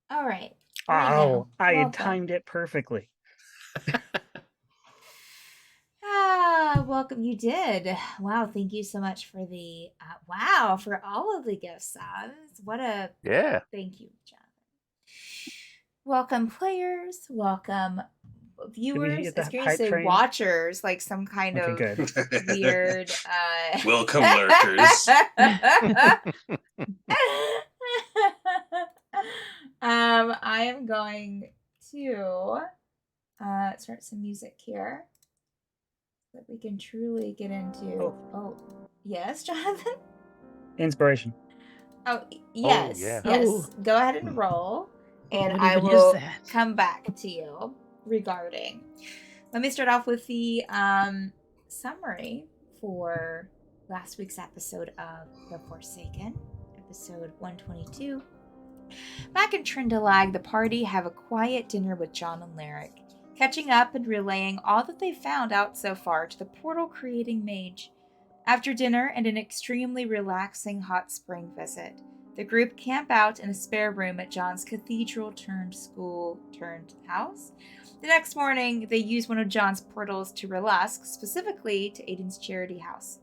All right. Right Oh, now, I had welcome. timed it perfectly. Welcome. You did. Wow. Thank you so much for wow, for all of the gift subs. What a Yeah. thank you, Jonathan. Welcome, players. Welcome, Did we viewers. get I was that going to hype say train? watchers, like some kind Okay, of good. weird. Welcome, lurkers. I am going to start some music here so that we can truly get into. Oh, yes, Jonathan. Inspiration. Oh, Oh, yes, yeah. Oh, yes. Go ahead and roll, and what I even is will that? come back to you regarding. Let me start off with the summary for last week's episode of The Forsaken, episode 122. Back in Trindalag, the party have a quiet dinner with John and Lyric, catching up and relaying all that they found out so far to the portal creating mage. After dinner and an extremely relaxing hot spring visit, the group camp out in a spare room at John's cathedral turned school turned house. The next morning, they use one of John's portals to Relask, specifically to Aiden's charity house.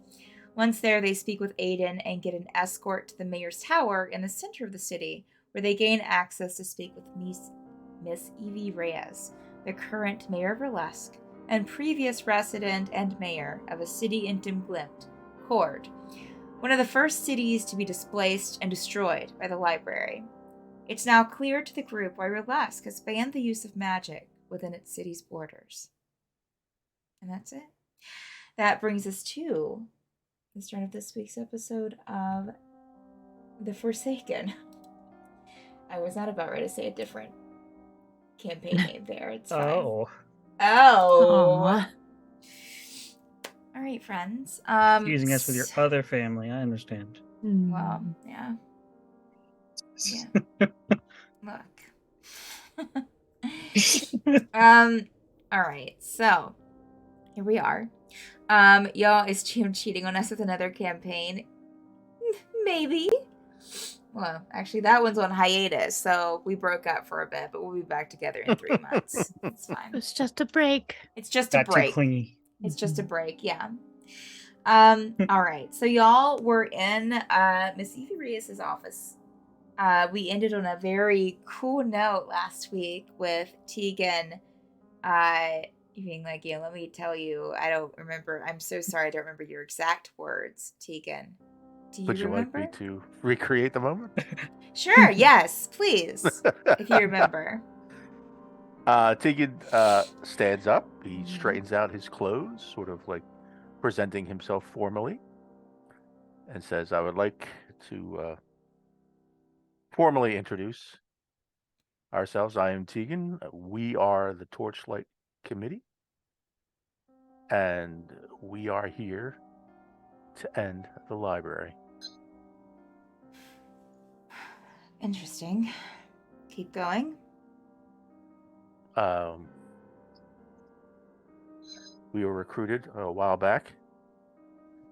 Once there, they speak with Aiden and get an escort to the mayor's tower in the center of the city, where they gain access to speak with Miss Evie Reyes, the current mayor of Relask and previous resident and mayor of a city in Dimglimt, Cord, one of the first cities to be displaced and destroyed by the library. It's now clear to the group why Relask has banned the use of magic within its city's borders. And that's it. That brings us to the start of this week's episode of The Forsaken. I was not about ready to say a different campaign name there. It's fine. Oh, Oh. Aw. All right, friends. using us with your other family. I understand. Well, Mm. yeah. Yeah. Look. All right. So, here we are. Y'all, is Jim cheating on us with another campaign? Maybe. Well, actually, that one's on hiatus, so we broke up for a bit, but we'll be back together in 3 months. It's fine. It's just a break. It's just a Got too break. clingy. It's just a break, yeah. All right. So y'all were in Miss Evie Reyes' office. We ended on a very cool note last week with Tegan being like, yeah, let me tell you, I don't remember. I'm so sorry, I don't remember your exact words, Tegan. Do you Would you like me remember? to recreate the moment? Sure, yes, please. If you remember. Tegan stands up. He Mhm. straightens out his clothes, sort of like presenting himself formally, and says, I would like to formally introduce ourselves. I am Tegan. We are the Torchlight Committee, and we are here to end the library. Interesting. Keep going. Um, we were recruited a while back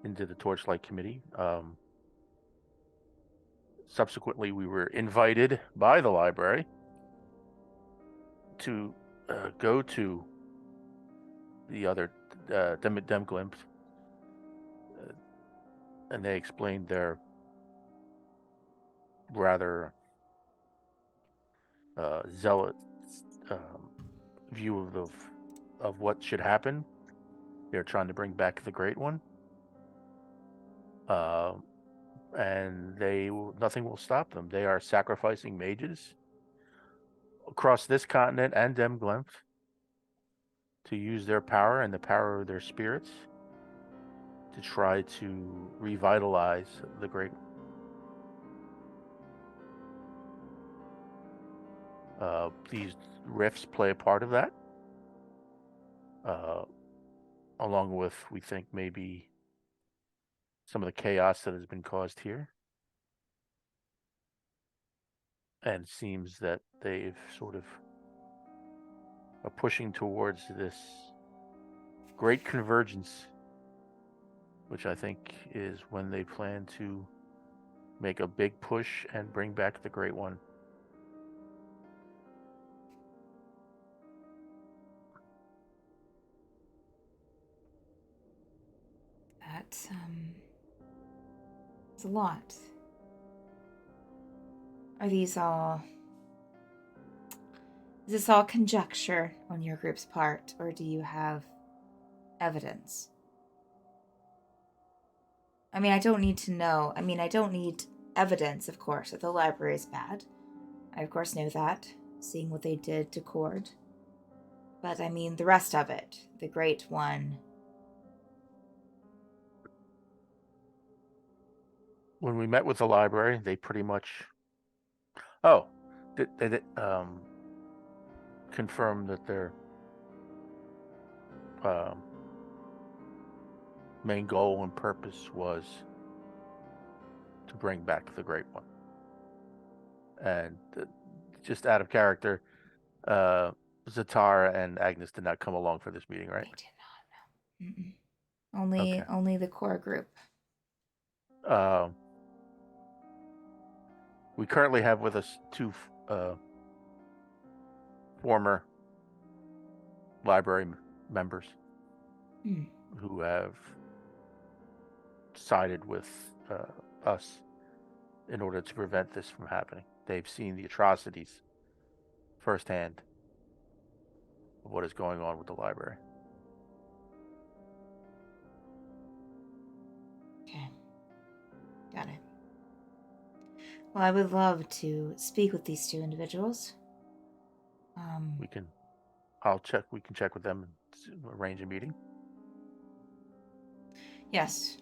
into the Torchlight Committee. Subsequently, we were invited by the library to go to the other Demglimp, and they explained their rather zealot view of what should happen. They're trying to bring back the Great One, and nothing will stop them. They are sacrificing mages across this continent and Demglimp to use their power and the power of their spirits to try to revitalize the Great One. These rifts play a part of that, along with, we think, maybe some of the chaos that has been caused here. And it seems that they've sort of are pushing towards this great convergence, which I think is when they plan to make a big push and bring back the Great One. it's a lot. Are these all... Is this all conjecture on your group's part, or do you have evidence? I mean, I don't need to know. I mean, I don't need evidence, of course, that the library is bad. I, of course, know that, seeing what they did to Cord. But, I mean, the rest of it. The Great One. When we met with the library, they pretty much... Oh, they confirmed that their main goal and purpose was to bring back the Great One. And just out of character, Zatara and Agnes did not come along for this meeting, right? They did not, no. Okay. Only the core group. We currently have with us two former library members who have sided with us in order to prevent this from happening. They've seen the atrocities firsthand of what is going on with the library. Okay. Got it. Well, I would love to speak with these two individuals. We can check with them and arrange a meeting. Yes.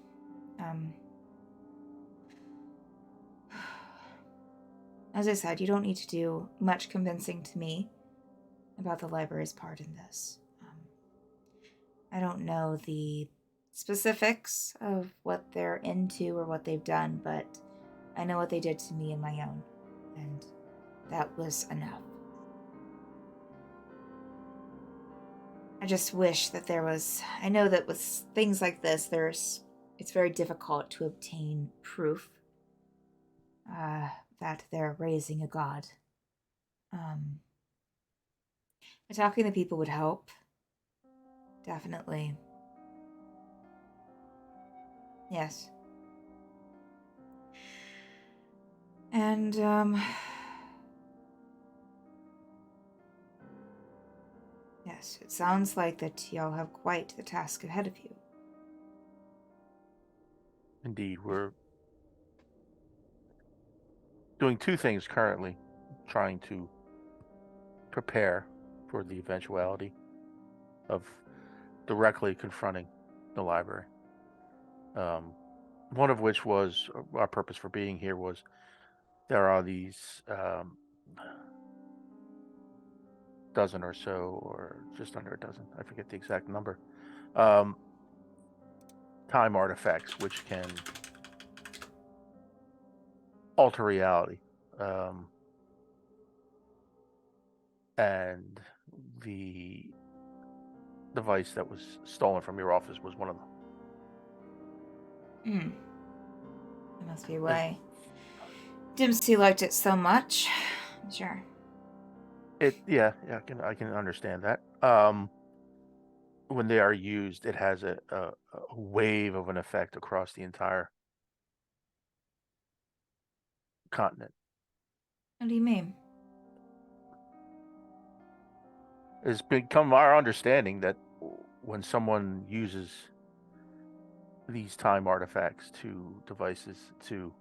As I said, you don't need to do much convincing to me about the library's part in this. I don't know the specifics of what they're into or what they've done, but I know what they did to me and my own, and that was enough. I just wish that there was... I know that with things like this, it's very difficult to obtain proof that they're raising a god. Talking to people would help. Definitely. Yes. And, yes, it sounds like that y'all have quite the task ahead of you. Indeed, we're doing two things currently, trying to prepare for the eventuality of directly confronting the library. One of which was our purpose for being here was there are these dozen or so, or just under a dozen, I forget the exact number, time artifacts which can alter reality. And the device that was stolen from your office was one of them. That must be why Dempsey liked it so much. I'm sure. Yeah, I can understand that. When they are used, it has a wave of an effect across the entire continent. What do you mean? It's become our understanding that when someone uses these time artifacts to devices to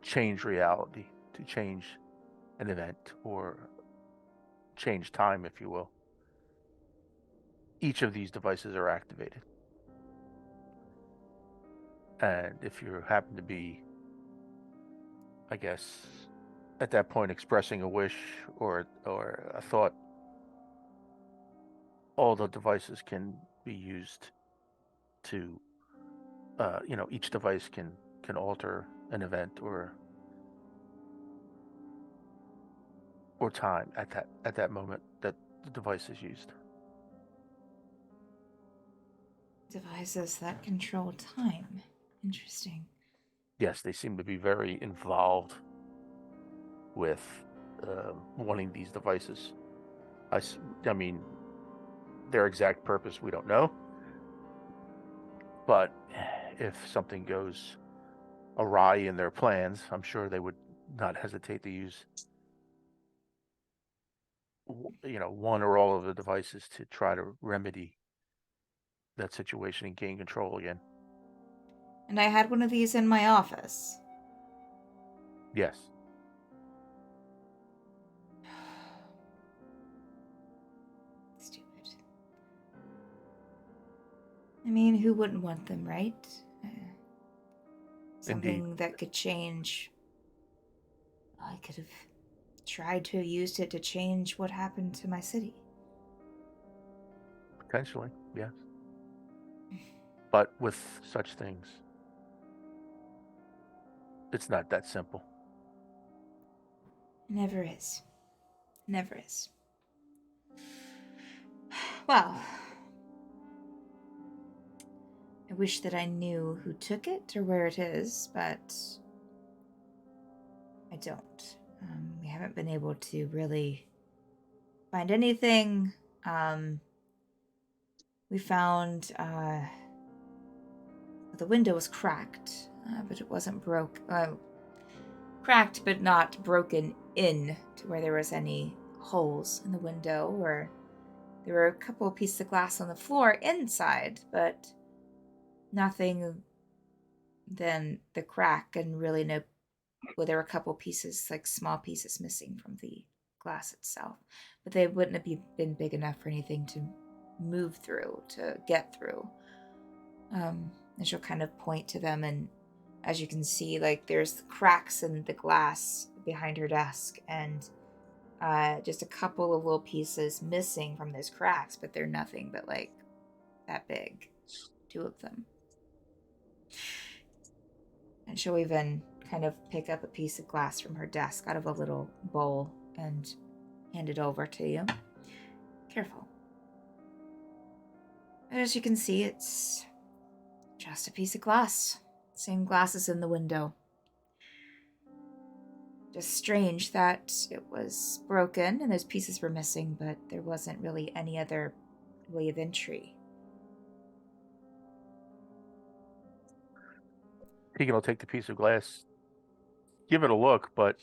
change reality, to change an event or change time, if you will, each of these devices are activated. And if you happen to be, I guess, at that point expressing a wish or a thought, all the devices can be used to, each device can alter an event or time at that moment that the device is used. Devices that control time. Interesting. Yes, they seem to be very involved with wanting these devices. I mean, their exact purpose we don't know, But if something goes awry in their plans, I'm sure they would not hesitate to use, one or all of the devices to try to remedy that situation and gain control again. And I had one of these in my office. Yes. Stupid. I mean, who wouldn't want them, right? Something that could change. I could have tried to have used it to change what happened to my city. Potentially, yes. But with such things, it's not that simple. Never is. Never is. Well, I wish that I knew who took it or where it is, but I don't. We haven't been able to really find anything. We found the window was cracked, but it wasn't cracked, but not broken in to where there was any holes in the window, or there were a couple of pieces of glass on the floor inside, but nothing than the crack, and really no. Well, there were a couple pieces, like small pieces, missing from the glass itself, but they wouldn't have been big enough for anything to move through, to get through. And she'll kind of point to them, and as you can see, like, there's cracks in the glass behind her desk, and just a couple of little pieces missing from those cracks, but they're nothing but like that big. 2 of them. And she'll even kind of pick up a piece of glass from her desk out of a little bowl and hand it over to you. Careful. And as you can see, it's just a piece of glass. Same glass as in the window. Just strange that it was broken and those pieces were missing, but there wasn't really any other way of entry. Tegan will take the piece of glass, give it a look, but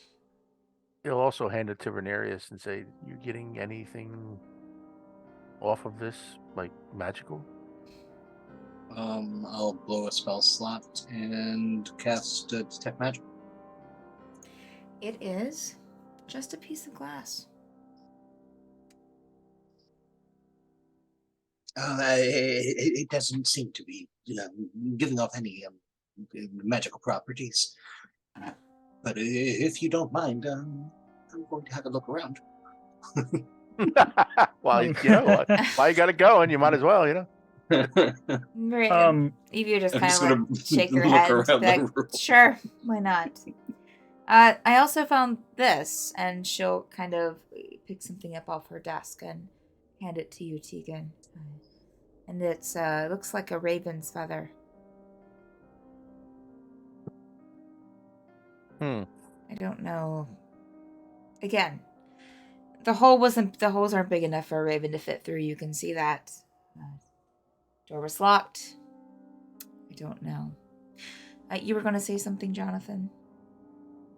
he'll also hand it to Renarius and say, "You getting anything off of this, like magical?" I'll blow a spell slot and cast Detect Magic. It is just a piece of glass. It doesn't seem to be giving off any magical properties. But if you don't mind, I'm going to have a look around. Well, you know what? Why you got it going? You might as well, Right. Evie just I'm kind just of gonna like shake her look head. around the Like, room. sure, why not? I also found this, and she'll kind of pick something up off her desk and hand it to you, Tegan. And it's looks like a raven's feather. I don't know. Again, the holes aren't big enough for a raven to fit through. You can see that. Door was locked. I don't know. You were going to say something, Jonathan?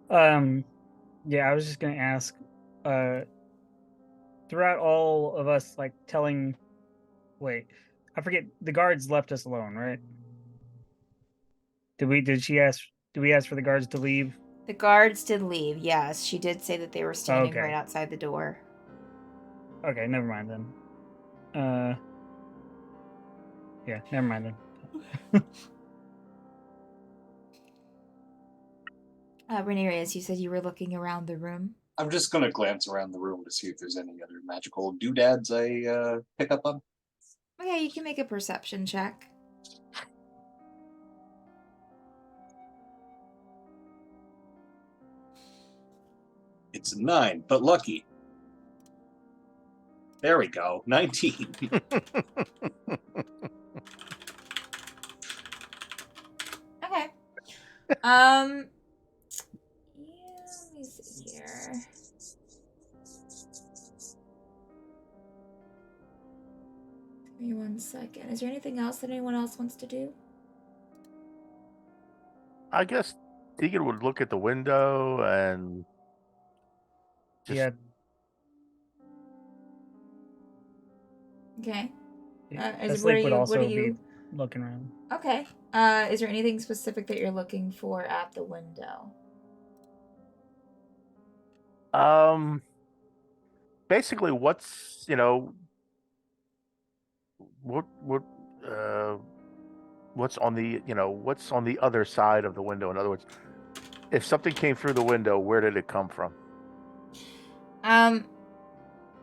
Yeah, I was just gonna ask, throughout all of us, like, wait, I forget, the guards left us alone, right? Did we ask for the guards to leave? The guards did leave, yes. She did say that they were standing Okay. right outside the door. Okay, never mind then. Yeah, never mind then. Renarius, you said you were looking around the room. I'm just going to glance around the room to see if there's any other magical doodads I pick up on. Okay, you can make a perception check. It's a 9, but lucky. There we go, 19. Okay. Yeah, let me see here. Give me 1 second. Is there anything else that anyone else wants to do? I guess Deegan would look at the window and just Yeah. Okay. The Where sleep would what do also you? be looking around. Okay. Is there anything specific that you're looking for at the window? basically what's what uh what's on the what's on the other side of the window. In other words, if something came through the window, where did it come from?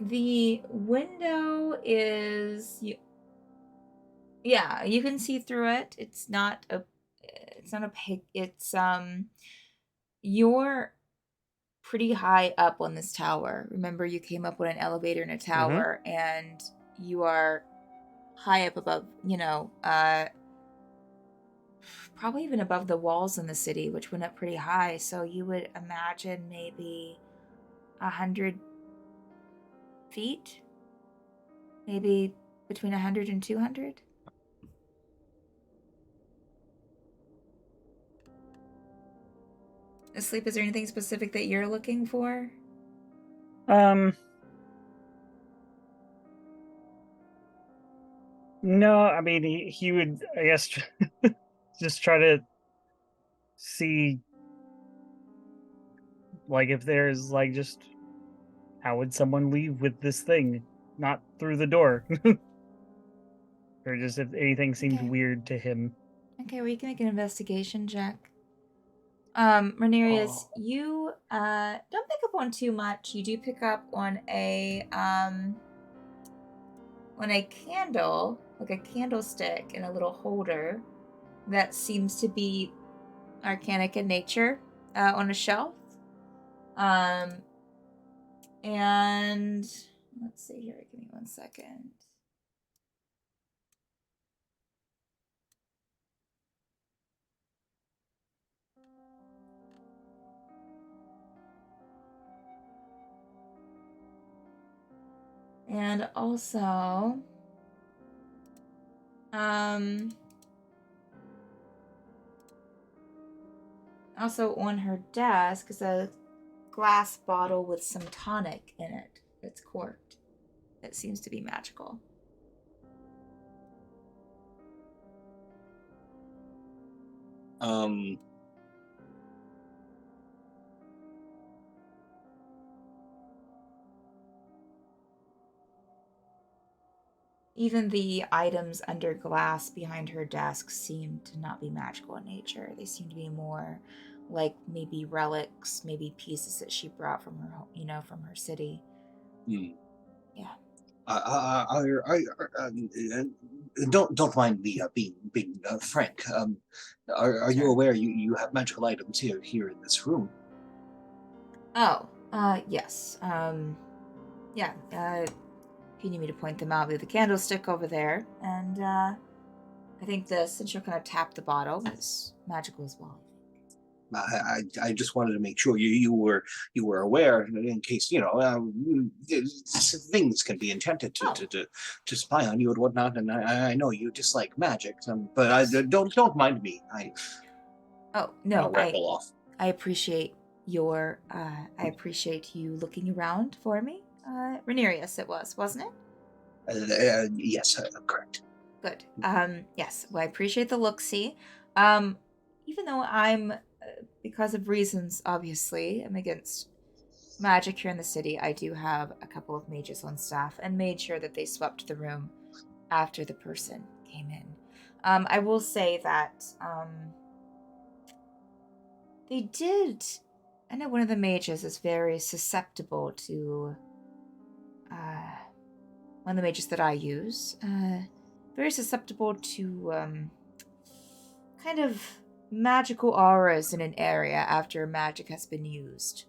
The window is yeah, you can see through it. It's not opaque. You're pretty high up on this tower. Remember, you came up on an elevator in a tower, and you are high up above, probably even above the walls in the city, which went up pretty high. So you would imagine maybe 100 feet, maybe between 100 and 200. Asleep, is there anything specific that you're looking for? No, I mean he would, I guess, just try to see, like, if there's like just how would someone leave with this thing, not through the door, or just if anything seemed Okay. weird to him. Okay, well, you can make an investigation check. Renarius, Oh. you don't pick up on too much. You do pick up on a candle, like a candlestick in a little holder that seems to be arcanic in nature, on a shelf. And let's see here. Give me 1 second. And also, on her desk is a glass bottle with some tonic in it that's corked. That seems to be magical. Even the items under glass behind her desk seem to not be magical in nature. They seem to be more like maybe relics, maybe pieces that she brought from her, from her city. Hmm. Yeah. Don't mind me being frank. Are you Sure. aware you have magical items here in this room? Oh, yes. Yeah. If you need me to point them out, we have the candlestick over there, and I think this, and she'll kind of tap the bottle. It's magical as well. I just wanted to make sure you were aware in case things can be intended to spy on you and whatnot. And I know you dislike magic, but don't mind me. Oh no, I'll ramble off. I appreciate your I appreciate you looking around for me. Renarius it was, wasn't it? Yes, correct. Good. Yes. Well, I appreciate the look-see. Even though I'm, because of reasons, obviously, I'm against magic here in the city, I do have a couple of mages on staff and made sure that they swept the room after the person came in. I will say that they did. I know one of the mages is very susceptible to. One of the mages that I use, very susceptible to kind of magical auras in an area after magic has been used.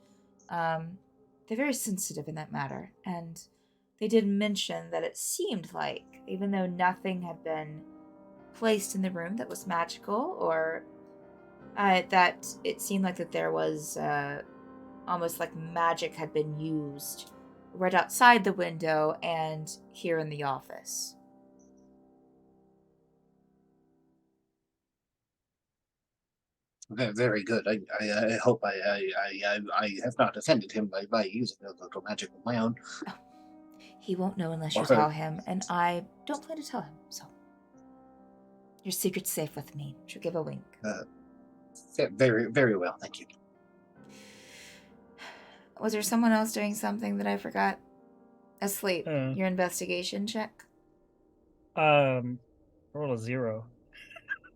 They're very sensitive in that matter, and they did mention that it seemed like, even though nothing had been placed in the room that was magical, or that it seemed like that there was almost like magic had been used right outside the window and here in the office. Very good. I hope I have not offended him by using a little magic of my own. He won't know unless you Or her. tell him, and I don't plan to tell him, so. Your secret's safe with me. She'll give a wink. Very, very well, thank you. Was there someone else doing something that I forgot? Asleep. Uh. Your investigation check? Roll a 0.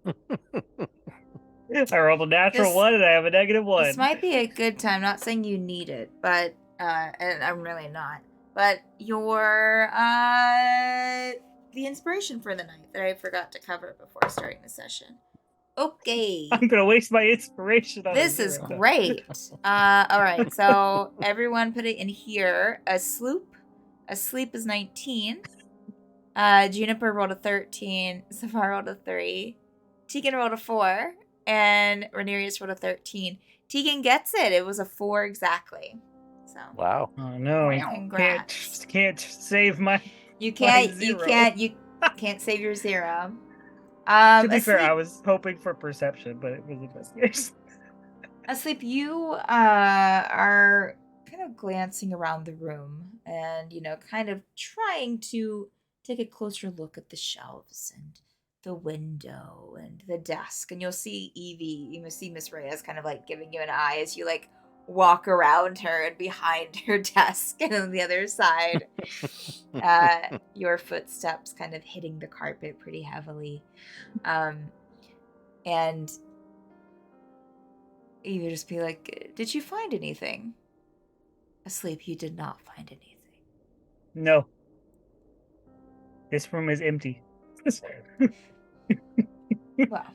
I rolled a natural This- 1 and I have a -1. This might be a good time. Not saying you need it, but and I'm really not. But your the inspiration for the night that I forgot to cover before starting the session. Okay. I'm gonna waste my inspiration on This a is 0. great. All right. So everyone put it in here. Asleep is 19. Juniper rolled a 13. Safar rolled a 3. Tegan rolled a 4. And Rhaenyra rolled a 13. Tegan gets it. It was a 4 exactly. So Wow. Oh no! Congrats. Can't save my. you can't zero. you can't save your 0. To be fair, I Asleep- was hoping for perception, but it was investigation. Asleep, you are kind of glancing around the room and, kind of trying to take a closer look at the shelves and the window and the desk. And you'll see Evie, you see Miss Reyes kind of like giving you an eye as you like walk around her and behind her desk and on the other side. Your footsteps kind of hitting the carpet pretty heavily. And you would just be like, did you find anything? Asleep, you did not find anything. No. This room is empty. Well,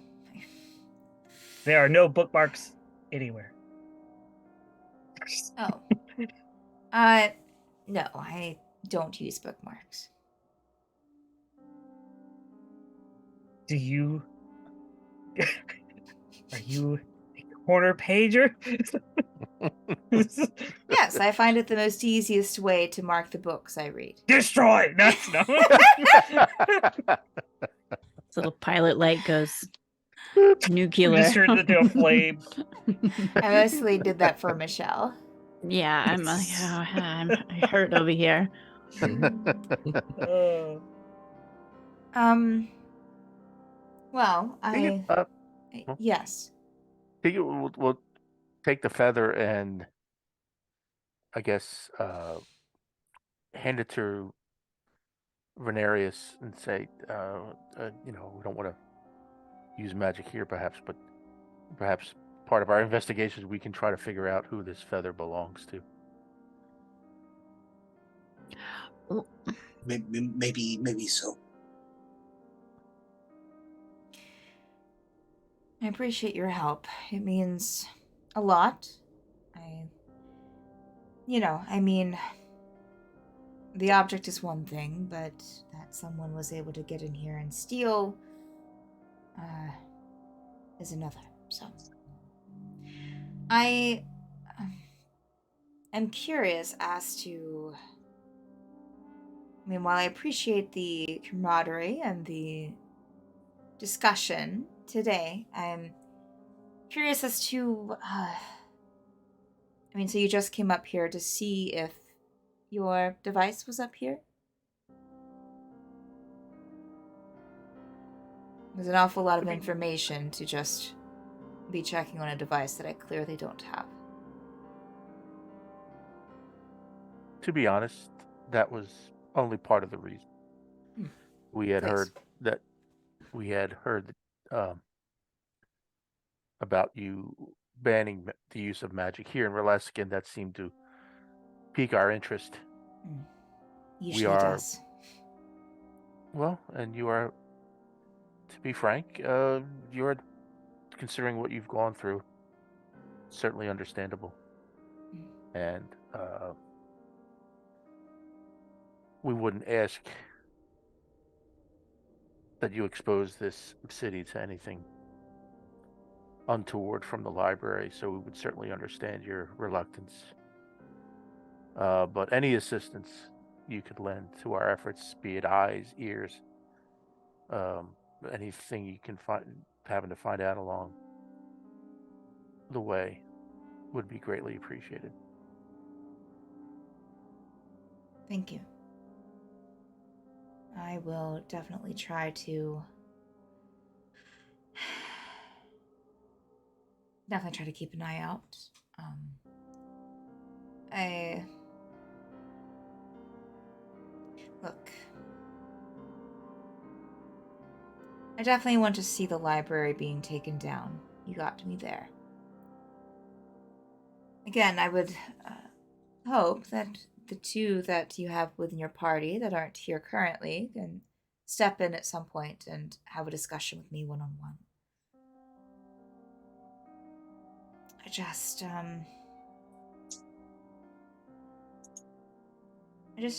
There are no bookmarks anywhere. oh. No, I don't use bookmarks. Do you? Are you a corner pager? Yes, I find it the most easiest way to mark the books I read. Destroy! No. This little pilot light goes Just nuclear. turned into a flame. I mostly did that for Michelle. Yeah, I hurt over here. Oh. Well, yes. We'll take the feather and I guess hand it to Renarius and say, we don't want to use magic here, perhaps, but perhaps part of our investigations we can try to figure out who this feather belongs to. Maybe so. I appreciate your help. It means a lot. The object is one thing, but that someone was able to get in here and steal is another. So, I am curious as to. While I appreciate the camaraderie and the discussion today, I'm curious as to. So you just came up here to see if your device was up here? There's an awful lot of information to just be checking on a device that I clearly don't have. To be honest, that was only part of the reason. We had Please. heard about you banning the use of magic here in Releskin. That seemed to pique our interest. Usually are- does. Well, and you are, to be frank, you're considering what you've gone through. Certainly understandable. And we wouldn't ask that you expose this city to anything untoward from the library, so we would certainly understand your reluctance. But any assistance you could lend to our efforts, be it eyes, ears, anything you can having to find out along the way would be greatly appreciated. Thank you. I will definitely try to keep an eye out. I look. I definitely want to see the library being taken down. You got me there. Again, I would hope that the two that you have within your party that aren't here currently can step in at some point and have a discussion with me one-on-one. I just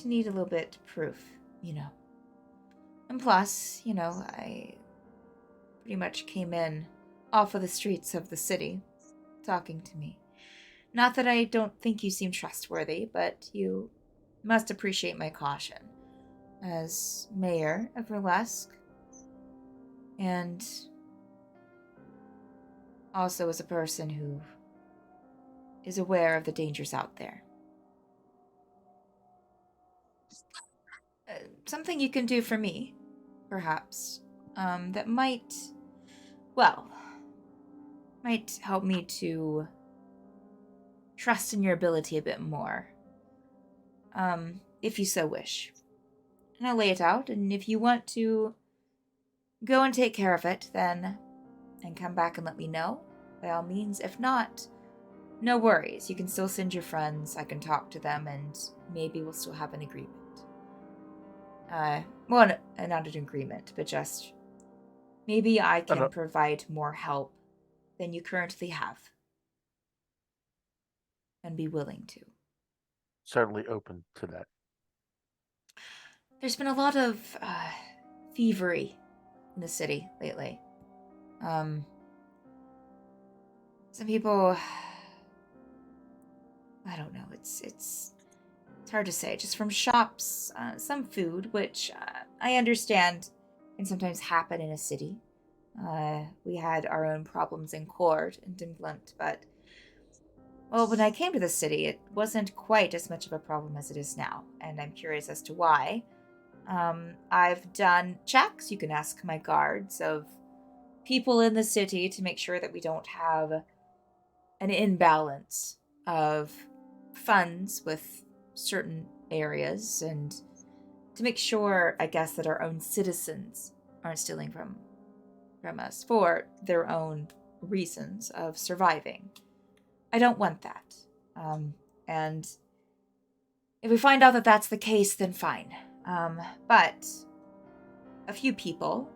need a little bit of proof, you know. And plus, you know, I pretty much came in off of the streets of the city talking to me. Not that I don't think you seem trustworthy, but you must appreciate my caution as mayor of Verlesk, and also as a person who is aware of the dangers out there. Something you can do for me, perhaps, that might help me to trust in your ability a bit more, if you so wish. And I'll lay it out, and if you want to go and take care of it, then, and come back and let me know, by all means. If not, no worries. You can still send your friends, I can talk to them, and maybe we'll still have an agreement. Well, not an agreement, but just maybe I can provide more help than you currently have. And be willing to. Certainly open to that. There's been a lot of thievery in the city lately. Some people, I don't know, it's hard to say. Just from shops, some food, which I understand can sometimes happen in a city. We had our own problems in Court and Dimglunt, but well, when I came to the city, it wasn't quite as much of a problem as it is now, and I'm curious as to why. I've done checks, you can ask my guards, of people in the city to make sure that we don't have an imbalance of funds with certain areas, and to make sure, I guess, that our own citizens aren't stealing from us for their own reasons of surviving. I don't want that. And if we find out that that's the case, then fine. But a few people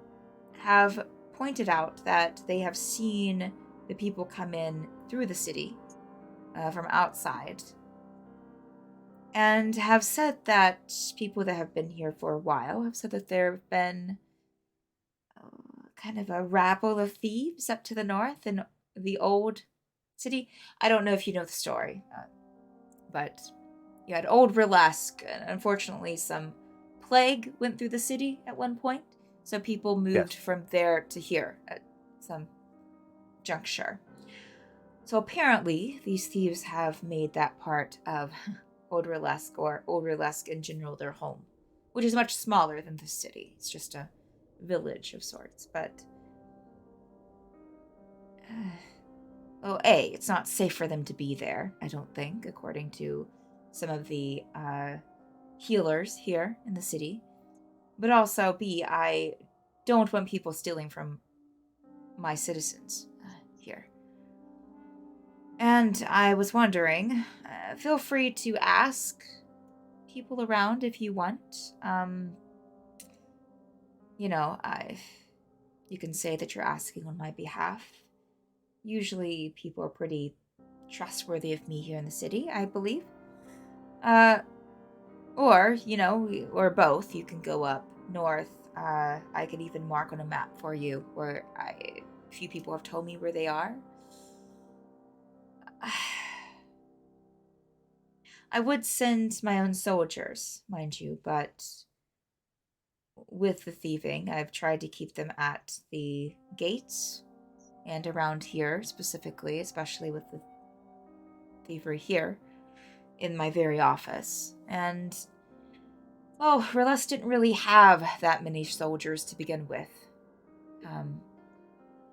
have pointed out that they have seen the people come in through the city from outside, and have said that people that have been here for a while have said that there have been kind of a rabble of thieves up to the north in the old city. I don't know if you know the story, but you had Old Verlesk, and unfortunately some plague went through the city at one point, so people moved from there to here at some juncture. So apparently these thieves have made that part of Old Verlesk, or Old Verlesk in general, their home, which is much smaller than the city. It's just a village of sorts, but it's not safe for them to be there, I don't think, according to some of the healers here in the city. But also, B, I don't want people stealing from my citizens here. And I was wondering, feel free to ask people around if you want. You know, you can say that you're asking on my behalf. Usually people are pretty trustworthy of me here in the city, I believe. Or, you know, or both. You can go up north. I could even mark on a map for you where a few people have told me where they are. I would send my own soldiers, mind you, but with the thieving, I've tried to keep them at the gates and around here specifically, especially with the thievery here in my very office. And, oh, Reles didn't really have that many soldiers to begin with.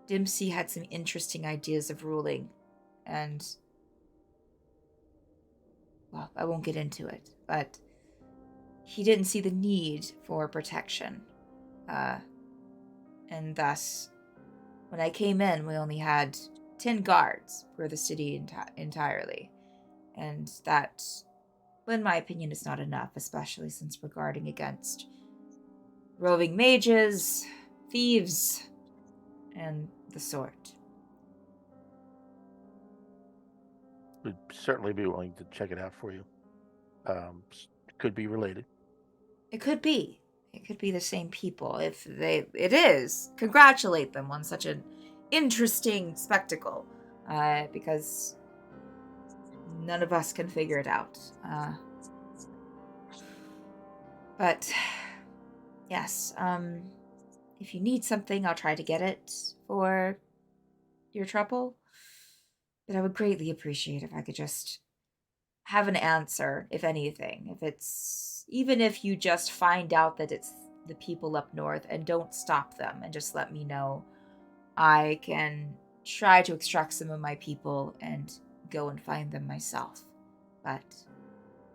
Dempsey had some interesting ideas of ruling, and, well, I won't get into it, but he didn't see the need for protection. And thus, when I came in, we only had 10 guards for the city entirely. And that, in my opinion, is not enough, especially since we're guarding against roving mages, thieves, and the sort. We'd certainly be willing to check it out for you. Could be related. It could be. It could be the same people. If it is, congratulate them on such an interesting spectacle. Because none of us can figure it out. But yes, if you need something, I'll try to get it for your trouble. But I would greatly appreciate if I could just have an answer, if anything. Even if you just find out that it's the people up north and don't stop them and just let me know, I can try to extract some of my people and go and find them myself. But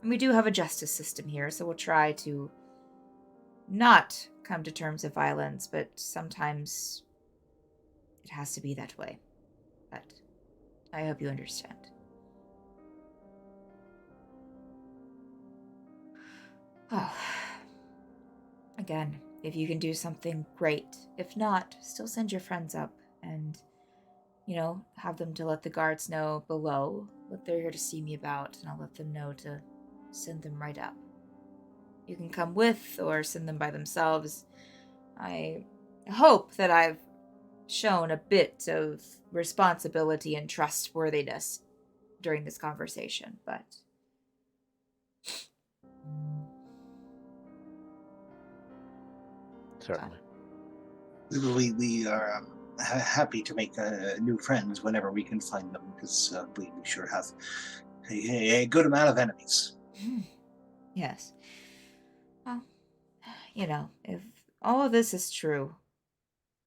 we do have a justice system here, so we'll try to not come to terms of violence, but sometimes it has to be that way. But I hope you understand. Oh. Again, if you can do something, great. If not, still send your friends up and, have them to let the guards know below what they're here to see me about, and I'll let them know to send them right up. You can come with or send them by themselves. I hope that I've shown a bit of responsibility and trustworthiness during this conversation, but Certainly. We are happy to make new friends whenever we can find them, because we sure have a good amount of enemies. Yes. Well, if all of this is true,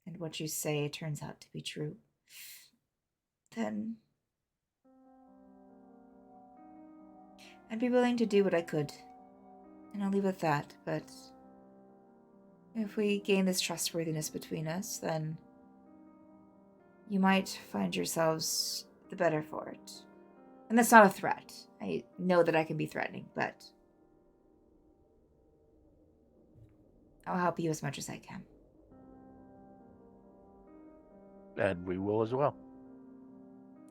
and what you say turns out to be true, then I'd be willing to do what I could. And I'll leave it at that, but if we gain this trustworthiness between us, then you might find yourselves the better for it. And that's not a threat. I know that I can be threatening, but I'll help you as much as I can. And we will as well.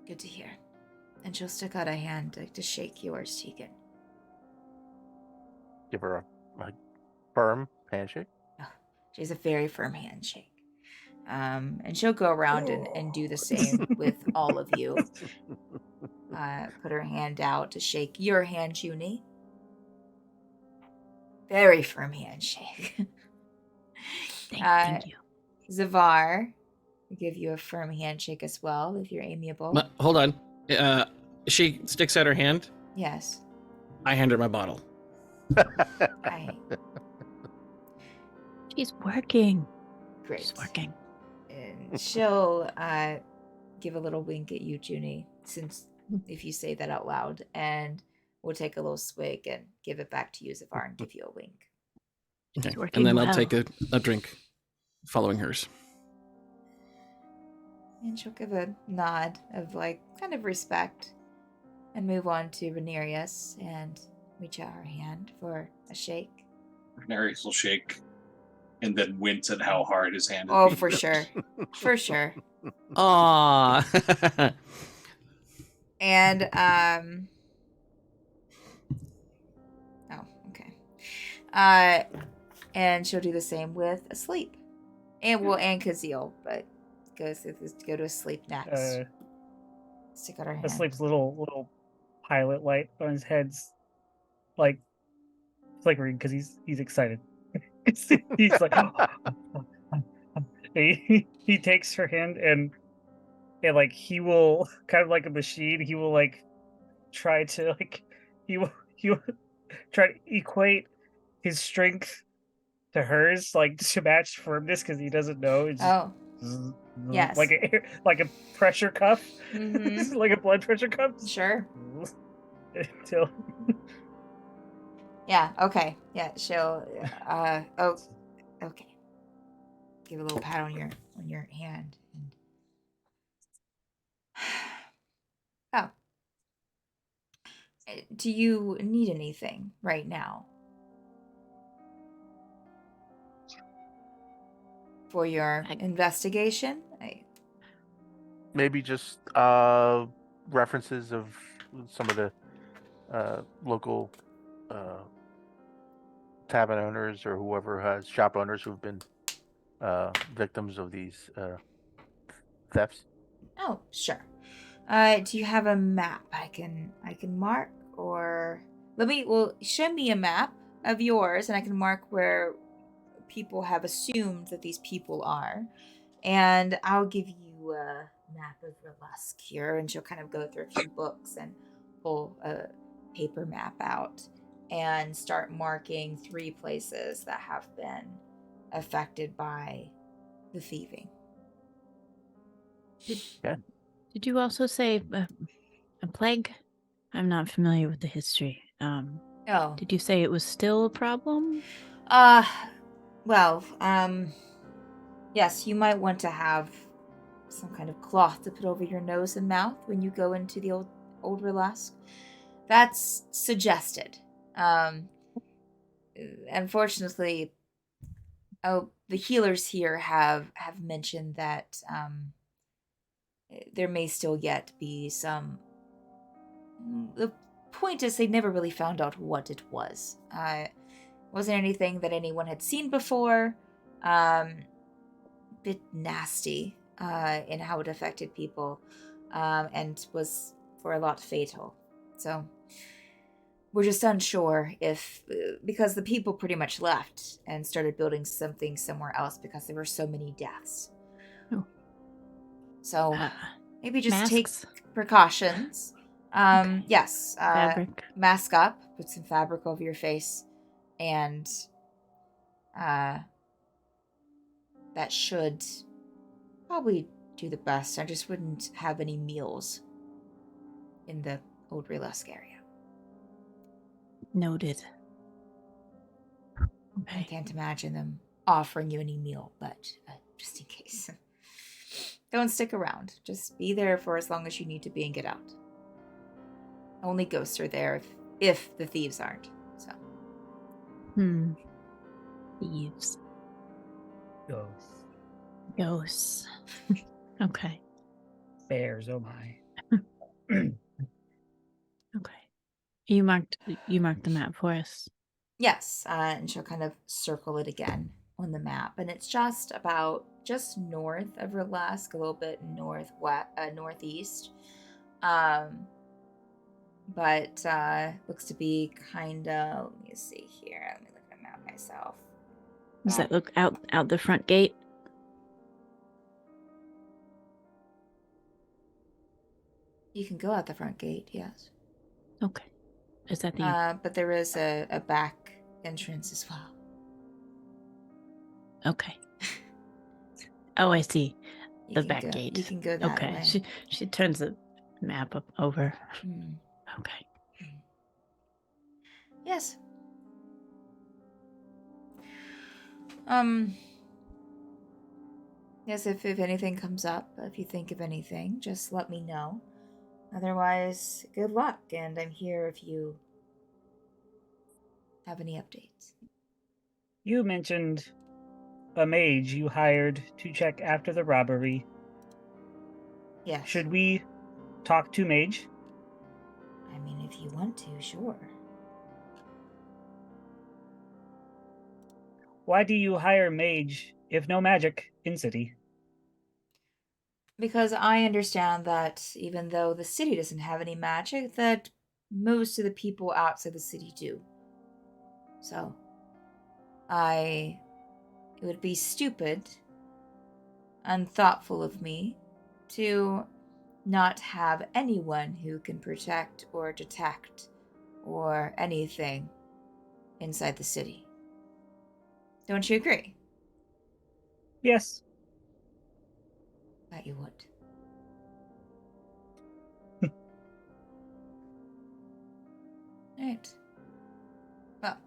Good to hear. And she'll stick out a hand to shake yours, Tegan. Give her a firm handshake. Oh, she has a very firm handshake. And she'll go around and do the same with all of you. Put her hand out to shake your hand, Junie. Very firm handshake. Thank you. Zavar, will give you a firm handshake as well, if you're amiable. Hold on. She sticks out her hand. Yes. I hand her my bottle. She's working. Great. She's working. And she'll give a little wink at you, Junie, since if you say that out loud, and we'll take a little swig and give it back to you, Zavar, and give you a wink. Okay. Working And then I'll well. take a drink following hers. And she'll give a nod of, kind of respect and move on to Renarius and reach out her hand for a shake. Renarius will shake and then wince at how hard his hand is. Oh, being for gripped. sure. For sure. Aww. And, oh, okay. And she'll do the same with Asleep. And, and Kazeel, but go to Asleep next. Stick out her hand. Asleep's little pilot light on his head's flickering because he's excited. He's like, he takes her hand and and like he will kind of like a machine. He will like try to like he will try to equate his strength to hers, like to match firmness, because he doesn't know. It's just Oh, yes. like a pressure cuff, Mhm. like a blood pressure cuff. Sure. Until Yeah, okay. Yeah, she'll oh, okay. Give a little pat on your hand and oh. Do you need anything right now? For your investigation? Maybe just references of some of the local tavern owners or whoever has shop owners who've been victims of these thefts. Oh, sure. Do you have a map I can mark, or show me a map of yours and I can mark where people have assumed that these people are, and I'll give you a map of Relusk here. And she'll kind of go through a few books and pull a paper map out and start marking 3 places that have been affected by the thieving. Did you also say a plague? I'm not familiar with the history. Oh. Did you say it was still a problem? Well, yes, you might want to have some kind of cloth to put over your nose and mouth when you go into the old Relusk. That's suggested. Unfortunately, the healers here have mentioned that there may still yet be some. The point is, they never really found out what it was. Wasn't anything that anyone had seen before. Bit nasty in how it affected people, and was for a lot fatal. So we're just unsure if, because the people pretty much left and started building something somewhere else because there were so many deaths. Oh. So maybe just take masks? precautions. Okay. Yes. Fabric. Mask up, put some fabric over your face, and that should probably do the best. I just wouldn't have any meals in the old Relusk area. Noted. I Okay. can't imagine them offering you any meal, but just in case. Don't stick around. Just be there for as long as you need to be and get out. Only ghosts are there if the thieves aren't. So. Thieves. Ghosts. Okay. Bears, oh my. Okay. You marked the map for us. Yes, and she'll kind of circle it again on the map, and it's just north of Relusk, a little bit northeast. But looks to be kind of. Let me see here. Let me look at the map myself. Does that look out the front gate? You can go out the front gate, yes. Okay. Is that the but there is a back entrance as well. Okay. Oh, I see. You The back can go, gate. You can go that okay. way. She turns the map up over. Mm. Okay. Yes. Yes, if anything comes up, if you think of anything, just let me know. Otherwise, good luck, and I'm here if you have any updates. You mentioned a mage you hired to check after the robbery. Yes. Should we talk to mage? I mean, if you want to, sure. Why do you hire mage if no magic in city? Because I understand that even though the city doesn't have any magic, that most of the people outside the city do. So, it would be stupid, unthoughtful of me to not have anyone who can protect or detect or anything inside the city. Don't you agree? Yes. That you would. Right. Well,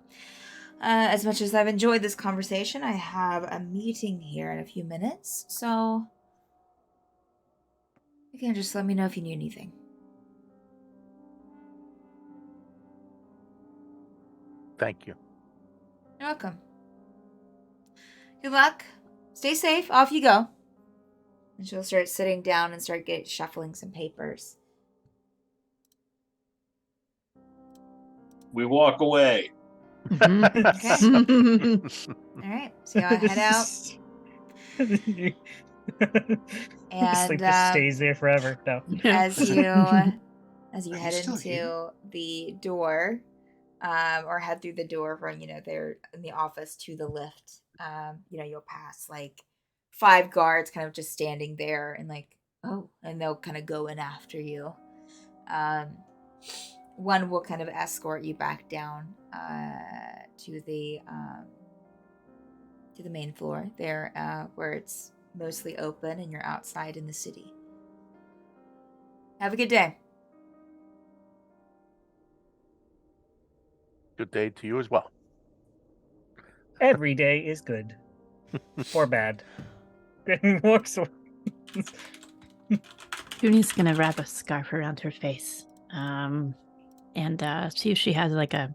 as much as I've enjoyed this conversation, I have a meeting here in a few minutes, so you can just let me know if you need anything. Thank you. You're welcome. Good luck. Stay safe. Off you go. And she'll start sitting down and start shuffling some papers. We walk away. Mhm. All right. So y'all head out. This thing just stays there forever. No. As you head still into here? the door, or head through the door from, they're in the office to the lift, you'll pass like 5 guards kind of just standing there and like, oh, and they'll kind of go in after you. One will kind of escort you back down to the main floor there, where it's mostly open and you're outside in the city. Have a good day. Good day to you as well. Every day is good. Or bad. Walks away. Junie's gonna wrap a scarf around her face, and see if she has like a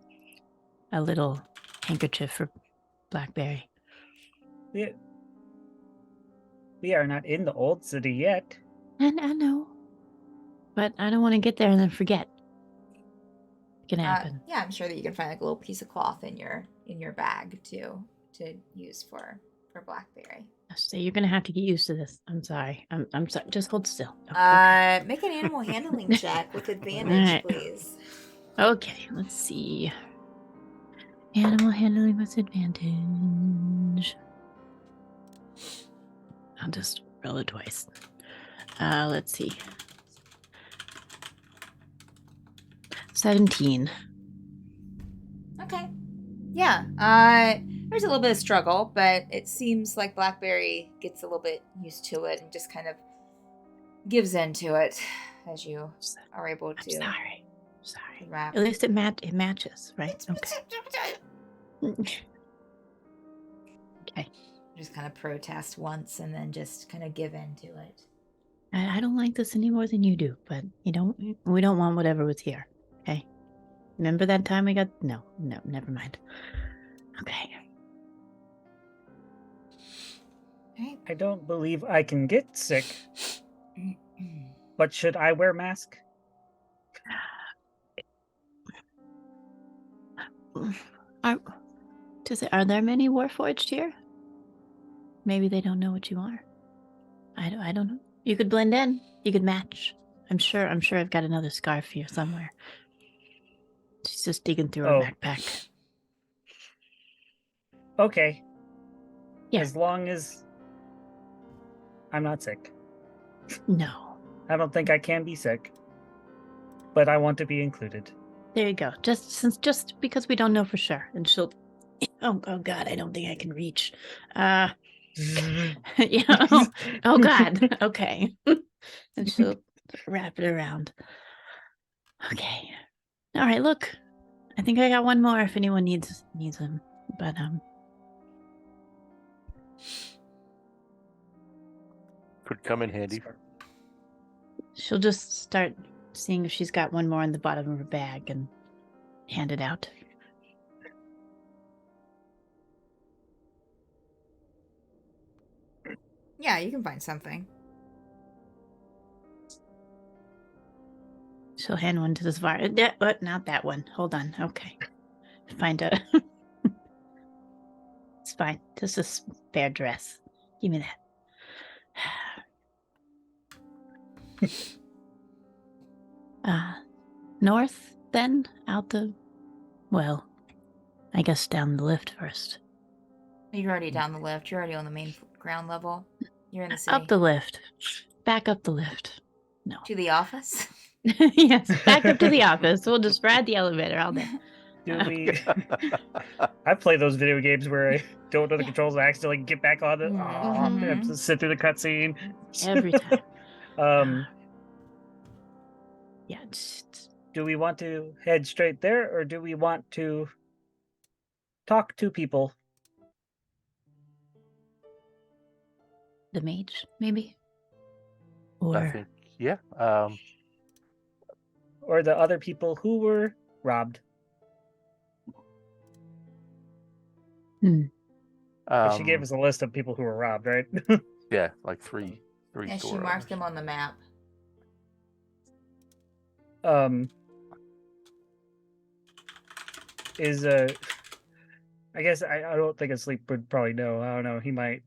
little handkerchief for Blackberry. We are not in the old city yet. And I know, but I don't want to get there and then forget. It can happen. Yeah, I'm sure that you can find like a little piece of cloth in your bag to use for Blackberry. So you're gonna have to get used to this. I'm sorry. I'm sorry. Just hold still. Okay. Make an animal handling check with advantage, Alright. please. Okay, let's see. Animal handling with advantage. I'll just roll it twice. Let's see. 17. Okay. Yeah. There's a little bit of struggle, but it seems like Blackberry gets a little bit used to it and just kind of gives in to it as you are able to. Sorry. Wrap. At least it matches, right? Okay. Okay. Just kind of protest once and then just kind of give in to it. I don't like this any more than you do, but we don't want whatever was here. Okay. Remember that time we got no, never mind. Okay. Right. I don't believe I can get sick. But should I wear mask? Are there many Warforged here? Maybe they don't know what you are. I don't know. You could blend in. You could match. I'm sure I've got another scarf here somewhere. She's just digging through her backpack. Okay. Yeah. As long as I'm not sick. No. I don't think I can be sick. But I want to be included. There you go. Just because we don't know for sure. And she'll oh god, I don't think I can reach. Yeah. Oh god. Okay. And she'll wrap it around. Okay. All right, look. I think I got one more if anyone needs them. But Could come in handy. she'll just start seeing if she's got one more in the bottom of her bag and hand it out. Yeah, you can find something. She'll hand one to the Svar. But not that one. Hold on. Okay. Find a... It's fine. Just a spare dress. Give me that. North, then? Out the... Well, I guess down the lift first. You're already down the lift. You're already on the main ground level. You're in the city. Up the lift. back up the lift. No. To the office. Yes, back up to the office. We'll just ride the elevator all day. Do we? I play those video games where I don't know the Yeah. controls and I accidentally get back on it. Mm-hmm. I have to sit through the cutscene. Every time. Yeah. Do we want to head straight there, or do we want to talk to people? The mage, maybe? I Or think, yeah. Or the other people who were robbed? 'Cause she gave us a list of people who were robbed, right? Yeah, like three And she store marked owners. them on the map. Is I guess I don't think a sleep would probably know. I don't know. He might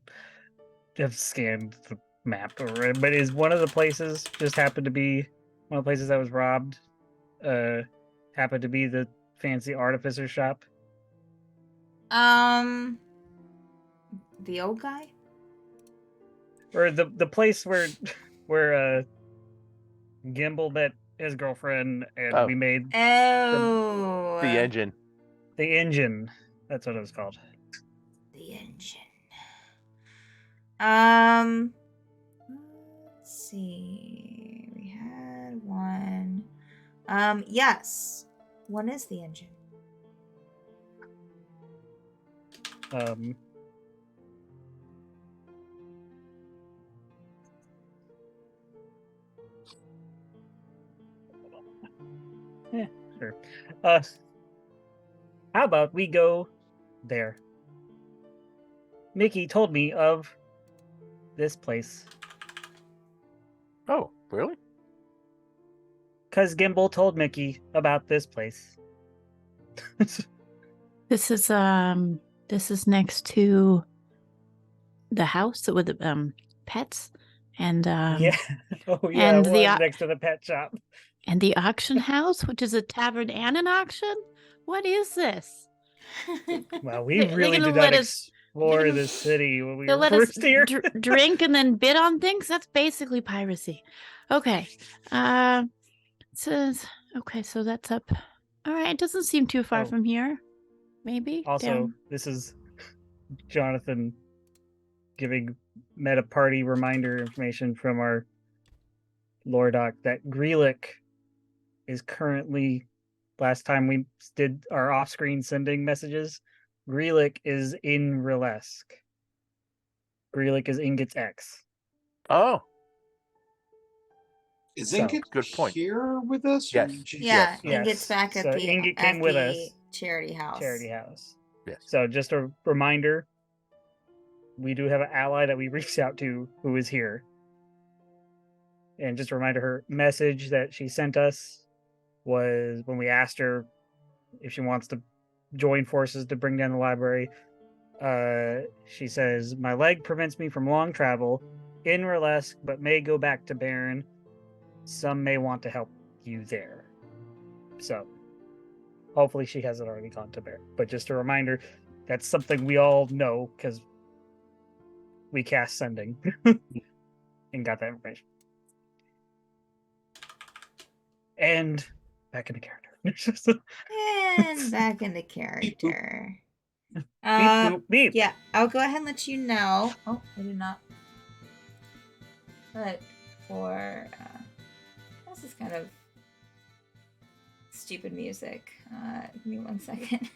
have scanned the map, or but is one of the places just happened to be one of the places that was robbed? Happened to be the fancy artificer shop. The old guy. Or the place where Gimbal met his girlfriend and Oh. we made Oh. The engine. the engine. That's what it was called. The engine. Let's see. We had one. Yes. One is the engine. Yeah, sure. How about we go there? Mickey told me of this place. Oh, really? Cause Gimbal told Mickey about this place. this is next to the house with the pets and Yeah. Oh yeah, and it the was next to the pet shop. and the auction house, which is a tavern and an auction. What is this? Well, we They're really gonna did let not us- explore gonna- this city when we They'll were let us first here. drink and then bid on things. That's basically piracy. Okay. It says okay, so that's up. All right, it doesn't seem too far Oh. from here. Maybe. Also, down. this is Jonathan giving meta party reminder information from our lore doc that Grelik is currently, last time we did our off-screen sending messages, Grelik is in Rilesk. Grelik is Ingot's ex. Oh, Is So, Ingot good point. here with us? or Yes. she's- Yeah, Yes. Ingot's back at So the Ingot at came with the us. charity house. Charity house. yes. So just a reminder, we do have an ally that we reached out to who is here. And just a reminder, her message that she sent us was when we asked her if she wants to join forces to bring down the library. She says, "My leg prevents me from long travel in Rilesk, but may go back to Baron. Some may want to help you there." So hopefully she hasn't already gone to Baron. But just a reminder, that's something we all know because we cast sending and got that information. And back into character. And back into character. Beep, boop, beep. Yeah, I'll go ahead and let you know. Oh, I did not put for. This is kind of stupid music. Give me 1 second.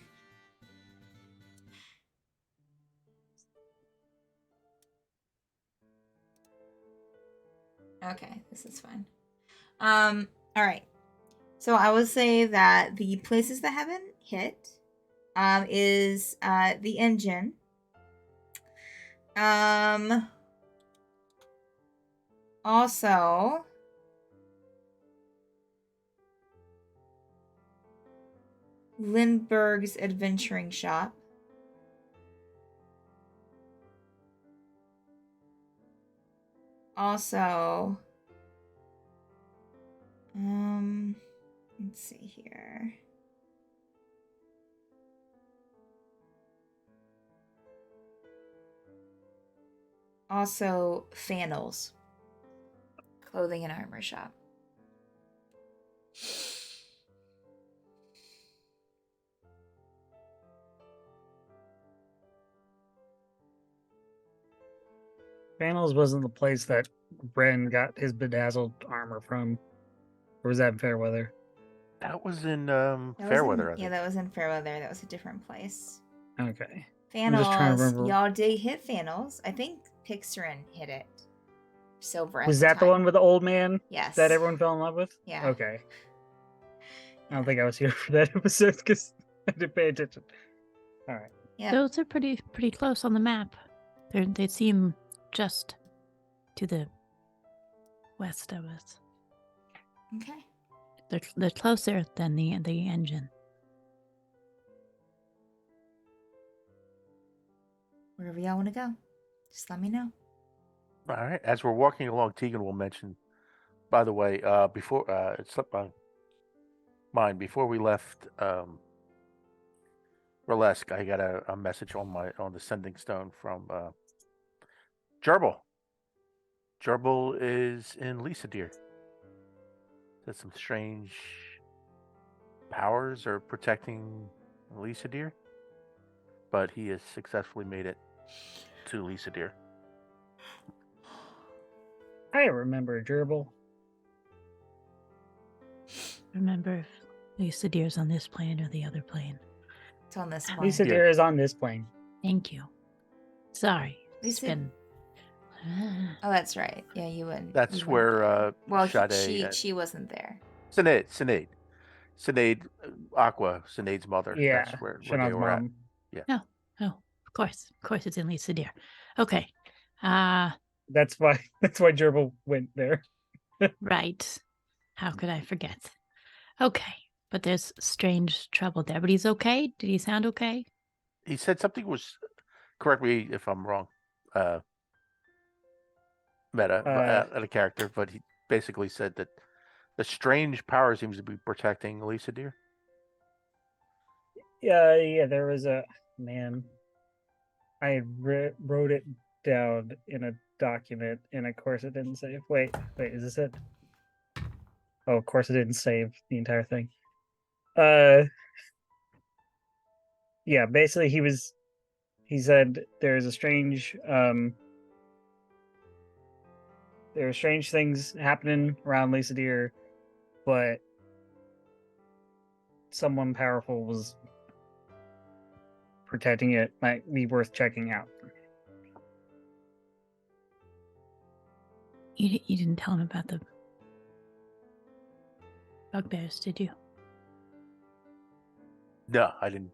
Okay, this is fine. All right. So I would say that the places that haven't hit is the engine. Also Lindbergh's adventuring shop. Also let's see here. Also Fannels. clothing and armor shop. Panels wasn't the place that Bren got his bedazzled armor from. Or was that in Fairweather? That was in That was Fairweather, I in, think. that was in Fairweather. That was a different place. Okay. I'm just trying to Fanels. remember. Y'all did hit Fanels. I think Pixarin hit it. Silver. At Was the that the time. one with the old man Yes. that everyone fell in love with? Yeah. Okay. I don't think I was here for that episode because I didn't pay attention. All right. Yeah. Those are pretty close on the map. They seem just to the west of us. Okay. They're closer than the engine. Wherever y'all want to go, just let me know. All right. As we're walking along, Tegan will mention. By the way, before it slipped my mind. Before we left Burlesque, I got a message on the sending stone from Gerbil. Gerbil is in Lisa Deer. That some strange powers are protecting Lisa Deer, but he has successfully made it to Lisa Deer. I remember Gerbil. Remember if Lisa Deer's on this plane or the other plane. It's on this one. Lisa Yeah. Deer is on this plane. Thank you. Sorry. It's Lisa- been... Oh, that's right. Yeah, you wouldn't. That's you wouldn't where go. Well, Sade she wasn't there. Sinead, Aqua, Sinead's mother. Yeah. That's where they Shannon's were at. mom. Oh, of course it's in Lisa Deer. Okay. That's why Gerbil went there. Right. How could I forget? Okay, but there's strange trouble there. But he's okay? Did he sound okay? He said something was. Correct me if I'm wrong. Meta at a character, but he basically said that the strange power seems to be protecting Lisa Deer. Yeah, there was a man. I wrote it down in a document, and of course it didn't save. Wait, is this it? Oh, of course it didn't save the entire thing. Yeah, basically he said there's a strange there are strange things happening around Lisa Deer, but someone powerful was protecting it. Might be worth checking out. You didn't tell him about the bugbears, did you? No, I didn't.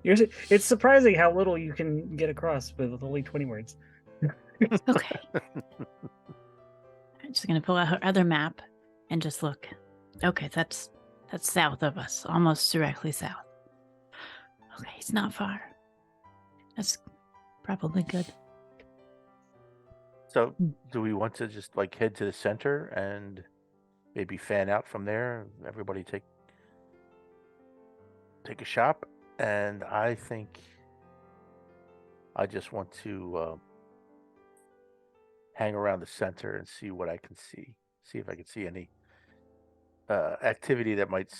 It's surprising how little you can get across with only 20 words. Okay. I'm just gonna pull out her other map and just look. Okay, that's south of us, almost directly south. Okay, it's not far. That's probably good. So, do we want to just like head to the center and maybe fan out from there? Everybody take a shop, and I think I just want to hang around the center and see what I can see. See if I can see any activity that might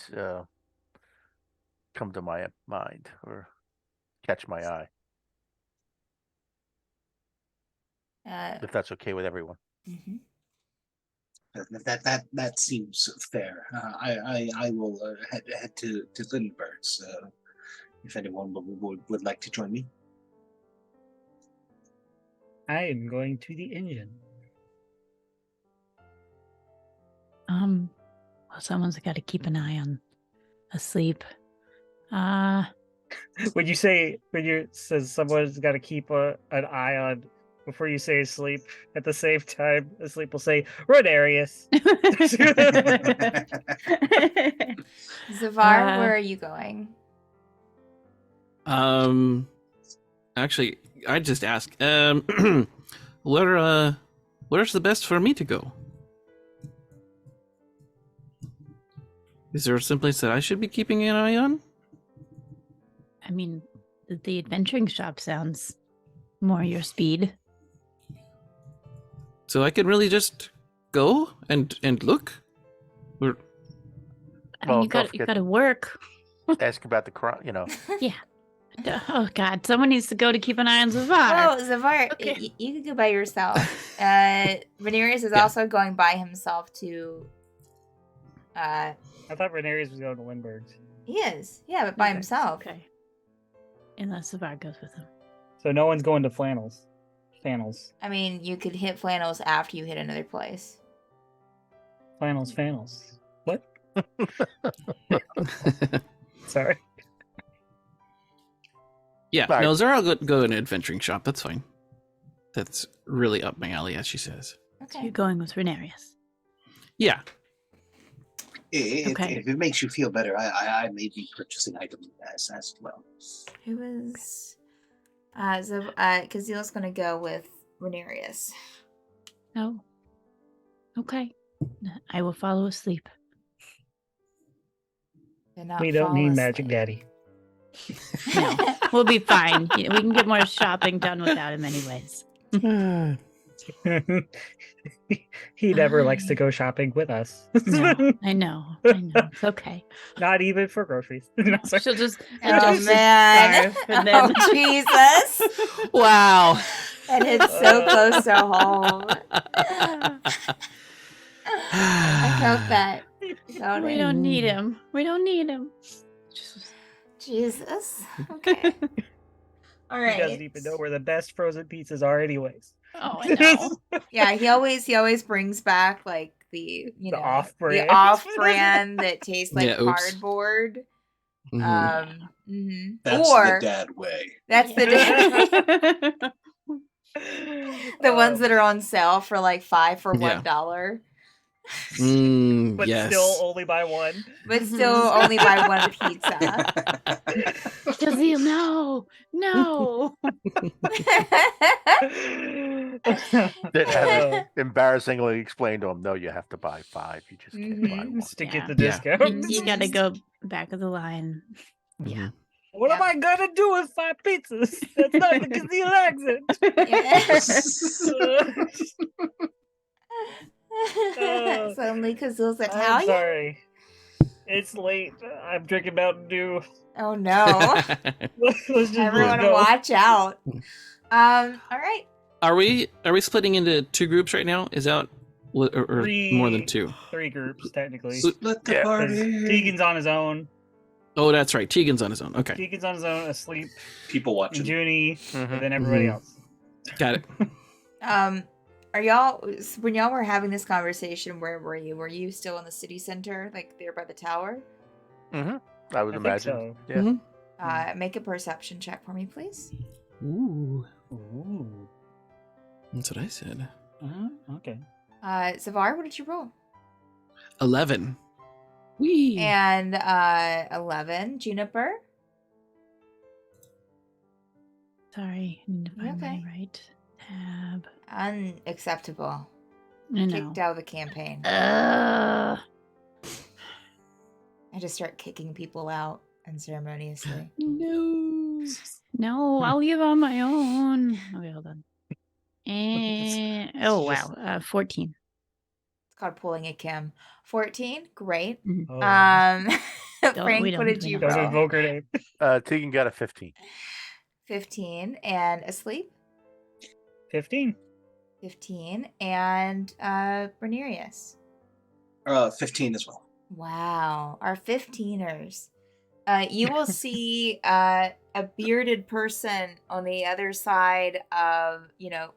come to my mind or catch my eye. If that's okay with everyone. Mm-hmm. That seems fair. I will head to Lindbergh's if anyone would like to join me. I am going to the engine. Well, someone's got to keep an eye on asleep. When you says someone's got to keep an eye on before you say asleep, at the same time, asleep will say, "Run, Arius." Zavar, where are you going? Actually, I just ask, where's the best for me to go? Is there some place that I should be keeping an eye on? I mean, the adventuring shop sounds more your speed. So I can really just go and look? Or, I Well, mean, you don't got forget- to work. Ask about the crime, Oh God, someone needs to go to keep an eye on Zavar. Well, Zavar, Okay. you could go by yourself. Venerius is Yeah. also going by himself to. I thought Renarius was going to Lindbergh's. He is, yeah, but by Okay, himself. Okay. Unless Zavar goes with him. So no one's going to Flannels. Flannels. I mean, you could hit Flannels after you hit another place. Flannels. What? Sorry. yeah, Right. no, Zara will go in an adventuring shop. That's fine. That's really up my alley, as she says. So Okay. you're going with Renarius. Yeah. Okay. If it makes you feel better, I may be purchasing items as well. Who is? Kazil's gonna go with Renarius. Oh. Okay. I will follow asleep. Did not We don't fall need Magic asleep. Daddy. No, we'll be fine. We can get more shopping done without him, anyways. He never likes to go shopping with us. No, I know. It's okay. Not even for groceries. No, sorry. She'll just. Oh man! Starve, and then- Oh Jesus! Wow. And it's so close to home. I felt that. Felt We it. don't need him. We don't need him. Just- Jesus. Okay. All He right. doesn't even know where the best frozen pizzas are, anyways. Oh, I know. Yeah, he always brings back like the The off-brand. the off-brand that tastes like Yeah, oops. cardboard. Mhm. That's Or the dad way. that's the the ones that are on sale for like 5 for Yeah. $1, But yes. still only buy one. but still only buy one pizza. Jazeel, no. That have embarrassingly explained to him, no, you have to buy 5. You just can't buy Mhm. one. Just to Yeah. get the Yeah. discount. You gotta go back of the line. Yeah. What am Yeah. I gonna do with 5 pizzas? That's not the Kazeel accent. Suddenly Kazil's I'm Italian? sorry. It's late. I'm drinking Mountain Dew. Oh no. Let's just Everyone go. watch out. All right. Are we splitting into 2 groups right now? Is that or more than 2? 3 groups, technically. Split the Yeah. 'Cause party. Tegan's on his own. Oh, that's right. Tegan's on his own. Okay. Tegan's on his own, asleep. People watching. Junie, Mhm. and then everybody Mhm. else. Got it. Are y'all when y'all were having this conversation, where were you? Were you still in the city center, like there by the tower? I would I think imagine. so. Yeah. Mhm. Make a perception check for me, please. Ooh. Ooh. That's what I said. Okay. Zavar, what did you roll? 11. Wee. And 11. Juniper. Sorry, I need to find Okay. my right tab. Unacceptable. I know. Kicked out of the campaign. Uh, I just start kicking people out unceremoniously. no, I'll leave on my own. Okay, hold on. And oh wow, 14. It's called pulling a Kim. 14. Great. Oh, Frank, we what don't did do you that. don't roll? invoke her name. Tegan got a 15. 15. And asleep. 15. 15. And Bernerius. 15 as well. Wow, our 15ers. You will see a bearded person on the other side of,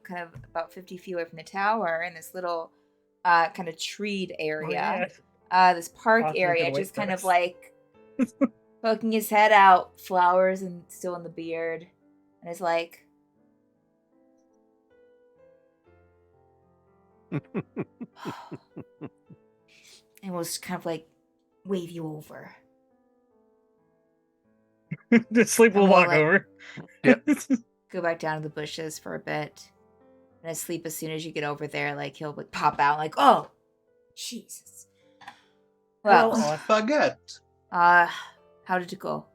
kind of about 50 feet away from the tower in this little kind of treed area. This park Awesome, area, good just kind of white like poking his head out, flowers and still in the beard. And is like, and we'll just kind of like wave you over. The sleep will And we'll, walk like- over. Yep. Go back down to the bushes for a bit. And asleep as soon as you get over there, like he'll like pop out like, oh, Jesus. Well, Baguette. how did it go?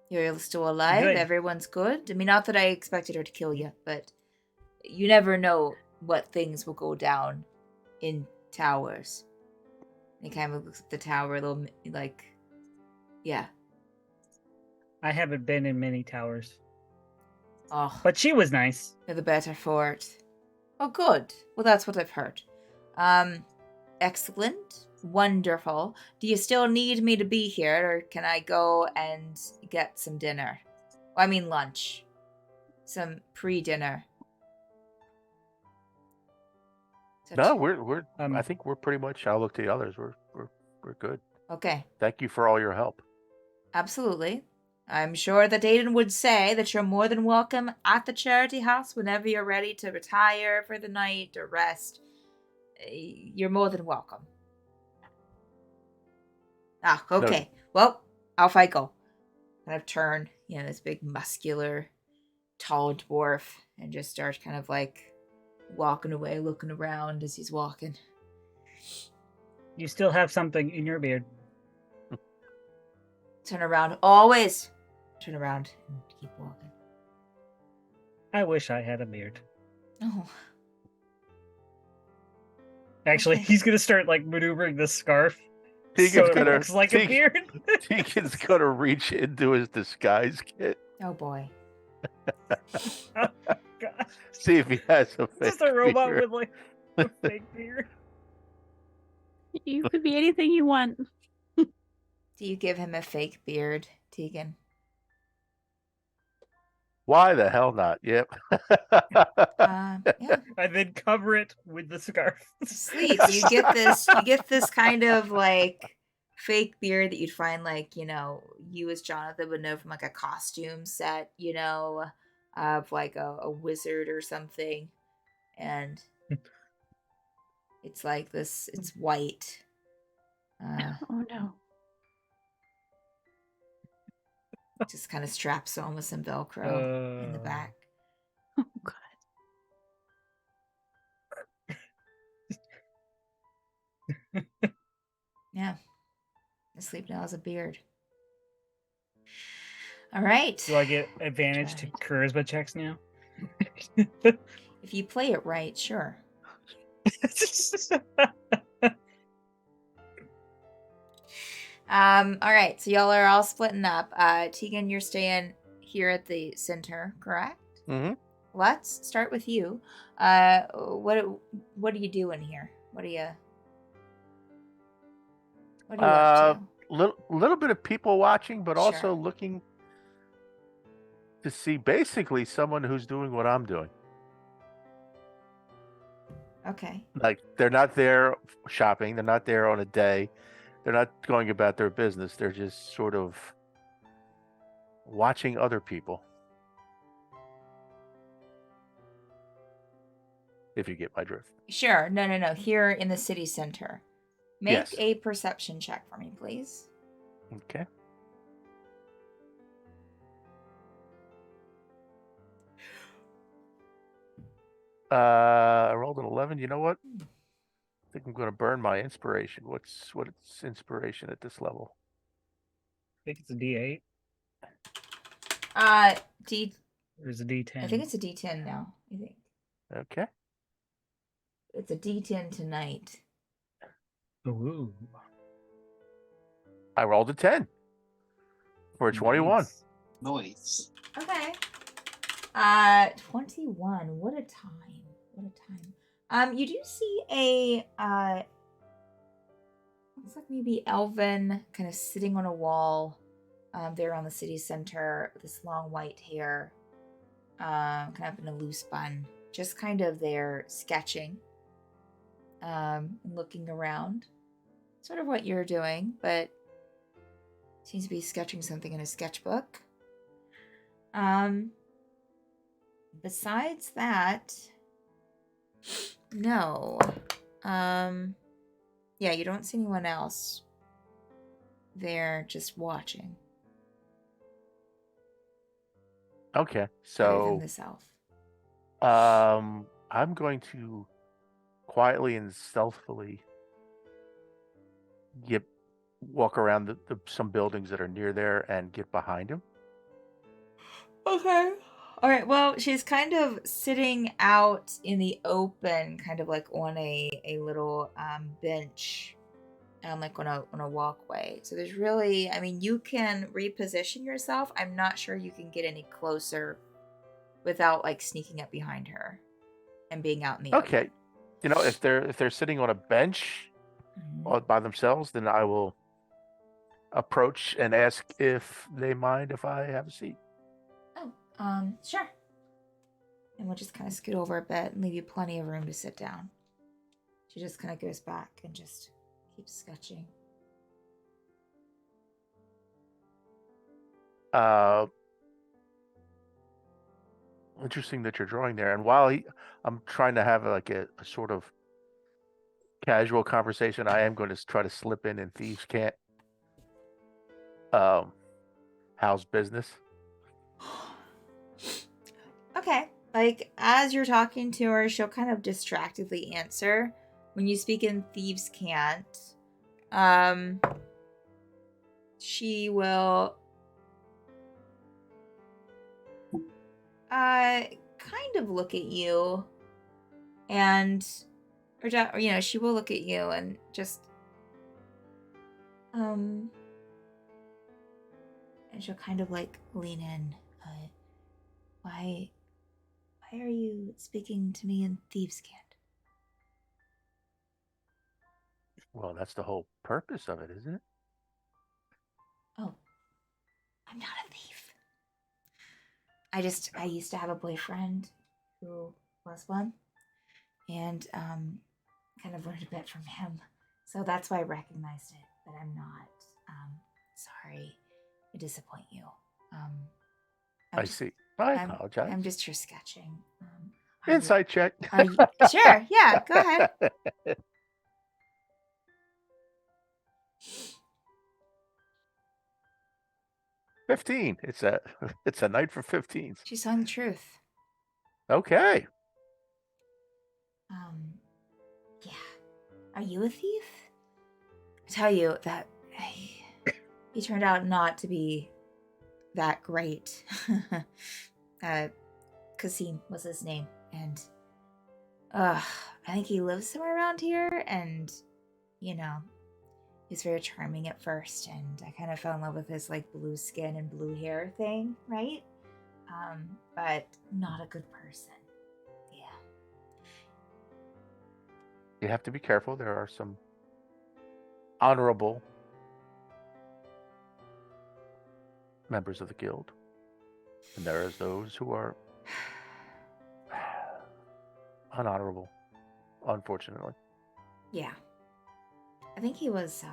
You're still alive? Good. Everyone's good? I mean, not that I expected her to kill you, but you never know what things will go down in towers. And he kind of looks at the tower a little like, yeah. I haven't been in many towers, Oh, but she was nice. you're the better for it. Oh, good. Well, that's what I've heard. Excellent. Wonderful. Do you still need me to be here, or can I go and get some dinner? Well, I mean lunch. Some pre-dinner. No, we're. Um, I think we're pretty much. I'll look to the others. We're good. Okay, Thank you for all your help. absolutely. I'm sure that Aiden would say that you're more than welcome at the charity house whenever you're ready to retire for the night or rest. You're more than welcome. Ah, okay. Noted. Well, off I go. Kind of turn, this big muscular, tall dwarf, and just start kind of like walking away, looking around as he's walking. You still have something in your beard. Turn around. Always turn around and keep walking. I wish I had a beard. Oh. Actually, Okay. he's gonna start like maneuvering the scarf Tegan's so it gonna- looks like a Tegan- beard. Tegan's gonna reach into his disguise kit, Oh boy. God. see if he has a fake Just a robot beard. with like a fake beard. You could be anything you want. Do you give him a fake beard, Tegan? Why the hell not? Yep. Yeah. And then cover it with the scarf. Sleep. You get this kind of like fake beard that you'd find like, you as Jonathan would know from like a costume set, of like a wizard or something. And it's like this, it's white. Oh no. Just kind of straps on with some Velcro in the back. Oh god. Yeah. Sleep now has a beard. All right. Do I get advantage to Right. charisma checks now? If you play it right, sure. All right, so y'all are all splitting up. Tegan, you're staying here at the center, correct? hmm Let's start with you. What are you doing here? What are you up to? Little bit of people watching, but also Sure. looking to see basically someone who's doing what I'm doing. Okay. Like they're not there shopping, they're not there on a day, they're not going about their business. They're just sort of watching other people. If you get my drift. Sure. No. Here in the city center. Make Yes. a perception check for me, please. Okay. I rolled an 11. You know what? I think I'm going to burn my inspiration. What's inspiration at this level? I think it's a D8 D. or is it a D10? I think it's a D10 now. I think Okay. it's a D10 tonight. Ooh. I rolled a 10 for a 21. Nice. Noise. Okay. 21. What a time. What a time. You do see a looks like maybe elven kind of sitting on a wall there on the city center with this long white hair. Kind of in a loose bun. Just kind of there sketching. And looking around. Sort of what you're doing, but seems to be sketching something in a sketchbook. Besides that, no. Yeah, you don't see anyone else. They're just watching. Okay. Other than So this elf. I'm going to quietly and stealthily walk around some buildings that are near there and get behind him. Okay. All right. Well, she's kind of sitting out in the open, kind of like on a little bench, like on a walkway. So there's really, I mean, you can reposition yourself. I'm not sure you can get any closer without like sneaking up behind her and being out in the Okay. open. You know, if they're sitting on a bench Mhm. all by themselves, then I will approach and ask if they mind if I have a seat. Oh, sure. And we'll just kind of scoot over a bit and leave you plenty of room to sit down. She just kind of goes back and just keeps sketching. Interesting that you're drawing there. And while I'm trying to have like a sort of casual conversation, I am going to try to slip in Thieves Can't. How's business? Okay. Like, as you're talking to her, she'll kind of distractedly answer. When you speak in Thieves Can't, she will kind of look at you and or you know, she will look at you and just and she'll kind of like lean in. Why are you speaking to me in Thieves Can't? Well, that's the whole purpose of it, isn't it? Oh, I'm not a thief. I used to have a boyfriend who was one, and kind of learned a bit from him. So that's why I recognized it, but I'm not sorry to disappoint you. I see. I apologize. I'm just here sketching. Insight check. Sure, yeah, go ahead. $15. It's a night for 15s. She's telling the truth. Okay. Yeah. Are you a thief? I tell you that he turned out not to be that great. Kasim was his name, and I think he lives somewhere around here, and you know, he's very charming at first, and I kind of fell in love with his like blue skin and blue hair thing, right? But not a good person. Yeah. You have to be careful. There are some honorable members of the guild, and there is those who are unhonorable, unfortunately. Yeah. I think he was so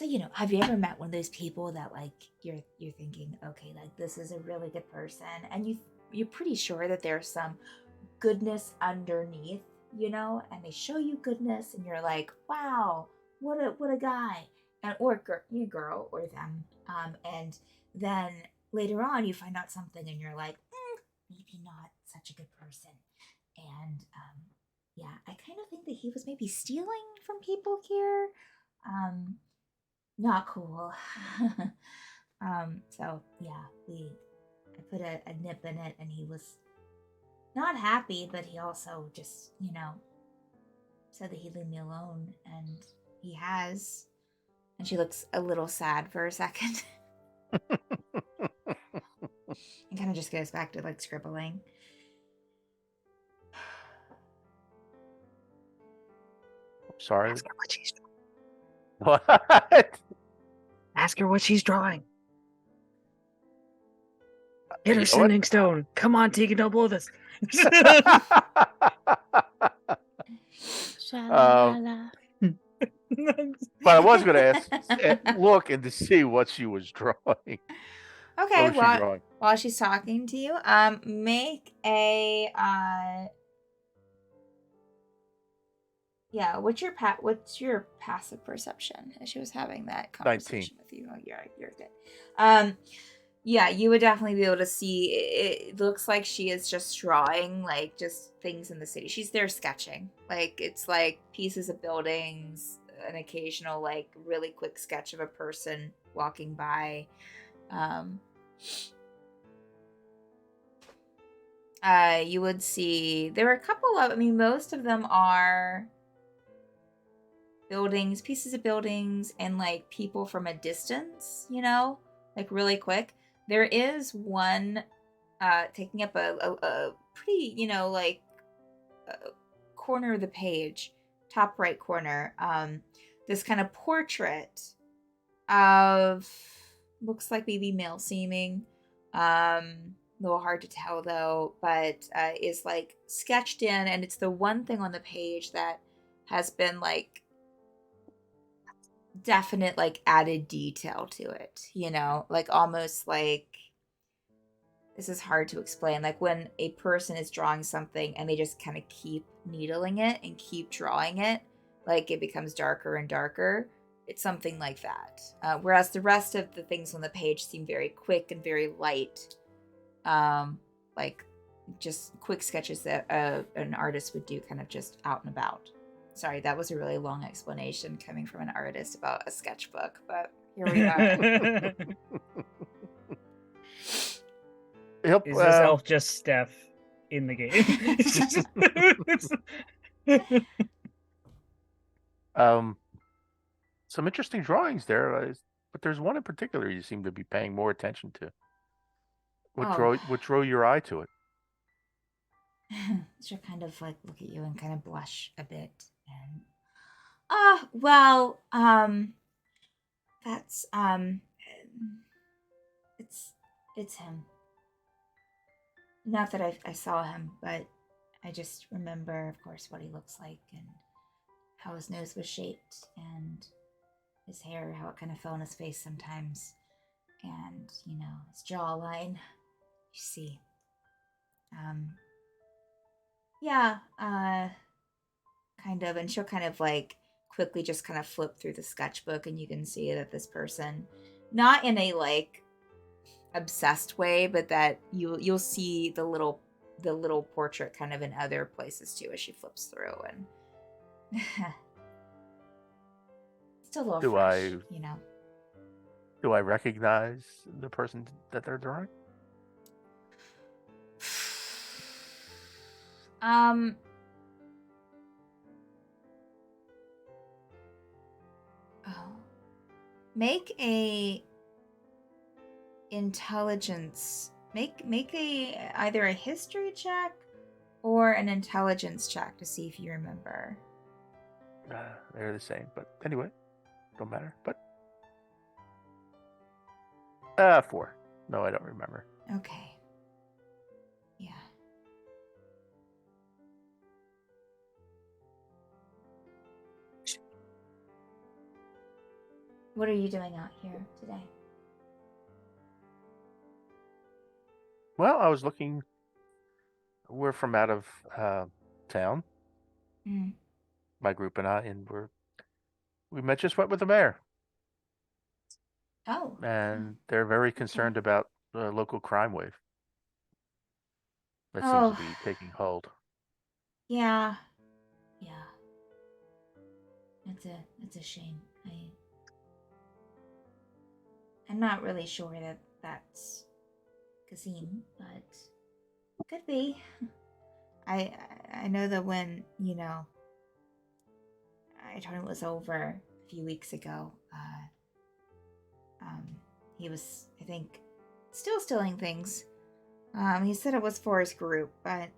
you know, have you ever met one of those people that like you're thinking, okay, like this is a really good person, and you're pretty sure that there's some goodness underneath, you know, and they show you goodness and you're like, wow, what a guy, and or girl or them, and then later on you find out something and you're like, maybe not such a good person. And yeah, I kind of think that he was maybe stealing from people here. Not cool. So yeah, I put a nip in it, and he was not happy, but he also just, you know, said that he'd leave me alone, and he has. And she looks a little sad for a second. And kind of just goes back to like scribbling. Sorry. Ask her what she's doing. What? Ask her what she's drawing. Hit her You know what? sending stone. Come on, Tegan, don't blow this. Sha-la-la-la. But I was going to look and to see what she was drawing. Okay, What was she drawing? while she's talking to you, make a yeah, what's your passive perception as she was having that conversation 19. with you? Oh, you're good. Yeah, you would definitely be able to see. It looks like she is just drawing like just things in the city. She's there sketching. Like it's like pieces of buildings, an occasional like really quick sketch of a person walking by. You would see there were a couple of, I mean, most of them are buildings, pieces of buildings, and like people from a distance, you know, like really quick. There is one taking up a pretty, you know, like corner of the page, top right corner. This kind of portrait of, looks like maybe male seeming, a little hard to tell though, but is like sketched in, and it's the one thing on the page that has been like definite like added detail to it, you know, like almost like, this is hard to explain, like when a person is drawing something and they just kind of keep needling it and keep drawing it, like it becomes darker and darker. It's something like that. Whereas the rest of the things on the page seem very quick and very light, like just quick sketches that an artist would do kind of just out and about. Sorry, that was a really long explanation coming from an artist about a sketchbook, but here we are. Is this elf just Steph in the game? Some interesting drawings there, but there's one in particular you seem to be paying more attention to. What drew your eye to it? She'll kind of like look at you and kind of blush a bit, and well, that's it's him. Not that I saw him, but I just remember, of course, what he looks like and how his nose was shaped and his hair, how it kind of fell on his face sometimes, and, you know, his jawline. You see. Yeah, kind of, and she'll kind of like quickly just kind of flip through the sketchbook, and you can see that this person, not in a like obsessed way, but that you'll see the little portrait kind of in other places too as she flips through, and still a little fresh, you know. Do I recognize the person that they're drawing? Make a intelligence, make a either a history check or an intelligence check to see if you remember. They're the same, but anyway, don't matter. But 4. No, I don't remember. Okay. Yeah. What are you doing out here today? Well, I was looking. We're from out of town. Mm. My group and I, and we just went with the mayor. Oh. And they're very concerned about the local crime wave that seems to be taking hold. Yeah. It's a shame. I'm not really sure that that's Kazim, but could be. I know that when, you know, I told him it was over a few weeks ago, he was, I think, still stealing things. He said it was for his group, but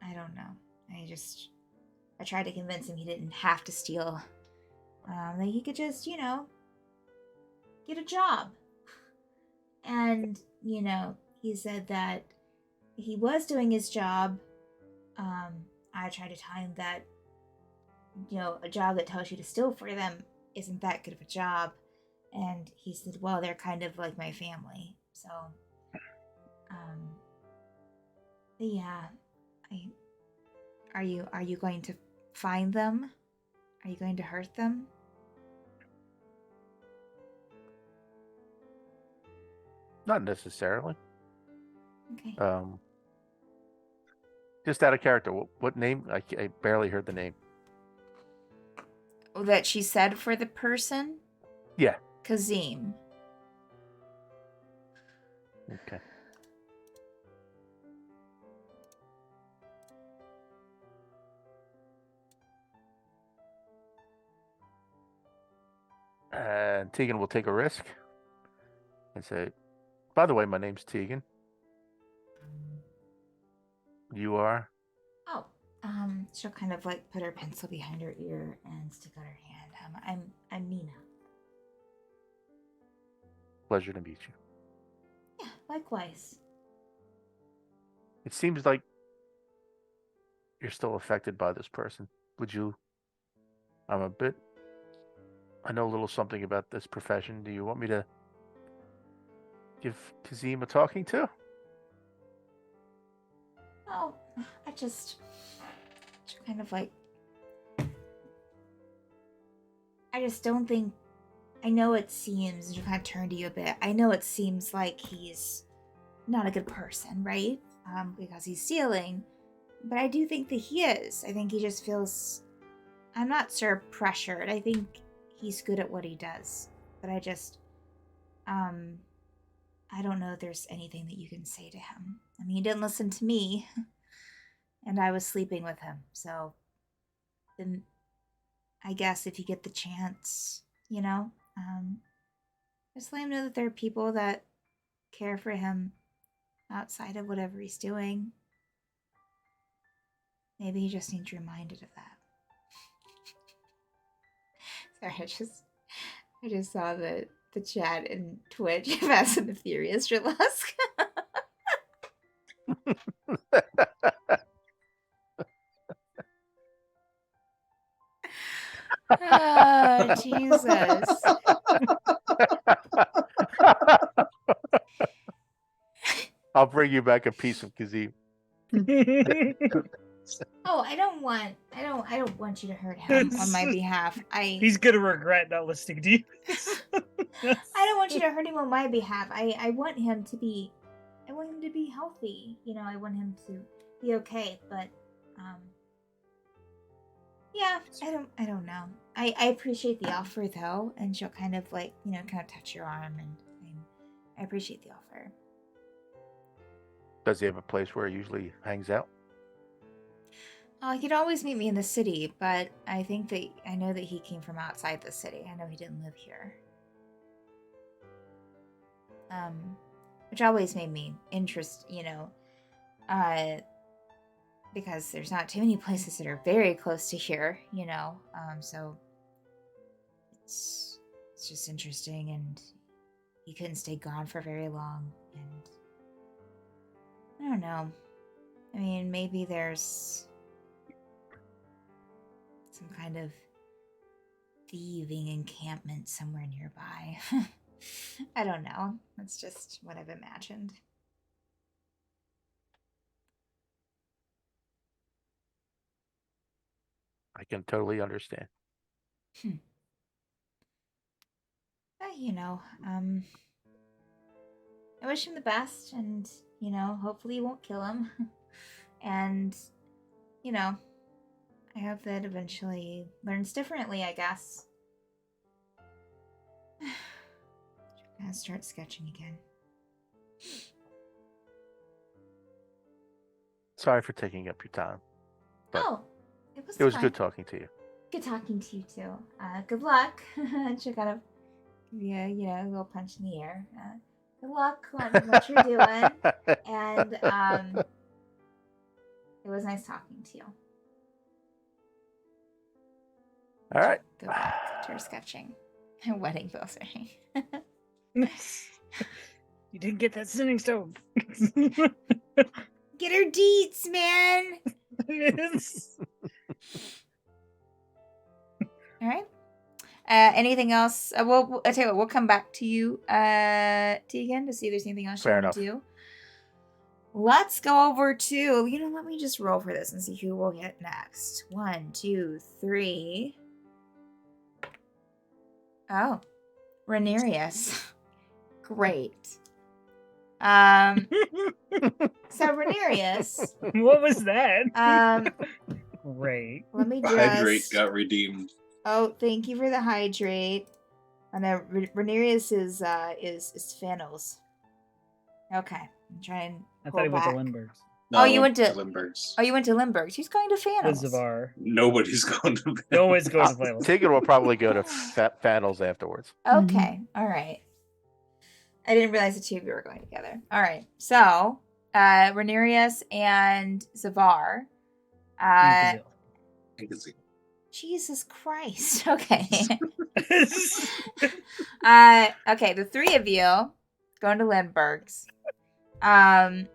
I don't know. I tried to convince him he didn't have to steal. That he could just, you know, get a job. And, you know, he said that he was doing his job. I tried to tell him that, you know, a job that tells you to steal for them isn't that good of a job. And he said, well, they're kind of like my family. So, yeah, are you going to find them? Are you going to hurt them? Not necessarily. Okay. Just out of character, what name? I barely heard the name. Oh, that she said for the person? Yeah. Kazim. Okay. And Tegan will take a risk and say, "By the way, my name's Tegan. You are?" Oh, she'll kind of like put her pencil behind her ear and stick out her hand. I'm Mina. Pleasure to meet you. Yeah, likewise. It seems like you're still affected by this person. Would you? I know a little something about this profession. Do you want me to give Kazim a talking to? Oh, I just kind of like. I just don't think. I know it seems, and you kind of turn to you a bit. I know it seems like he's not a good person, right? Because he's stealing. But I do think that he is. I think he just feels. I'm not sure pressured. I think he's good at what he does. But I just. I don't know if there's anything that you can say to him. I mean, he didn't listen to me. And I was sleeping with him. So. Then. I guess if you get the chance, you know, just let him know that there are people that care for him outside of whatever he's doing. Maybe he just needs reminded of that. Sorry, I just saw the chat in Twitch. Fast and the Furious, Drillesk. Oh, Jesus. I'll bring you back a piece of Kazim. Oh, I don't want you to hurt him on my behalf. He's gonna regret not listening to you. I don't want you to hurt him on my behalf. I want him to be healthy. You know, I want him to be okay, but yeah, I don't know. I appreciate the offer though, and she'll kind of like, you know, kind of touch your arm, and I appreciate the offer. Does he have a place where he usually hangs out? He'd always meet me in the city, but I know that he came from outside the city. I know he didn't live here. Which always made me because there's not too many places that are very close to here, you know. So it's just interesting, and he couldn't stay gone for very long, and I don't know. I mean, maybe there's some kind of thieving encampment somewhere nearby. I don't know. That's just what I've imagined. I can totally understand. But, you know, I wish him the best, and, you know, hopefully you won't kill him. And, you know, I hope that eventually he learns differently, I guess. I'm gonna start sketching again. Sorry for taking up your time. But Oh, it was it was fine. good talking to you. Good talking to you too. Good luck. She'll kind of give you, you know, a little punch in the air. Good luck on what you're doing. And it was nice talking to you. All right. Go back to her sketching. Her wedding bells are You didn't get that sitting stone. Get her deets, man. All right. Anything else? Well, I tell you what, we'll come back to you, Tegan, to see if there's anything else Fair you want to do. Let's go over to, you know, let me just roll for this and see who we'll hit next. 1, 2, 3. Oh, Rhaenyra. Great. So Rhaenyra. What was that? Great. Let me just. Hydrate got redeemed. Oh, thank you for the hydrate. And then Rhaenyra is Phanos. Okay. I'm trying to I pull thought he went to back. Lindbergh's. Oh, you went to- Lindbergh's. Oh, you went to Lindbergh's. Who's going to With Fanels? Zavar. Nobody's going to. No one's going to finals. Tigger will probably go to Fannels afterwards. Okay. All right. I didn't realize the two of you were going together. All right. So, Rhaenyra and Zavar. And I can see. Jesus Christ. Okay. Kazil. Okay, the three of you going to Lindbergh's. Yeah,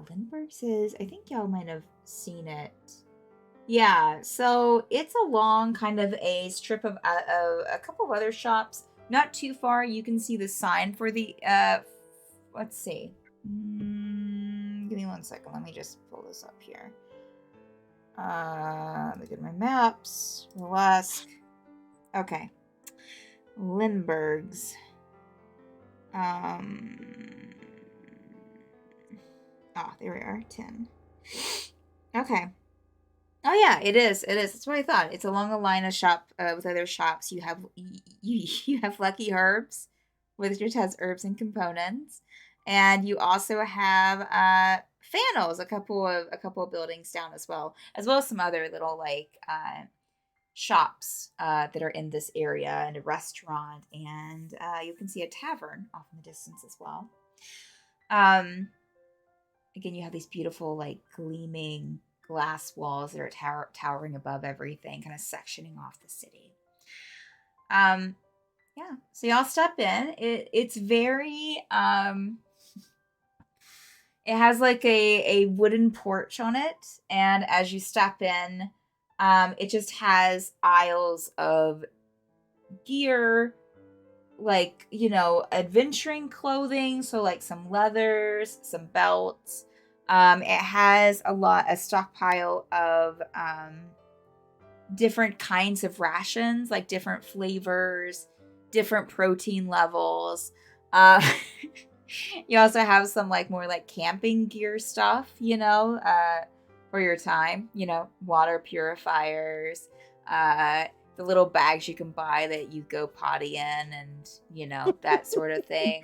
Lindbergh's is, I think y'all might have seen it. Yeah, so it's along kind of a strip of a couple of other shops. Not too far, you can see the sign for the, let's see. Give me 1 second, let me just pull this up here. Let me get my maps. Lusk. Okay. Lindbergh's. Oh, there we are. 10. Okay. Oh yeah, it is. It is. That's what I thought. It's along a line of shop with other shops. You have you have Lucky Herbs, which has herbs and components, and you also have Fanels, a couple of buildings down as well as some other little like shops that are in this area, and a restaurant, and you can see a tavern off in the distance as well. Again, you have these beautiful like gleaming glass walls that are towering above everything, kind of sectioning off the city. Yeah, so y'all step in. It's very it has like a wooden porch on it, and as you step in, it just has aisles of gear, like, you know, adventuring clothing, so like some leathers, some belts. It has a stockpile of different kinds of rations, like different flavors, different protein levels. You also have some like more like camping gear stuff, you know, for your time, you know, water purifiers, the little bags you can buy that you go potty in, and, you know, that sort of thing.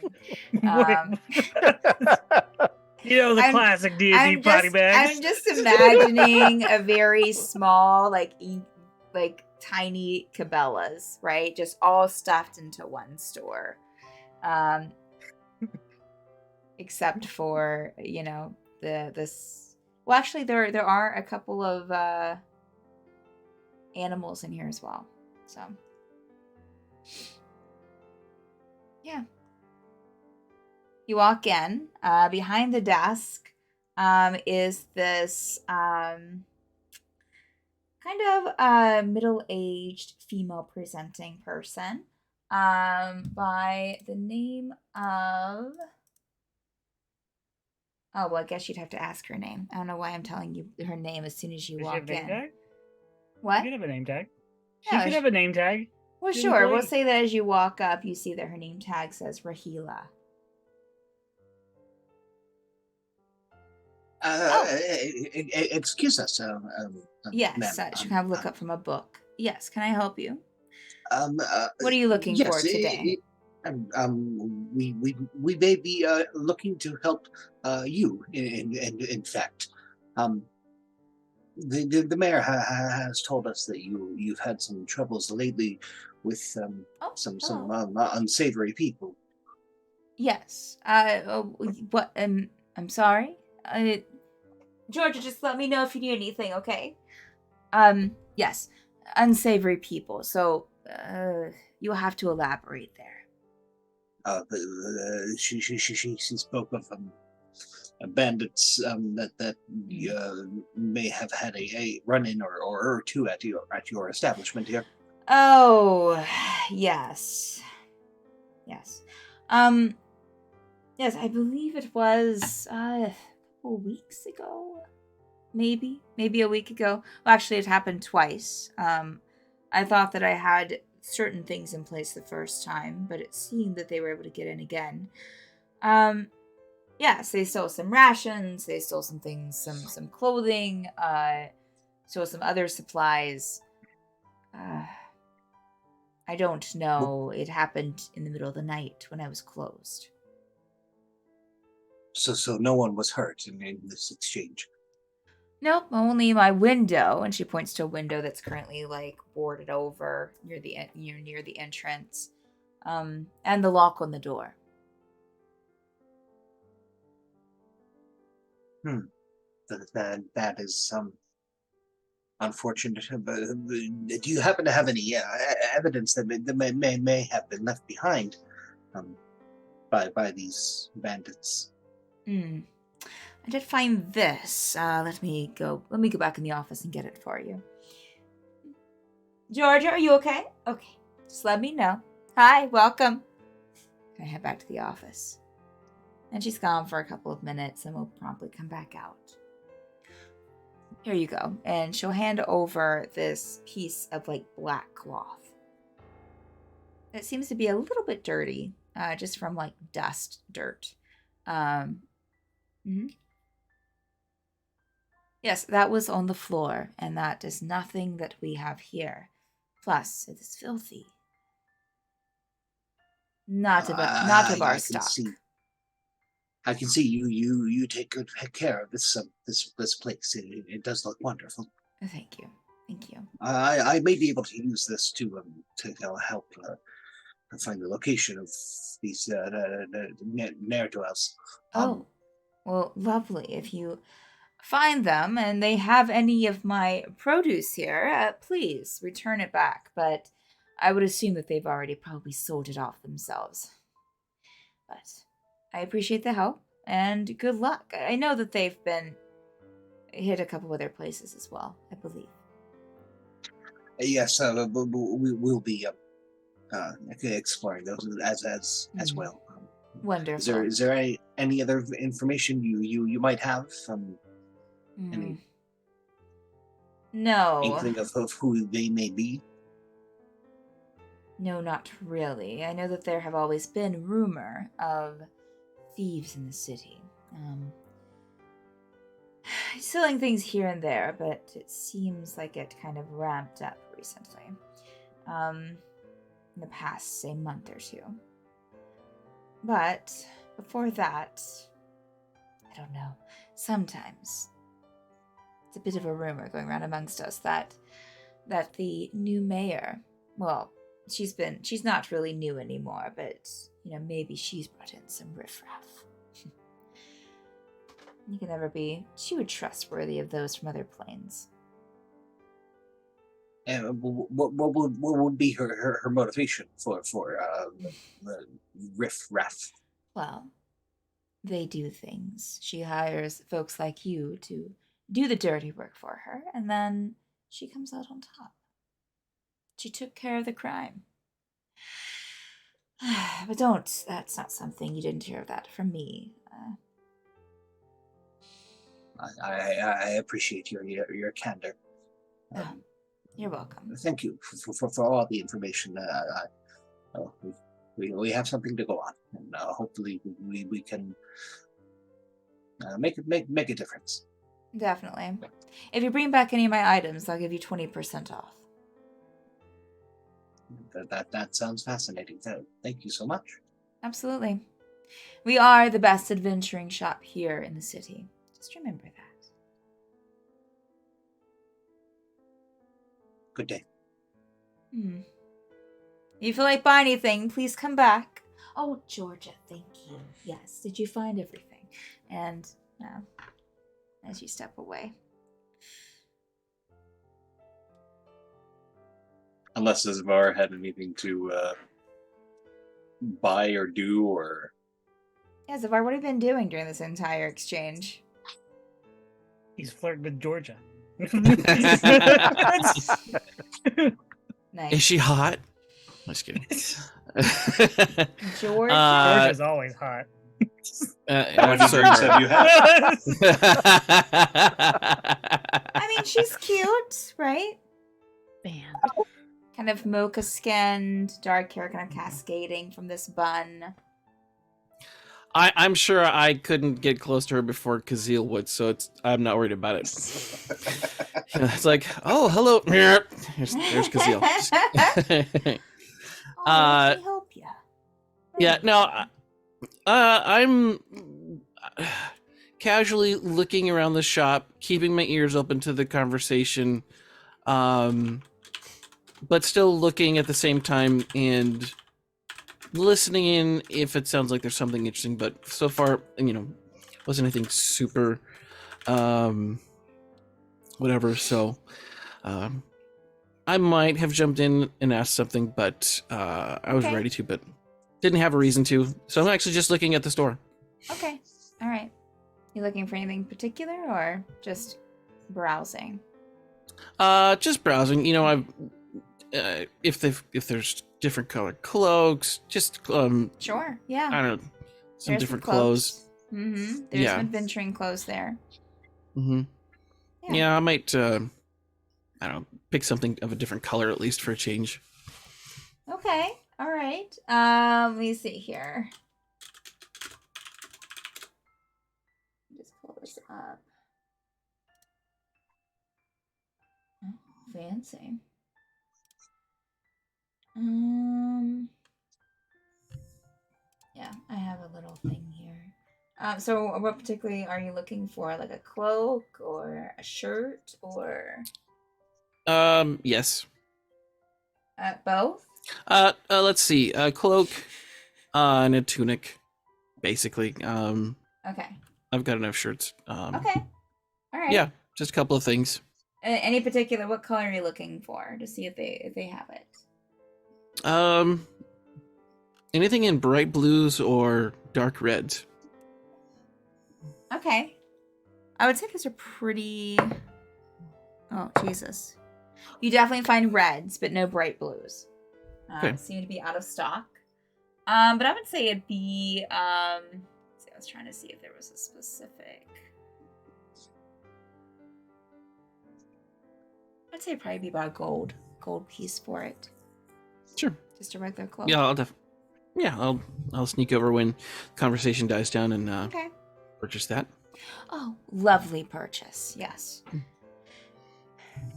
You know, the classic D&D potty bags. I'm just imagining a very small, like tiny Cabela's, right? Just all stuffed into one store. Except for, you know, this. Well, actually, there are a couple of animals in here as well. So, yeah. You walk in. Behind the desk is this kind of middle-aged female-presenting person by the name of... Oh, well, I guess you'd have to ask her name. I don't know why I'm telling you her name as soon as you Does she walk have a name in. tag? What? She could have a name tag. She Yeah, could have a name tag. Well, She's sure. an We'll employee. say that as you walk up, you see that her name tag says Rahila. Excuse us, Yes, ma'am. she can have a look up from a book. Yes, can I help you? What are you looking for today? We may be looking to help you. In fact, the mayor has told us that you've had some troubles lately with some unsavory people. Yes. What? I'm sorry. Georgia, just let me know if you need anything, okay? Yes, unsavory people. So, you'll have to elaborate there. She spoke of bandits that may have had a run-in or two at your establishment here. Oh, yes. Yes. Yes, I believe it was a couple weeks ago. Maybe a week ago. Well, actually, it happened twice. I thought that I had certain things in place the first time, but it seemed that they were able to get in again. Yes, they stole some rations, they stole some things, some clothing, stole some other supplies. I don't know. It happened in the middle of the night when I was closed. So no one was hurt in this exchange. Nope, only my window. And she points to a window that's currently like boarded over near the entrance, and the lock on the door. That is unfortunate. But do you happen to have any evidence that may have been left behind by these bandits? I did find this. Let me go back in the office and get it for you. Georgia, are you okay? Okay, just let me know. Hi, welcome. I head back to the office. And she's gone for a couple of minutes and will promptly come back out. Here you go. And she'll hand over this piece of like black cloth. It seems to be a little bit dirty, just from like dust, dirt. Yes, that was on the floor, and that is nothing that we have here. Plus, it is filthy. Not of our stock. I can see you take good care of this place. It does look wonderful. Thank you. I may be able to use this to help find the location of these ne'er-do-wells. Oh, well, lovely. If you find them and they have any of my produce here, please return it back. But I would assume that they've already probably sold it off themselves. But I appreciate the help and good luck. I know that they've been hit a couple other places as well, I believe. Yes, we'll be exploring those as well. Wonderful. Is there any other information you might have? Any No. inkling of who they may be? No, not really. I know that there have always been rumor of thieves in the city. Selling things here and there, but it seems like it kind of ramped up recently. In the past, say, month or two. But before that, I don't know. Sometimes it's a bit of a rumor going around amongst us that the new mayor, well, she's not really new anymore, but maybe she's brought in some riffraff. You can never be too trustworthy of those from other planes. And what would be her motivation for riff-raff? Well, they do things. She hires folks like you to do the dirty work for her, and then she comes out on top. She took care of the crime. But that's not something, you didn't hear of that from me. I appreciate your candor. You're welcome. Thank you for all the information. We have something to go on, and hopefully we can make a difference. Definitely. If you bring back any of my items, I'll give you 20% off. That sounds fascinating. Thank you so much. Absolutely. We are the best adventuring shop here in the city. Just remember that. Good day. If you feel like buying anything, please come back. Oh, Georgia, thank you. Yes, did you find everything? And as you step away. Unless Zavar had anything to buy or do, or... Yeah, Zavar, what have you been doing during this entire exchange? He's flirting with Georgia. Nice. Is she hot? I'm just kidding. Georgia? Georgia's always hot. How many drinks have you had? I mean, she's cute, right? Man. Kind of mocha skinned, dark hair kind of cascading from this bun. I'm sure I couldn't get close to her before Kazeel would, so I'm not worried about it. It's like, oh, hello. There's Kazeel. Let me help you. Yeah, no, casually looking around the shop, keeping my ears open to the conversation, but still looking at the same time and listening in if it sounds like there's something interesting. But so far, wasn't anything super, whatever. So, I might have jumped in and asked something, but I was Okay. ready to, but didn't have a reason to. So I'm actually just looking at the store. Okay. All right. You looking for anything particular or just browsing? Just browsing. I've if there's different colored cloaks, just Sure. Yeah. I don't know, some There's different cloaks. clothes. Mm-hmm. There's Yeah. some adventuring clothes there. Mm-hmm. Yeah. Yeah, I might I don't know, pick something of a different color at least for a change. Okay. All right. Let me see here. Just pull this up. Oh, fancy. Yeah, I have a little thing here. So what particularly are you looking for? Like a cloak or a shirt or Yes. both? Let's see. A cloak, and a tunic, basically. Okay. I've got enough shirts. Okay. All right. Yeah, just a couple of things. Any particular? What color are you looking for to see if they have it? Anything in bright blues or dark reds. Okay. I would say those are pretty. Oh Jesus! You definitely find reds, but no bright blues. Okay. Seem to be out of stock. But I would say it'd be. See, I was trying to see if there was a specific. I'd say it'd probably be about a gold piece for it. Sure. Just a regular cloak. Yeah, I'll sneak over when conversation dies down and Okay. purchase that. Oh, lovely purchase. Yes.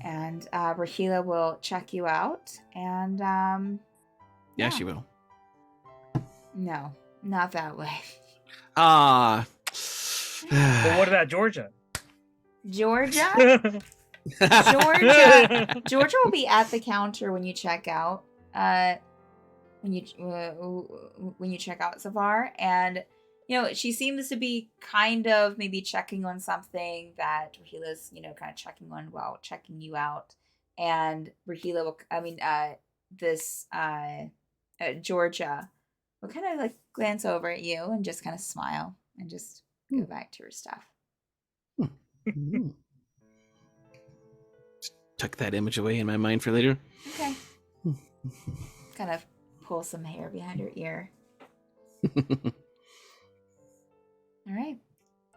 And Rahila will check you out. And Yeah, she will. no, not that way. But what about Georgia? Georgia? Georgia will be at the counter when you check out. When you check out Savar, and she seems to be kind of maybe checking on something that Rahila's kind of checking on while checking you out, and Rahila will Georgia will kind of like glance over at you and just kind of smile and just go back to her stuff. Mm. Tuck that image away in my mind for later. Okay. Kind of pull some hair behind her ear. All right.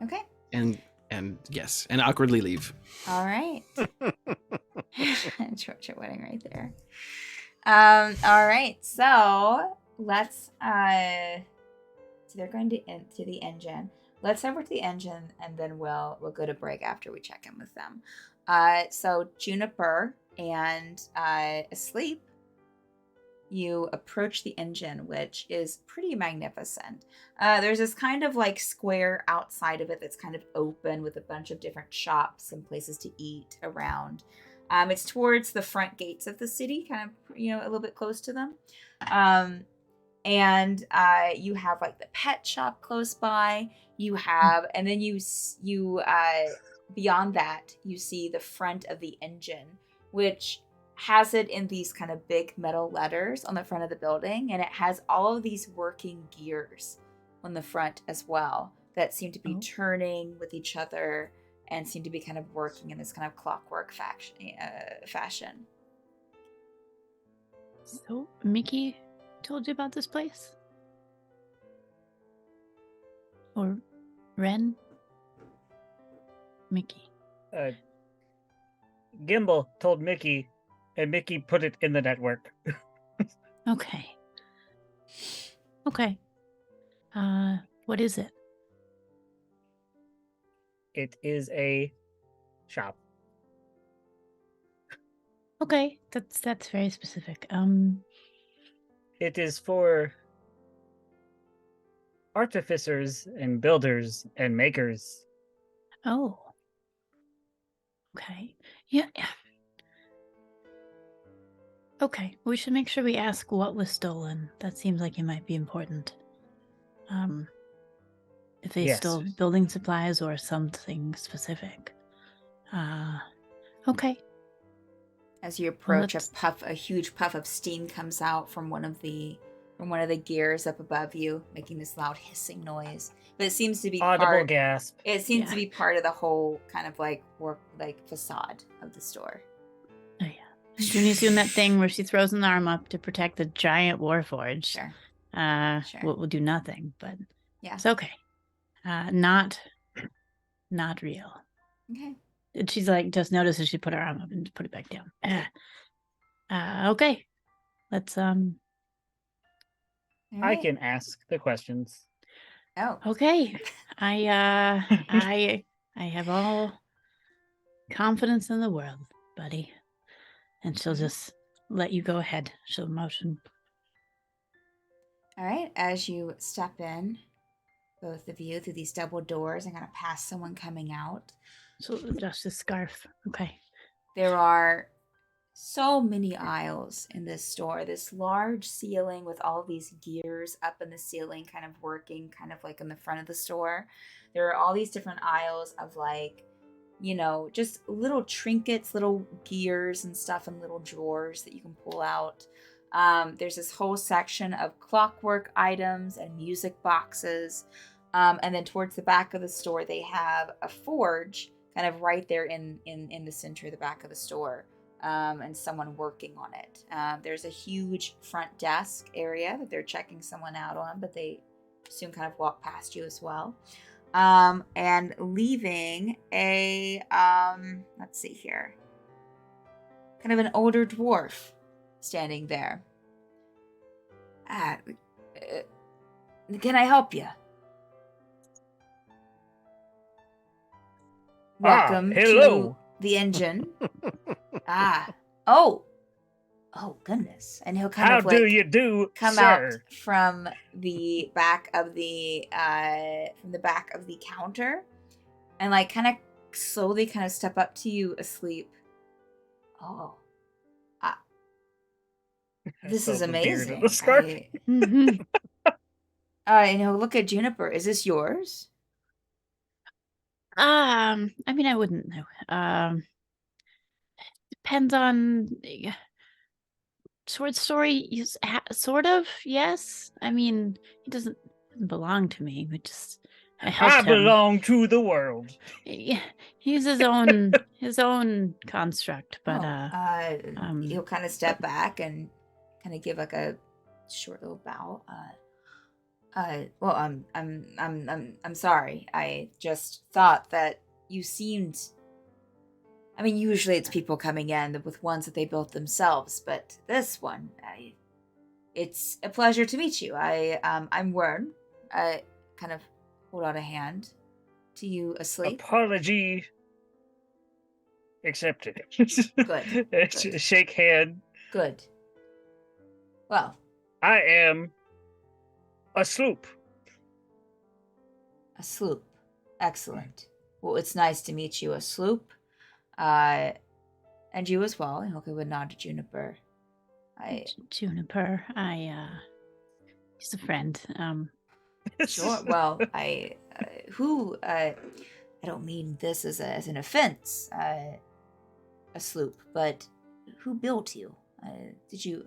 Okay. and yes, and awkwardly leave. All right. Georgia wedding right there. All right. So let's so they're going to the engine. Let's head over to the engine and then we'll go to break after we check in with them. So Juniper and Asleep, you approach the engine, which is pretty magnificent. There's this kind of like square outside of it that's kind of open with a bunch of different shops and places to eat around. It's towards the front gates of the city, kind of, a little bit close to them. And you have like the pet shop close by. You have, and then you beyond that, you see the front of the engine, which has it in these kind of big metal letters on the front of the building, and it has all of these working gears on the front as well that seem to be turning with each other and seem to be kind of working in this kind of clockwork fashion. So, Mickey told you about this place? Or Ren? Mickey. Gimbal told Mickey, and Mickey put it in the network. Okay. Okay. What is it? It is a shop. Okay, that's very specific. It is for artificers and builders and makers. Oh. Okay. Yeah. Okay. We should make sure we ask what was stolen. That seems like it might be important. If they Yes. stole building supplies or something specific. Okay. As you approach, let's- a huge puff of steam comes out from one of the gears up above you, making this loud hissing noise. But it seems to be Audible gasp. It seems to Yeah. be part of the whole kind of like facade of the store. Oh yeah. Junie's doing that thing where she throws an arm up to protect the giant warforge. Sure. Sure. Will do nothing, but Yeah. it's okay. Not real. Okay. And she's like, just notices she put her arm up and put it back down. Okay. Let's I Alright. can ask the questions. Oh. Okay. I have all confidence in the world, buddy. And she'll just let you go ahead. She'll motion. All right. As you step in, both of you, through these double doors, I'm gonna pass someone coming out. So adjust the scarf. Okay. There are so many aisles in this store. This large ceiling with all these gears up in the ceiling, kind of working, kind of like in the front of the store. There are all these different aisles of like, just little trinkets, little gears and stuff, and little drawers that you can pull out. There's this whole section of clockwork items and music boxes. And then towards the back of the store, they have a forge kind of right there in the center of the back of the store. And someone working on it. There's a huge front desk area that they're checking someone out on, but they soon kind of walk past you as well. And leaving a, let's see here, kind of an older dwarf standing there. Can I help you? Welcome hello. to the engine. Oh goodness. And he'll kind How of like do you do, come sir? out from the back of the counter and like kind of slowly kind of step up to you asleep. Oh. This So is the beard of amazing. the scarf. Mhm. And he'll look at Juniper. Is this yours? I mean, I wouldn't know. Depends on short story. Sort of, yes. I mean, he doesn't belong to me. We just I helped I him. belong to the world. Yeah, he's his own construct, but He'll kind of step back and kind of give like a short little bow. Well, I'm sorry. I just thought that you seemed. I mean, usually it's people coming in with ones that they built themselves, but this one, it's a pleasure to meet you. I'm Wern. I kind of hold out a hand to you asleep. Apology accepted. Good. Shake hand. Good. Well, I am a sloop. a sloop. Excellent. Well, it's nice to meet you, a sloop. And you as well. And Hoka would nod to Juniper. Juniper, he's a friend. Sure. Well, I don't mean this as an offense, a sloop, but who built you? Did you?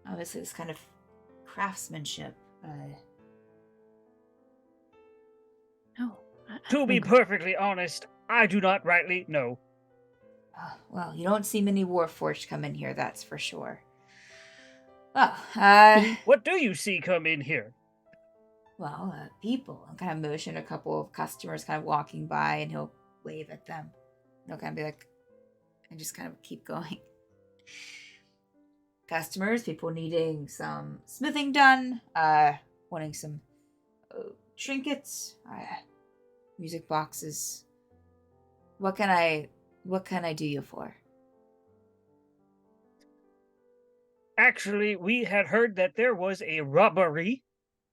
Obviously, this kind of craftsmanship. No. To be perfectly honest, I do not rightly know. Well, you don't see many Warforged come in here, that's for sure. Well, What do you see come in here? people. I'll kind of motion a couple of customers kind of walking by, and he'll wave at them. They'll kind of be like, and just kind of keep going. Customers, people needing some smithing done, wanting some trinkets, music boxes. What can I do you for? Actually, we had heard that there was a robbery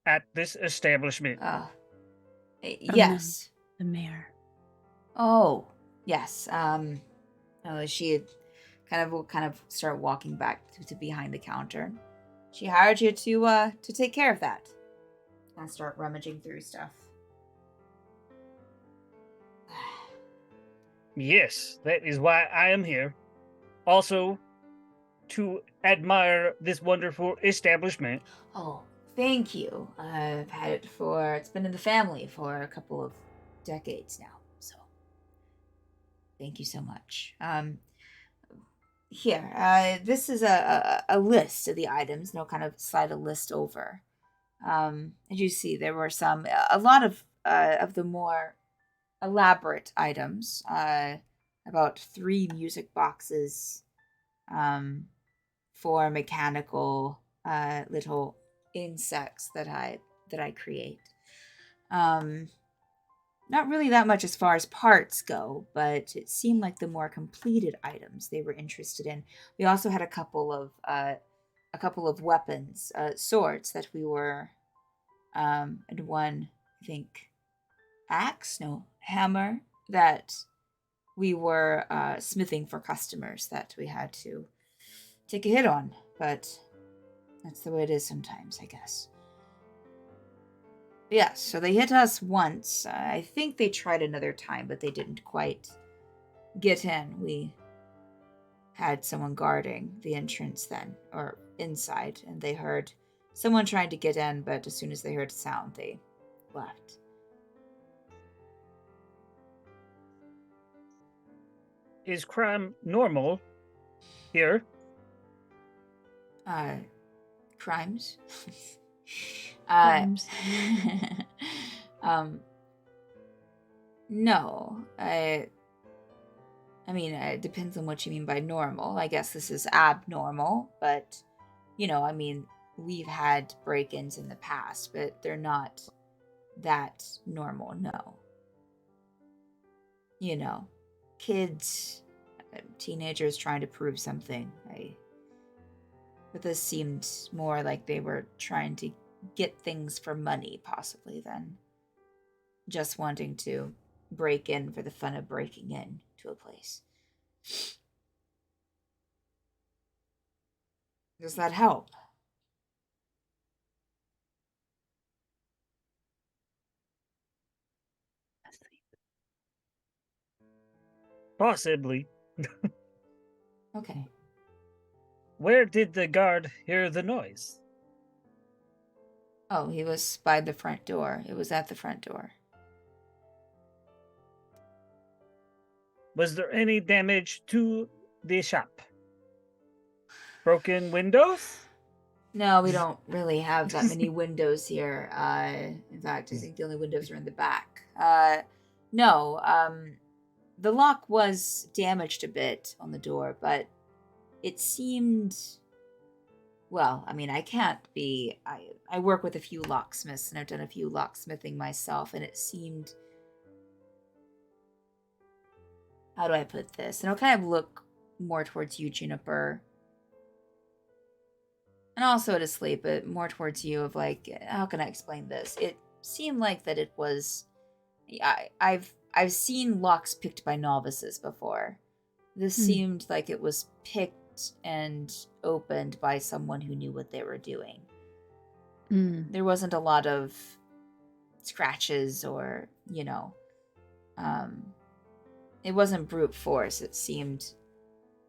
at this establishment? Yes. The mayor. Oh, yes. She will kind of start walking back to behind the counter. She hired you to take care of that. And start rummaging through stuff. Yes, that is why I am here. Also, to admire this wonderful establishment. Oh, thank you. I've had it it's been in the family for a couple of decades now, so thank you so much. Here, this is a list of the items, and I'll kind of slide a list over. As you see, there were a lot of the more elaborate items, about 3 music boxes, 4 mechanical little insects that I create. Not really that much as far as parts go, but it seemed like the more completed items they were interested in. We also had a couple of weapons, swords that we were, and one, I think, hammer that we were smithing for customers that we had to take a hit on, but that's the way it is sometimes, I guess. Yeah, so they hit us once. I think they tried another time, but they didn't quite get in. We had someone guarding the entrance then, or inside, and they heard someone trying to get in, but as soon as they heard sound, they left. Is crime normal here? Crimes? Crimes. No. I mean, it depends on what you mean by normal. I guess this is abnormal, but, I mean, we've had break-ins in the past, but they're not that normal, no. Kids, teenagers trying to prove something. But this seemed more like they were trying to get things for money, possibly, than just wanting to break in for the fun of breaking in to a place. Does that help? Possibly. Okay. Where did the guard hear the noise? Oh, he was by the front door. It was at the front door. Was there any damage to the shop? Broken windows? No, we don't really have that many windows here. In fact, I think the only windows are in the back. No, the lock was damaged a bit on the door, but it seemed... Well, I mean, I can't be... I work with a few locksmiths, and I've done a few locksmithing myself, and it seemed... How do I put this? And I'll kind of look more towards you, Juniper. And also to Sleep, but more towards you of like, how can I explain this? It seemed like that it was... I've seen locks picked by novices before. This seemed like it was picked and opened by someone who knew what they were doing. There wasn't a lot of scratches or, it wasn't brute force. It seemed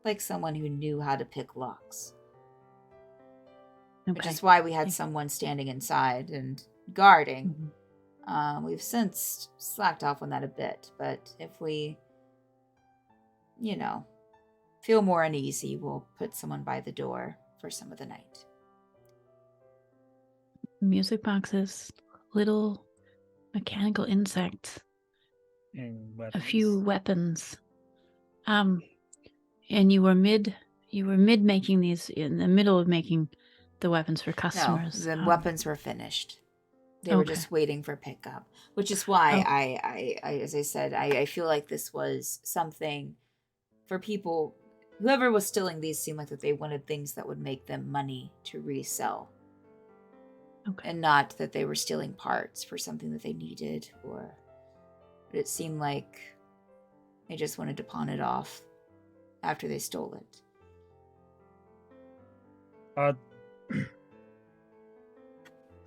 like someone who knew how to pick locks. Okay. Which is why we had someone standing inside and guarding. We've since slacked off on that a bit, but if we, feel more uneasy, we'll put someone by the door for some of the night. Music boxes, little mechanical insects, And a few weapons. And you were mid making these, in the middle of making the weapons for customers. No, the weapons were finished. They were just waiting for pickup, which is why I as I said, I feel like this was something for people. Whoever was stealing these seemed like that they wanted things that would make them money to resell. Okay. and not that they were stealing parts for something that they needed, or but it seemed like they just wanted to pawn it off after they stole it.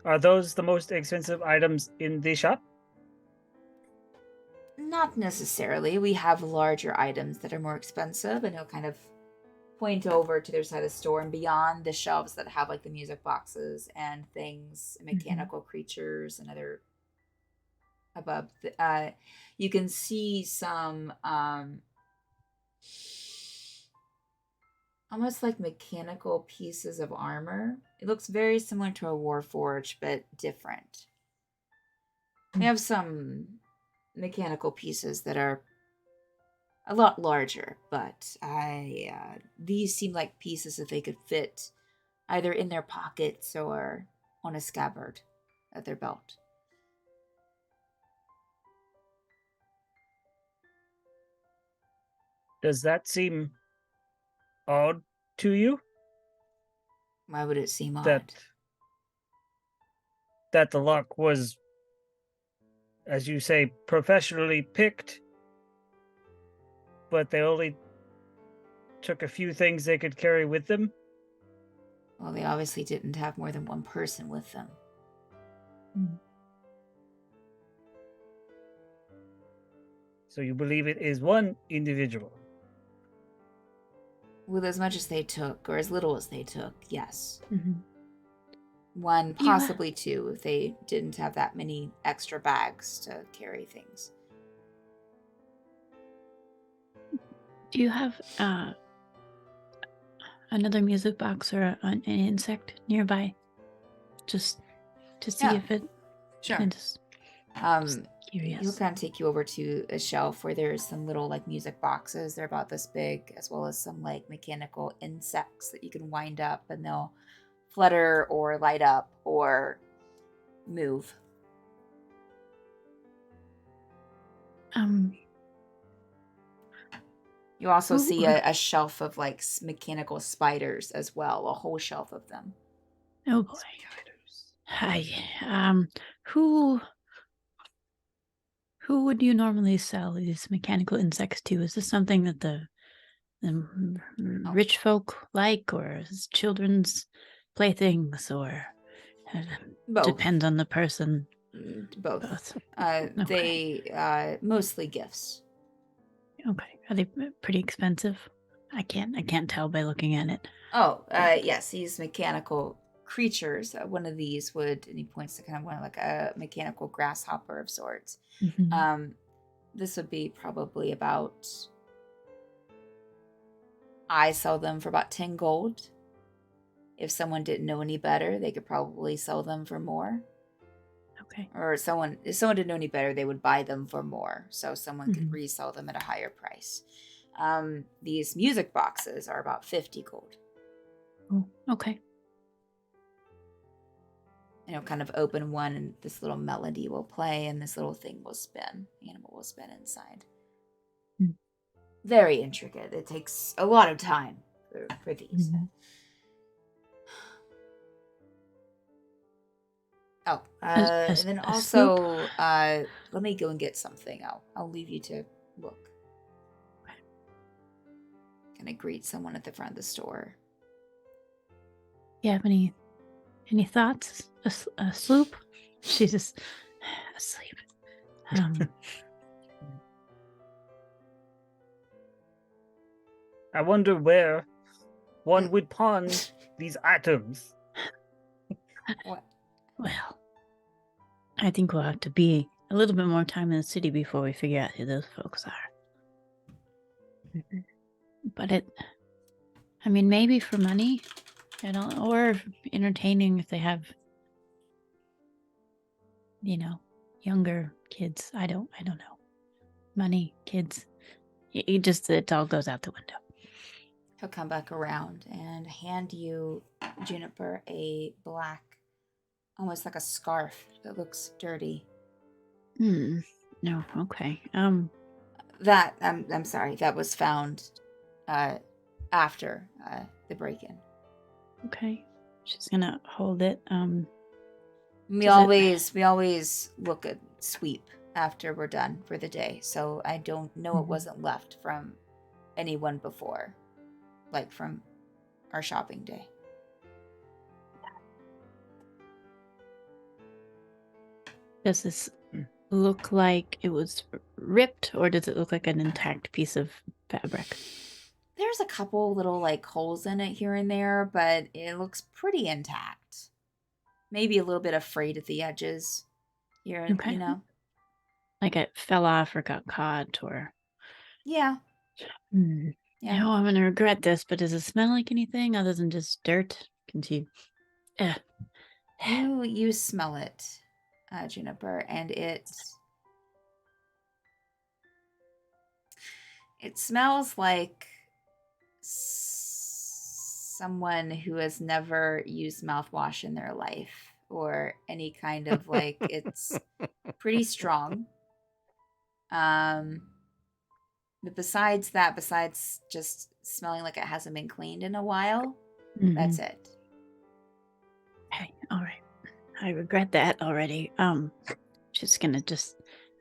Are those the most expensive items in the shop? Not necessarily. We have larger items that are more expensive, and he'll kind of point over to their side of the store and beyond the shelves that have like the music boxes and things, mechanical creatures and other above. You can see some almost like mechanical pieces of armor. It looks very similar to a Warforged, but different. We have some mechanical pieces that are a lot larger, but these seem like pieces that they could fit either in their pockets or on a scabbard at their belt. Does that seem odd to you? Why would it seem odd? That the lock was, as you say, professionally picked, but they only took a few things they could carry with them? Well, they obviously didn't have more than one person with them. So you believe it is one individual? With as much as they took, or as little as they took, yes. Mm-hmm. One, You, possibly two, if they didn't have that many extra bags to carry things. Do you have another music box or an insect nearby? Just to see Yeah. if it. Sure. I'm just curious. He'll kind of take you over to a shelf where there's some little like music boxes. They're about this big, as well as some like mechanical insects that you can wind up and they'll flutter or light up or move. You also see a shelf of like mechanical spiders as well, a whole shelf of them. Oh boy. Hi. Who would you normally sell these mechanical insects to? Is this something that the rich folk like, or is children's playthings, or Both. depends on the person? Both. Okay. They mostly gifts. Okay. Are they pretty expensive? I can't tell by looking at it. Oh, yes, these mechanical creatures. One of these would, and he points to kind of one like a mechanical grasshopper of sorts. Mm-hmm. This would be probably about. I sell them for about 10 gold. If someone didn't know any better, they could probably sell them for more. Okay. Or if someone didn't know any better, they would buy them for more, so someone could resell them at a higher price. These music boxes are about 50 gold. Oh, okay. Kind of open one, and this little melody will play, and this little thing will spin. The animal will spin inside. Very intricate. It takes a lot of time for these. Oh, and then also, let me go and get something. I'll leave you to look. Okay. Kind of greet someone at the front of the store. You have any thoughts? A sloop? She's just asleep. I wonder where one would pawn these items. What? Well, I think we'll have to be a little bit more time in the city before we figure out who those folks are. But maybe for money, or entertaining if they have, younger kids. I don't know. Money, kids. It all goes out the window. He'll come back around and hand you, Juniper, a black, almost like a scarf that looks dirty. No, okay. That I'm sorry. That was found after the break-in. Okay. She's gonna hold it. We Does always look at sweep after we're done for the day. So I don't know it Mhm. wasn't left from anyone before, like from our shopping day. Does this look like it was ripped, or does it look like an intact piece of fabric? There's a couple little like holes in it here and there, but it looks pretty intact. Maybe a little bit of frayed at the edges here, Okay. you know. Like it fell off or got caught, or. Yeah. Yeah. No, I'm gonna regret this, but does it smell like anything other than just dirt? Can you? You smell it, Juniper, and it smells like someone who has never used mouthwash in their life or any kind of like it's pretty strong. But besides that, besides just smelling like it hasn't been cleaned in a while, that's it. Okay, all right. I regret that already. Just gonna just.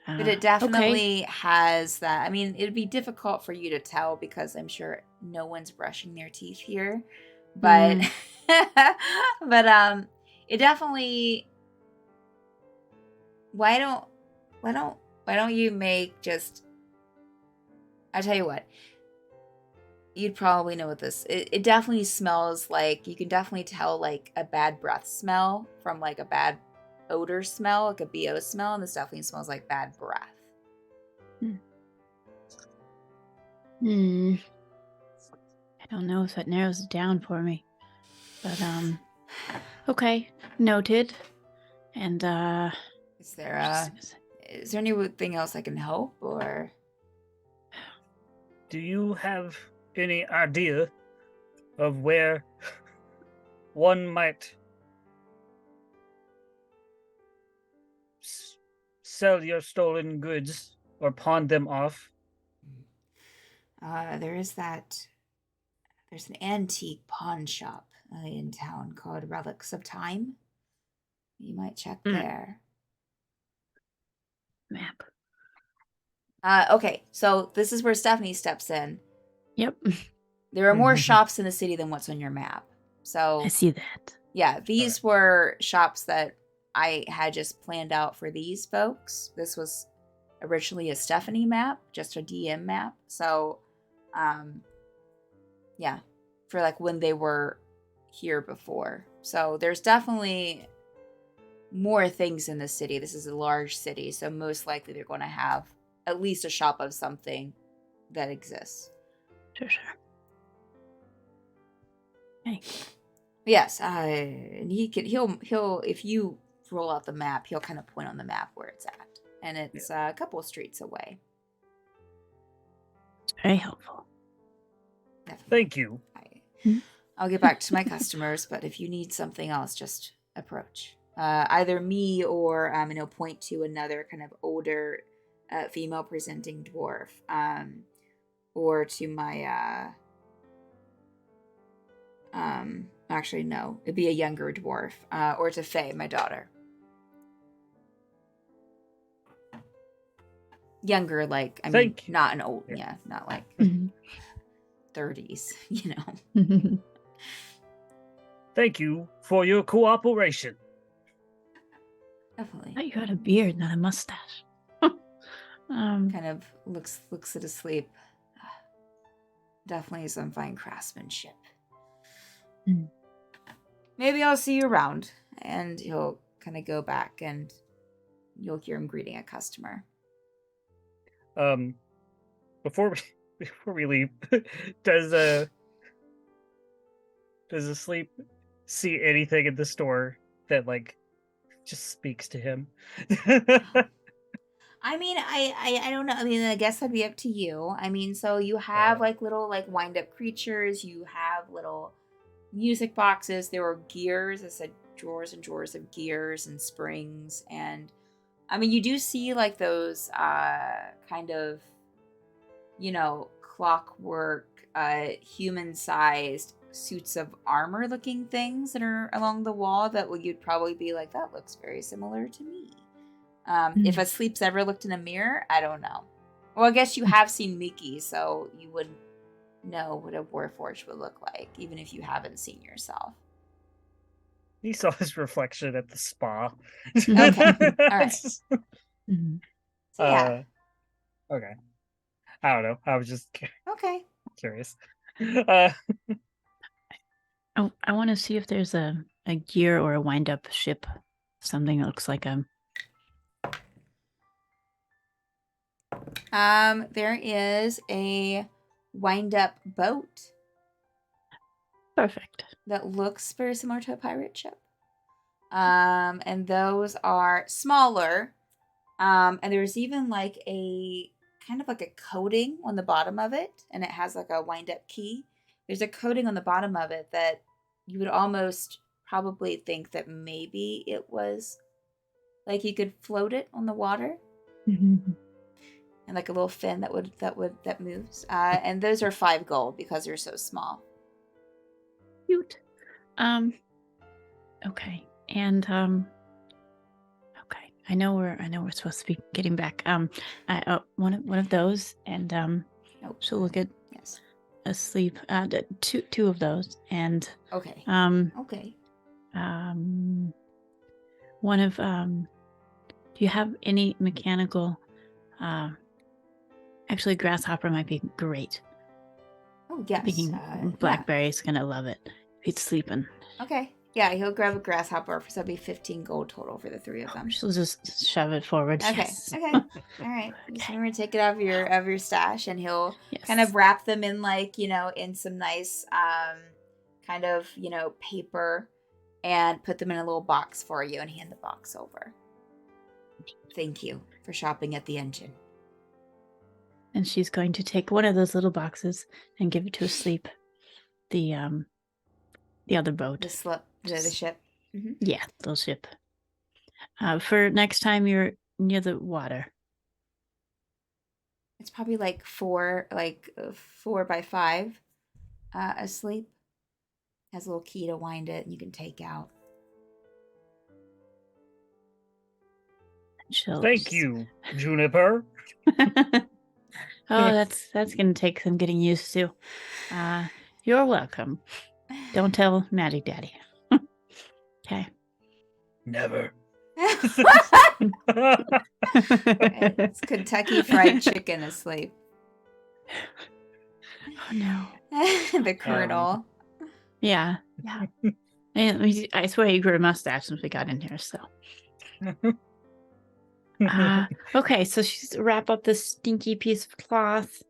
But it Okay. definitely has that. I mean, it'd be difficult for you to tell because I'm sure no one's brushing their teeth here. But but it definitely why don't you make just I'll tell you what. You'd probably know what this it definitely smells like you can definitely tell like a bad breath smell from like a bad odor smell, like a BO smell, and this definitely smells like bad breath. I don't know if that narrows it down for me. But okay. Noted. And Is there anything else I can help or Do you have any idea of where one might sell your stolen goods or pawn them off? there's an antique pawn shop in town called Relics of Time. You might check there. map. Okay, so this is where Stephanie steps in. Yep. There are more shops in the city than what's on your map. So I see that. yeah, these were shops that I had just planned out for these folks. This was originally a Stephanie map, just a DM map. So, yeah, for like when they were here before. So there's definitely more things in the city. This is a large city, so most likely they're going to have at least a shop of something that exists. Sure. Okay. Yes, and he'll if you roll out the map, he'll kind of point on the map where it's at, and it's a couple of streets away. Very helpful. Definitely. Thank you. I'll get back to my customers, but if you need something else, just approach. Either me or and he'll point to another kind of older female presenting dwarf, or to my actually no, it'd be a younger dwarf, or to Faye, my daughter. Younger, like I mean, not an old, not like 30s, you know. Thank you for your cooperation. Definitely. I thought you had a beard, not a mustache. Kind of looks at his sleeve. Definitely some fine craftsmanship. Maybe I'll see you around. And he'll kind of go back and you'll hear him greeting a customer. Before we leave, does the sleep see anything in the store that like just speaks to him? I mean, I don't know. I mean, I guess that'd be up to you. I mean, so you have like little like wind up creatures. You have little music boxes. There were gears. I said drawers and drawers of gears and springs. And I mean, you do see like those kind of, you know, clockwork, human-sized suits of armor looking things that are along the wall that you'd probably be like, that looks very similar to me. If a sleep's ever looked in a mirror, I don't know. Well, I guess you have seen Mickey, so you would know what a Warforged would look like, even if you haven't seen yourself. He saw his reflection at the spa. Okay, all right. Mhm. So yeah, Okay. I don't know. I was just okay. curious. Oh, I want to see if there's a gear or a wind-up ship. Something that looks like a... There is a wind-up boat Perfect. that looks very similar to a pirate ship. And those are smaller. And there's even like a kind of like a coating on the bottom of it, and it has like a wind-up key. There's a coating on the bottom of it that you would almost probably think that maybe it was like you could float it on the water. Mhm. And like a little fin that moves. And those are 5 gold because they're so small. Cute. Okay. And okay. I know we're supposed to be getting back. One of those, and Nope. she'll look at Yes. asleep. Two of those, and Okay. Okay. one of do you have any mechanical? Actually, grasshopper might be great. Oh yes. Thinking Blackberry's gonna love it. He's sleeping. Yeah. Okay. Yeah, he'll grab a grasshopper, so that'll be 15 gold total for the 3 of them. She'll just shove it forward. Okay. Yes. Okay. All right. Just remember to take it out of your stash, and he'll Yes. kind of wrap them in like, in some nice kind of, paper, and put them in a little box for you and hand the box over. Thank you for shopping at the engine. And she's going to take one of those little boxes and give it to Asleep. The other boat. The ship. Mm-hmm. Yeah, little ship. For next time you're near the water. It's probably like 4 by 5 asleep. Has a little key to wind it, and you can take out. Thank you, Juniper. Oh, that's gonna take some getting used to. You're welcome. Don't tell Magic Daddy. Okay. Never. It's Kentucky Fried Chicken asleep. Oh no. The Colonel. Yeah. And I swear he grew a mustache since we got in here. So. Okay, so she's wrap up this stinky piece of cloth.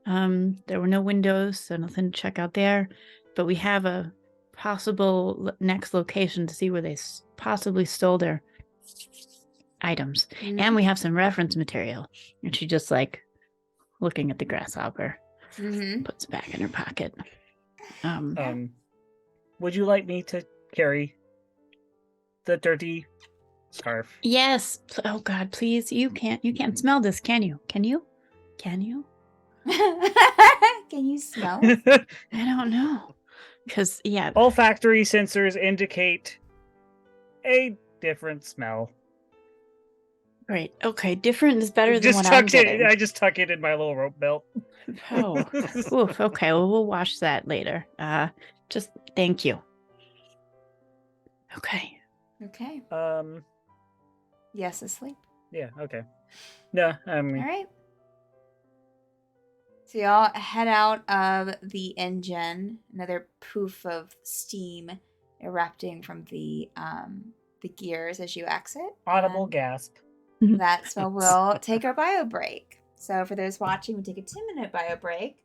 There were no windows, so nothing to check out there. But we have a possible next location to see where they possibly stole their items. Mm-hmm. And we have some reference material. And she just like looking at the grasshopper, puts it back in her pocket. Would you like me to carry the dirty scarf? Yes. Oh God, please. You can't smell this, can you? Can you? Can you? Can you smell it? I don't know. Because yeah. Olfactory sensors indicate a different smell. Great. Okay, different is better than Just what I'm tucked it. getting. I just tuck it in my little rope belt. Oh. Oof. Okay. Well, we'll wash that later. Just thank you. Okay. Okay. Yes, asleep. Yeah. Okay. No. All right. So y'all head out of the engine. Another poof of steam erupting from the gears as you exit. Audible gasp. Mm-hmm. So we'll take our bio break. So for those watching, we take a 10-minute bio break.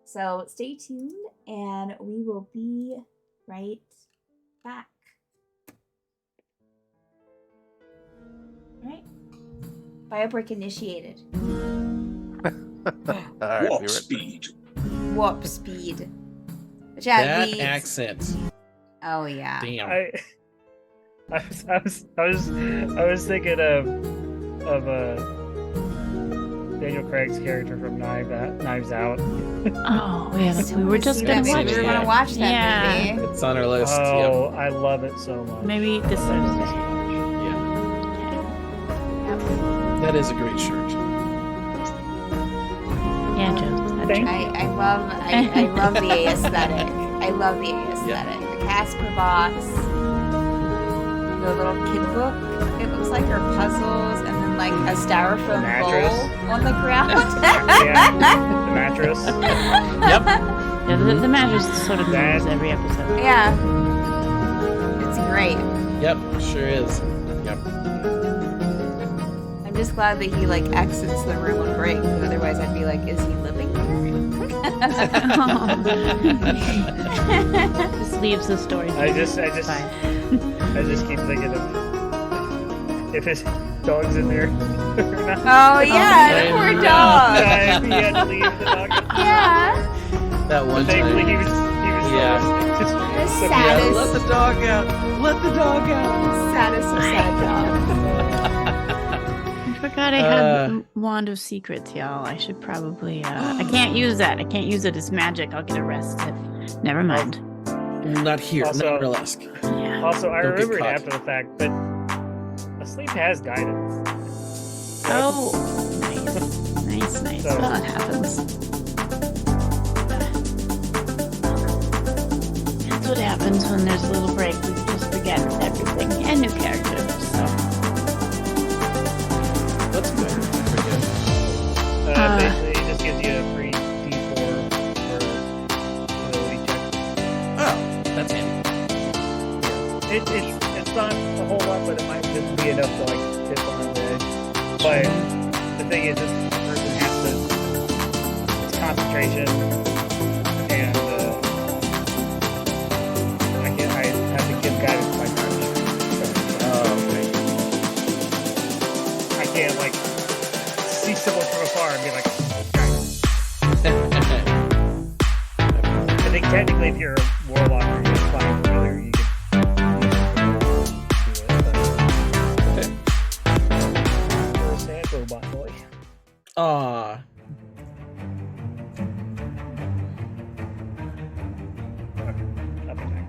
So stay tuned, and we will be right back. All right. Bio break initiated. All right, Warp be right back. speed. Warp speed. But yeah, That accent. Oh yeah. Damn. I was thinking of Daniel Craig's character from Knives Out. Oh, we haven't. So We were wanna just see gonna that watch movie. We it. were gonna watch that Yeah. movie. It's on our list. Oh, I love it so much. Maybe this Thursday. Yeah. That is a great shirt. Yeah, Joe. Thank you. I love the aesthetic. I love the aesthetic. The Casper box, the little kid book. It looks like her puzzles, and then like a styrofoam mattress. bowl on the ground. Yeah, the mattress. Yep. Yeah, the mattress sort of moves That- every episode. Yeah, it's great. Yep. Sure is. Yep. I'm just glad that he like exits the room on break, because otherwise I'd be like, is he living here? Just leaves the story. I just Fine. I just keep thinking of if his dog's in there or not. Oh yeah, I the poor know. dog. Time he had to leave the dog. Yeah, That one Thankfully, time. he was Yeah. Just the so Yeah, saddest, let the dog out. Let the dog out. saddest of sad dogs. I forgot I had Wand of Secrets, y'all. I should probably. I can't use that. I can't use it as magic. I'll get arrested. Never mind. Not here. Also- not Burlesque. Yeah. Also, I Don't get remembered caught. after the fact, but Asleep has guidance. Oh, nice. So- Well, it happens. That's what happens when there's a little break. We just forget everything and new characters. So. That's good. I forget. Basically, it just gives you a free D4 for ability check. Oh, that's handy. It's not a whole lot, but it might just be enough to like tip on the edge. But the thing is, this person has to it's concentration, and I have to give guidance by touch. Oh, I can't like see someone from afar and be like, guidance. okay. I think technically, if you're a warlock or you're a fire familiar, you could do it. But you're a sad robot boy. Aw. Up attack.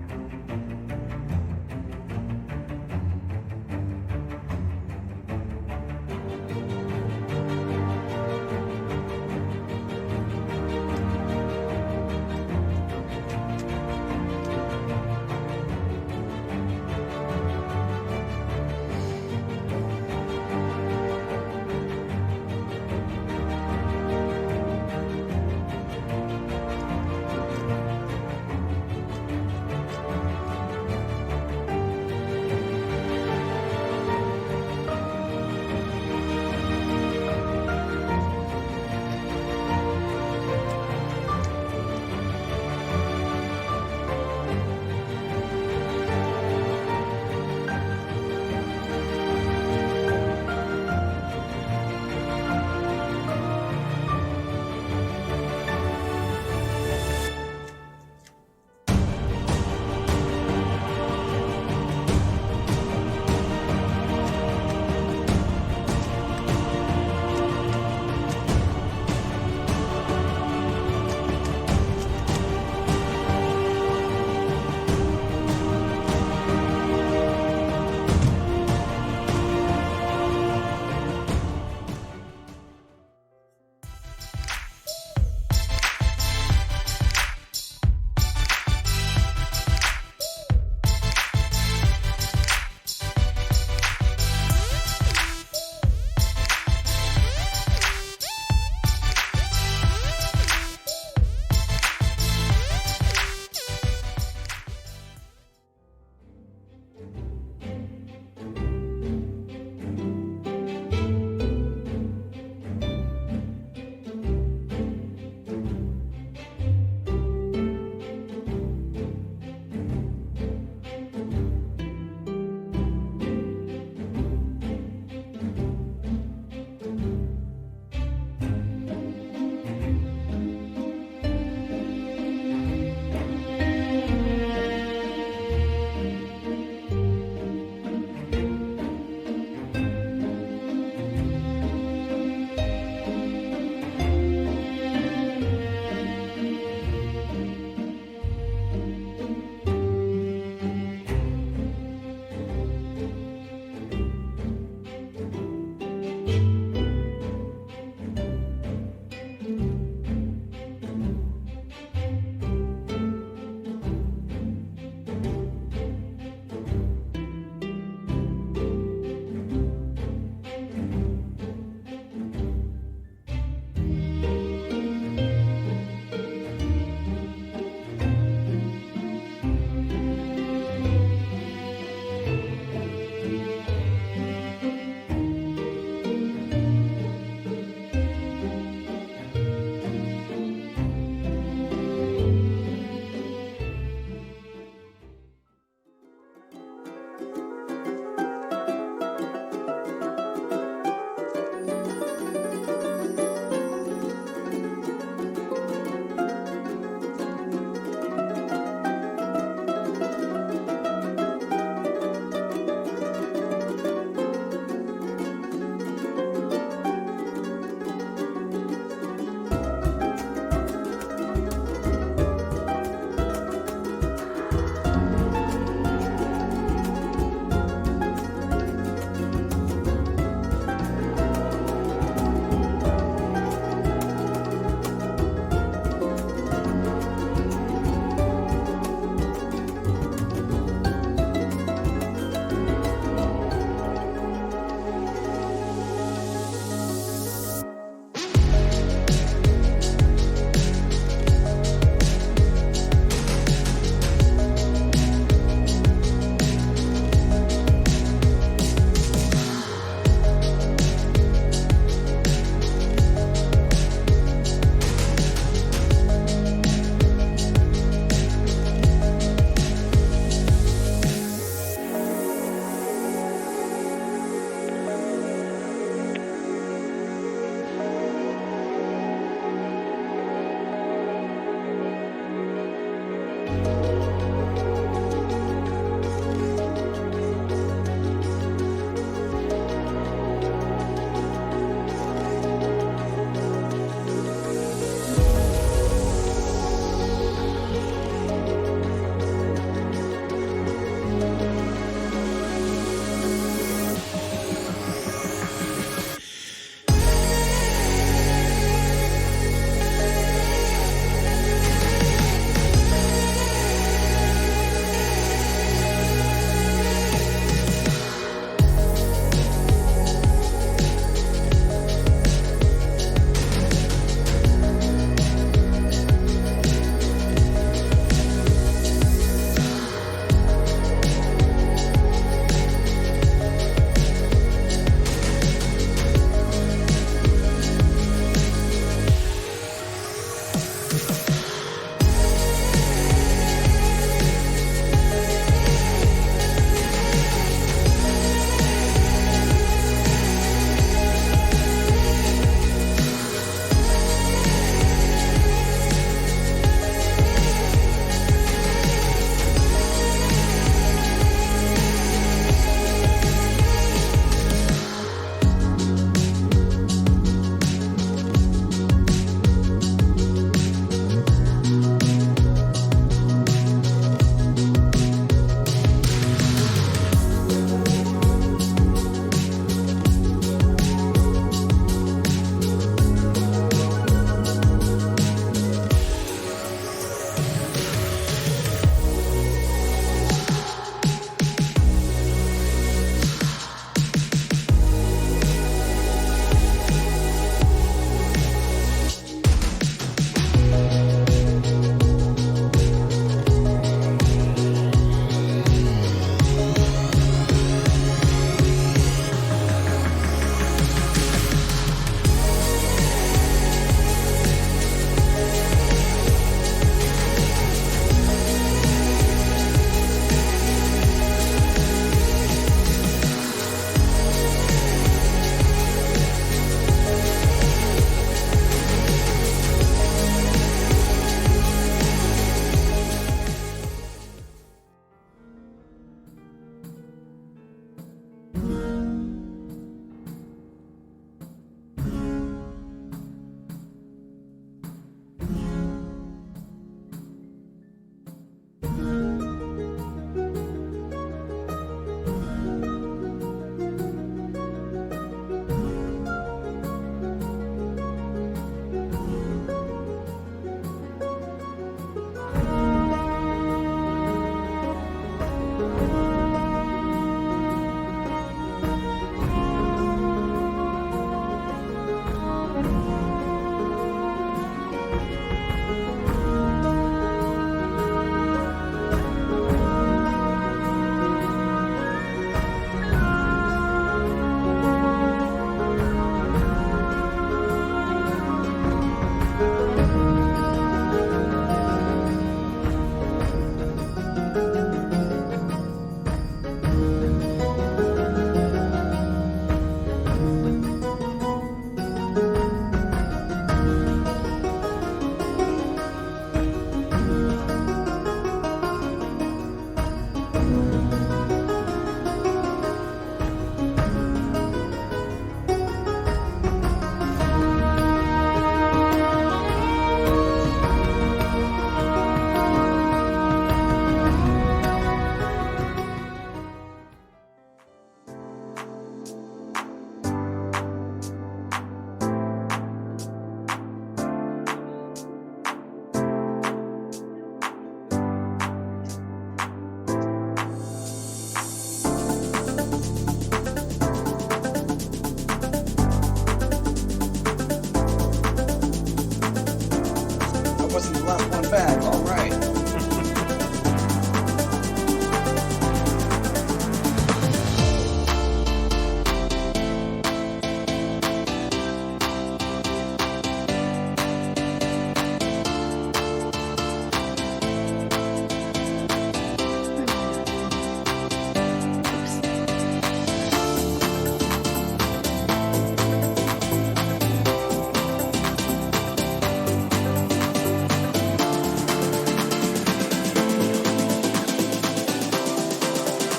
wasn't the last one back. All right.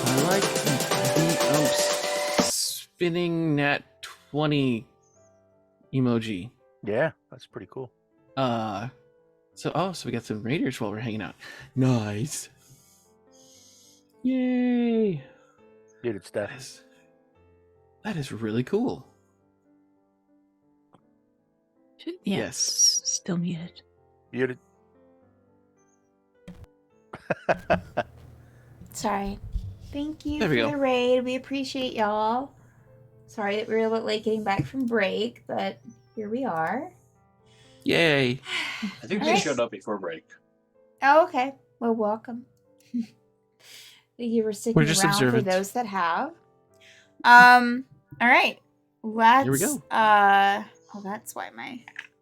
I like the spinning nat 20 emoji. Yeah, that's pretty cool. So we got some raiders while we're hanging out. Nice. Yay. Dude, it's That Steph. is really cool. Yeah, Yes. still muted. Muted. Sorry. Thank you There we for go. the raid. We appreciate y'all. Sorry that we were a little late getting back from break, but here we are. Yay. I think All they right. showed up before break. Oh, okay. Well, welcome. Thank you for sticking We're just around for observant. those that have. All right. Let's. Here we go. Oh, that's why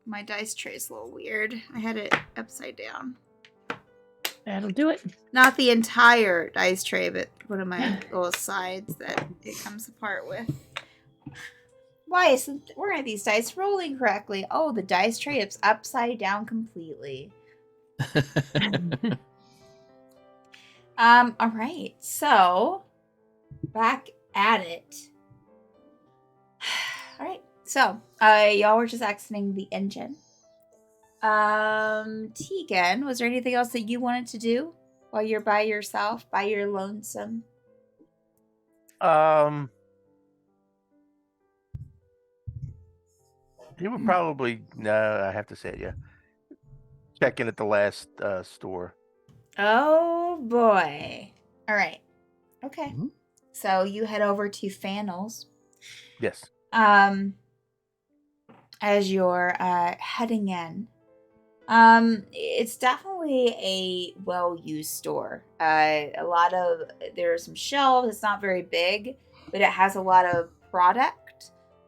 my dice tray is a little weird. I had it upside down. That'll do it. Not the entire dice tray, but one of my little sides that it comes apart with. Why weren't these dice rolling correctly? Oh, the dice tray is upside down completely. All right. So, back at it. All right. So, y'all were just exiting the engine. Tegan, was there anything else that you wanted to do while you're by yourself, by your lonesome? You would probably no. I have to say it. Yeah. Check in at the last store. Oh boy. All right. Okay. Mhm. So you head over to Fannels. Yes. As you're heading in. It's definitely a well-used store. There are some shelves. It's not very big, but it has a lot of product.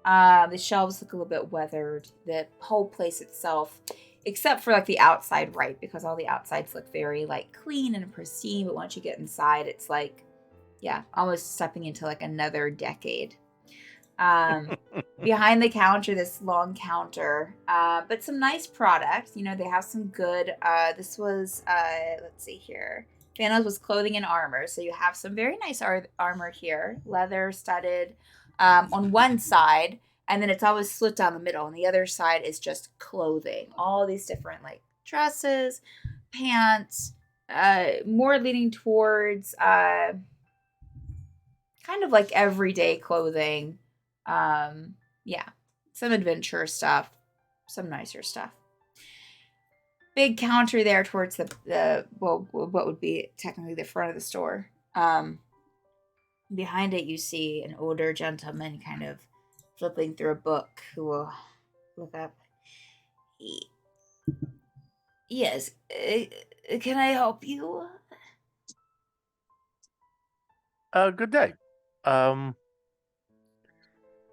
The shelves look a little bit weathered. The whole place itself, except for like the outside, right? Because all the outsides look very like clean and pristine. But once you get inside, it's like, yeah, almost stepping into like another decade. Behind the counter, this long counter, but some nice products. You know, they have some good. This was, let's see here. Thanos was clothing and armor, so you have some very nice armor here, leather studded, on one side, and then it's always split down the middle. And the other side is just clothing. All these different like dresses, pants, more leaning towards kind of like everyday clothing. Yeah, some adventure stuff, some nicer stuff. Big counter there towards the what would be technically the front of the store. Behind it you see an older gentleman kind of flipping through a book who will look up. Yes, can I help you? Good day.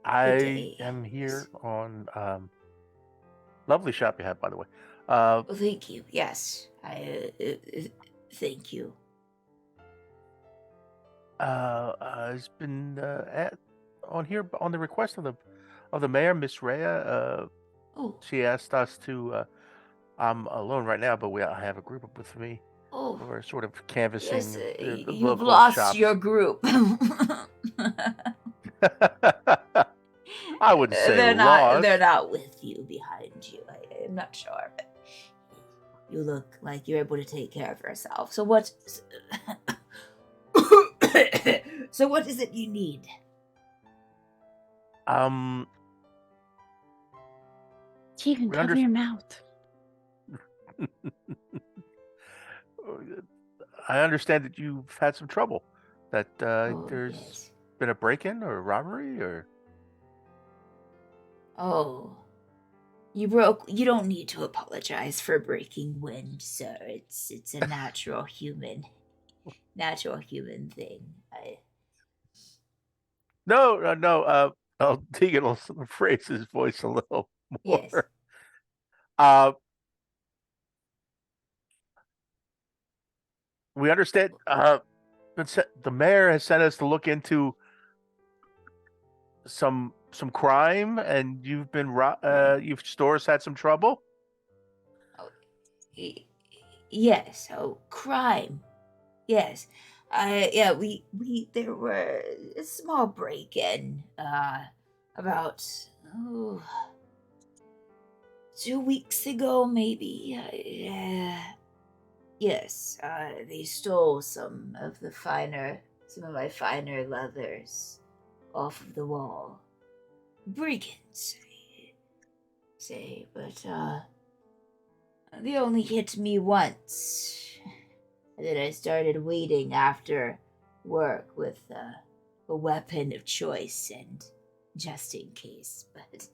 I day. am here on lovely shop you have, by the way. Oh, thank you. Yes, thank you. It's been on here on the request of the mayor, Miss Rhea. Oh, She asked us to. I'm alone right now, but I have a group with me. oh. We're sort of canvassing Yes, the you've local lost shops. your group. I wouldn't say they're lost. not with you behind you. I'm not sure, but you look like you're able to take care of yourself. So what? So what is it you need? Tegan, We cover your mouth. I understand that you've had some trouble. That Oh, there's yes. been a break-in or a robbery or. Oh, You broke. You don't need to apologize for breaking wind, sir. It's a natural human thing. No. Tegan will raise his voice a little more. Yes. We understand. The mayor has sent us to look into some crime, and you've been your store's had some trouble. Yes. Oh, crime. Yes. Yeah. We there were a small break-in. About 2 weeks ago, maybe. Yes. They stole some of my finer leathers off of the wall. Brigands, I say, but they only hit me once. And then I started waiting after work with a weapon of choice, and just in case, but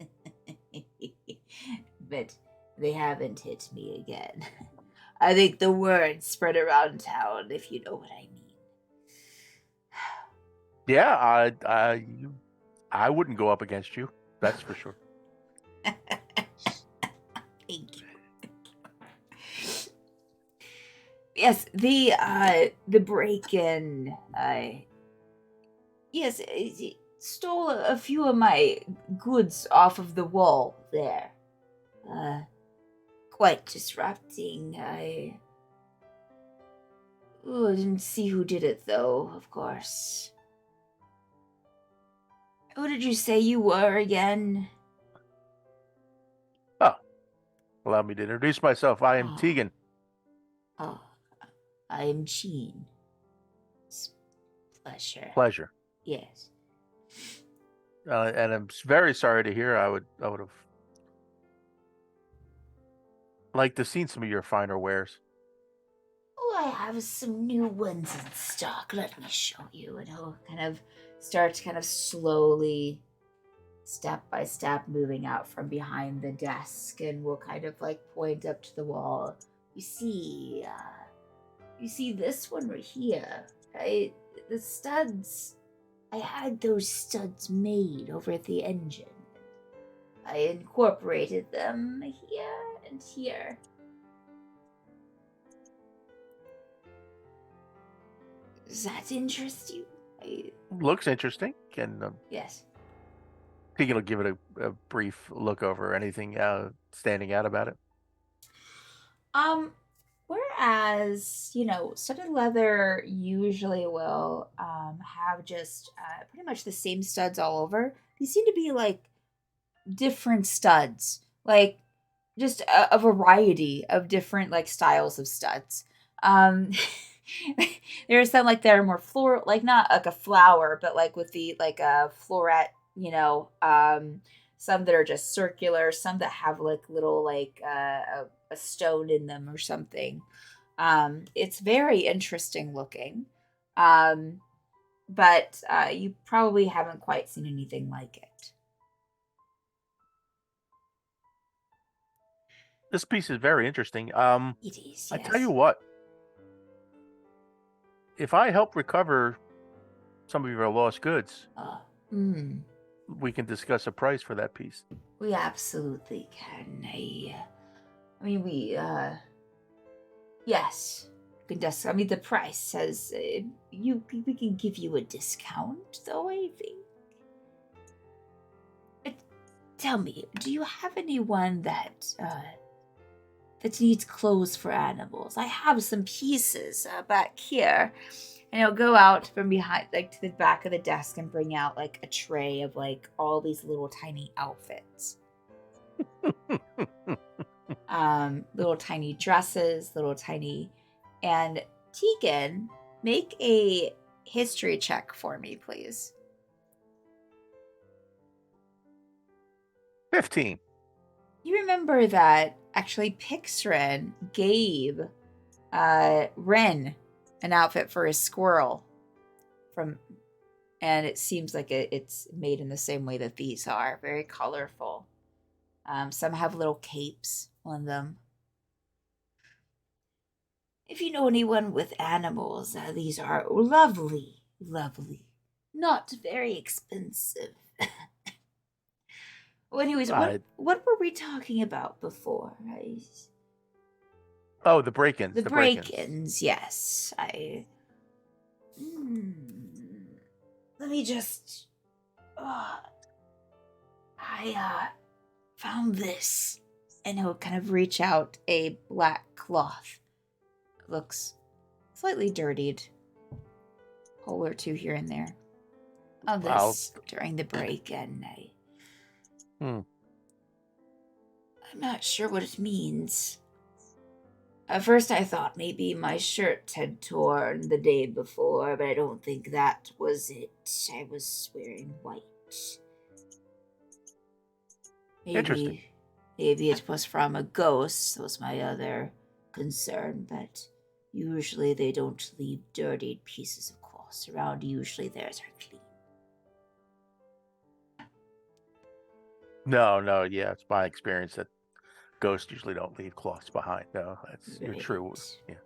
they haven't hit me again. I think the word spread around town, if you know what I mean. Yeah, I wouldn't go up against you. That's for sure. Thank you. Yes, the break-in. Yes, it stole a few of my goods off of the wall there. Quite disrupting. I didn't see who did it though, of course. Who did you say you were again? Oh, allow me to introduce myself. I am Tegan. Oh, I am Jean. It's pleasure. Pleasure. Yes. And I'm very sorry to hear. I would have liked to have seen some of your finer wares. Oh, I have some new ones in stock. Let me show you. And he'll start slowly, step by step, moving out from behind the desk, and will point up to the wall. You see this one right here. The studs. I had those studs made over at the engine. I incorporated them here and here. Does that interest you? Looks interesting. Yes. Tegan will give it a brief look over. Anything standing out about it? Whereas, studded leather usually will have just pretty much the same studs all over. These seem to be different studs, just a variety of different styles of studs. There are some that are more floral, not like a flower, but with the a floret, some that are just circular, some that have little a stone in them or something. It's very interesting looking. But you probably haven't quite seen anything like it. This piece is very interesting. It is. I Yes. tell you what. If I help recover some of your lost goods, we can discuss a price for that piece. We absolutely can. Yes. The price says we can give you a discount, though, I think. Tell me, do you have anyone that needs clothes for animals? I have some pieces back here. And he'll go out from behind, to the back of the desk and bring out, a tray of, all these little tiny outfits. Little tiny dresses, and Tegan, make a history check for me, please. 15. You remember that actually Pixrin gave Ren an outfit for his squirrel and it seems like it's made in the same way that these are, very colorful. Some have little capes on them. If you know anyone with animals, these are lovely, lovely. Not very expensive. Well, anyways, what were we talking about before? Oh, the break-ins. The break-ins. break-ins, yes. Let me just... I found this. And he'll kind of reach out a black cloth. It looks slightly dirtied. Hole or two here and there. Of this during the break-in. I'm not sure what it means. At first I thought maybe my shirt had torn the day before, but I don't think that was it. I was wearing white. Interesting. Maybe it was from a ghost, was my other concern, but usually they don't leave dirtied pieces of cloth around. Usually theirs are clean. No, yeah, it's my experience that ghosts usually don't leave cloths behind. No, that's you're true. Yeah,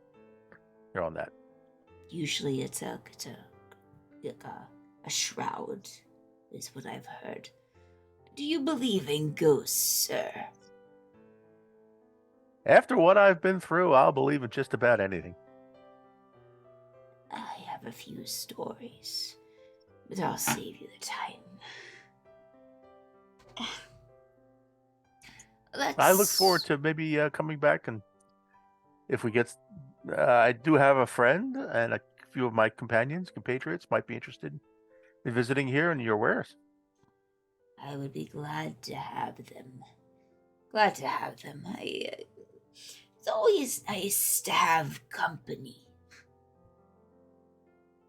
you're on that. Usually it's a shroud, is what I've heard. Do you believe in ghosts, sir? After what I've been through, I'll believe in just about anything. I have a few stories, but I'll save you the time. I look forward to maybe coming back, and if we get, I do have a friend and a few of my compatriots might be interested in visiting here in your wares. I would be glad to have them. Glad to have them. It's always nice to have company.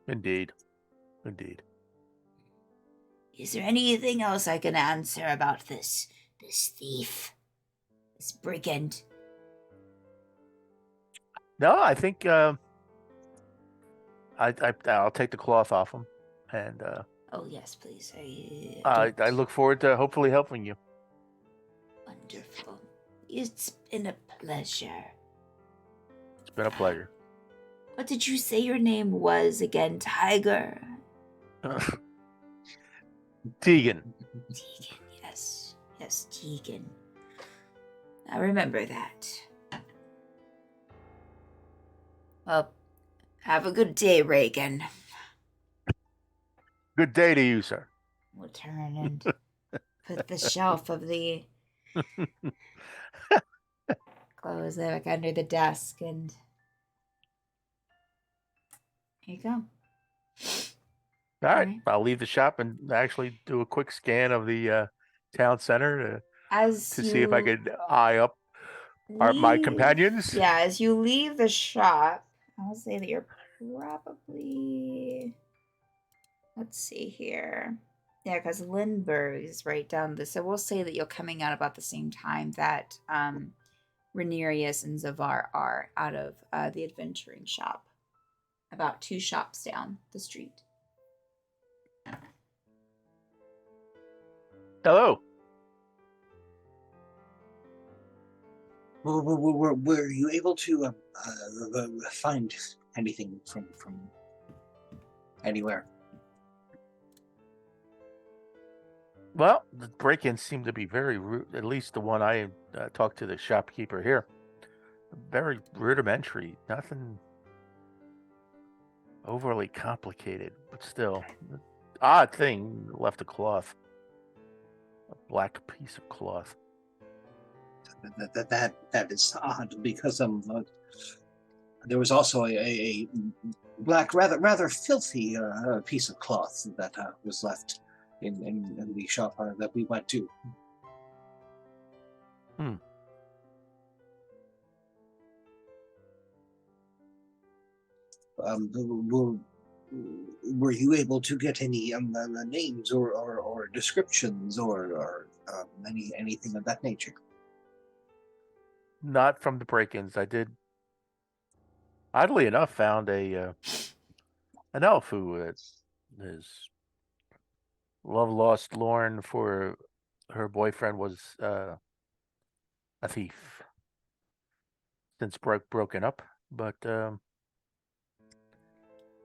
Indeed. Is there anything else I can answer about this thief? This brigand? No, I think I'll take the cloth off him, and Oh yes, please. I look forward to hopefully helping you. Wonderful. It's been a pleasure. It's been a pleasure. What did you say your name was again, Tiger? Tegan. Tegan, yes. Yes, Tegan. I remember that. Well, have a good day, Reagan. Good day to you, sir. We'll turn and put the shelf of the clothes back under the desk, and here you go. All right, Alright. I'll leave the shop and actually do a quick scan of the town center to see if I could eye up my companions. Yeah, as you leave the shop, I'll say that you're probably... Let's see here. Yeah, because Lindbergh is right down this. So we'll say that you're coming out about the same time that Rhaenyra and Zavar are out of the adventuring shop. About 2 shops down the street. Hello. Were you able to find anything from anywhere? Well, the break-ins seem to be very rude. At least the one I talked to the shopkeeper here. Very rudimentary. Nothing overly complicated, but still, odd thing. Left a cloth, a black piece of cloth. That is odd because there was also a black, rather filthy piece of cloth that was left in the shop that we went to. Were you able to get any names or descriptions or anything of that nature? Not from the break-ins. I did, oddly enough, found an elf who is love lost Lorne for her boyfriend was a thief since broken up, but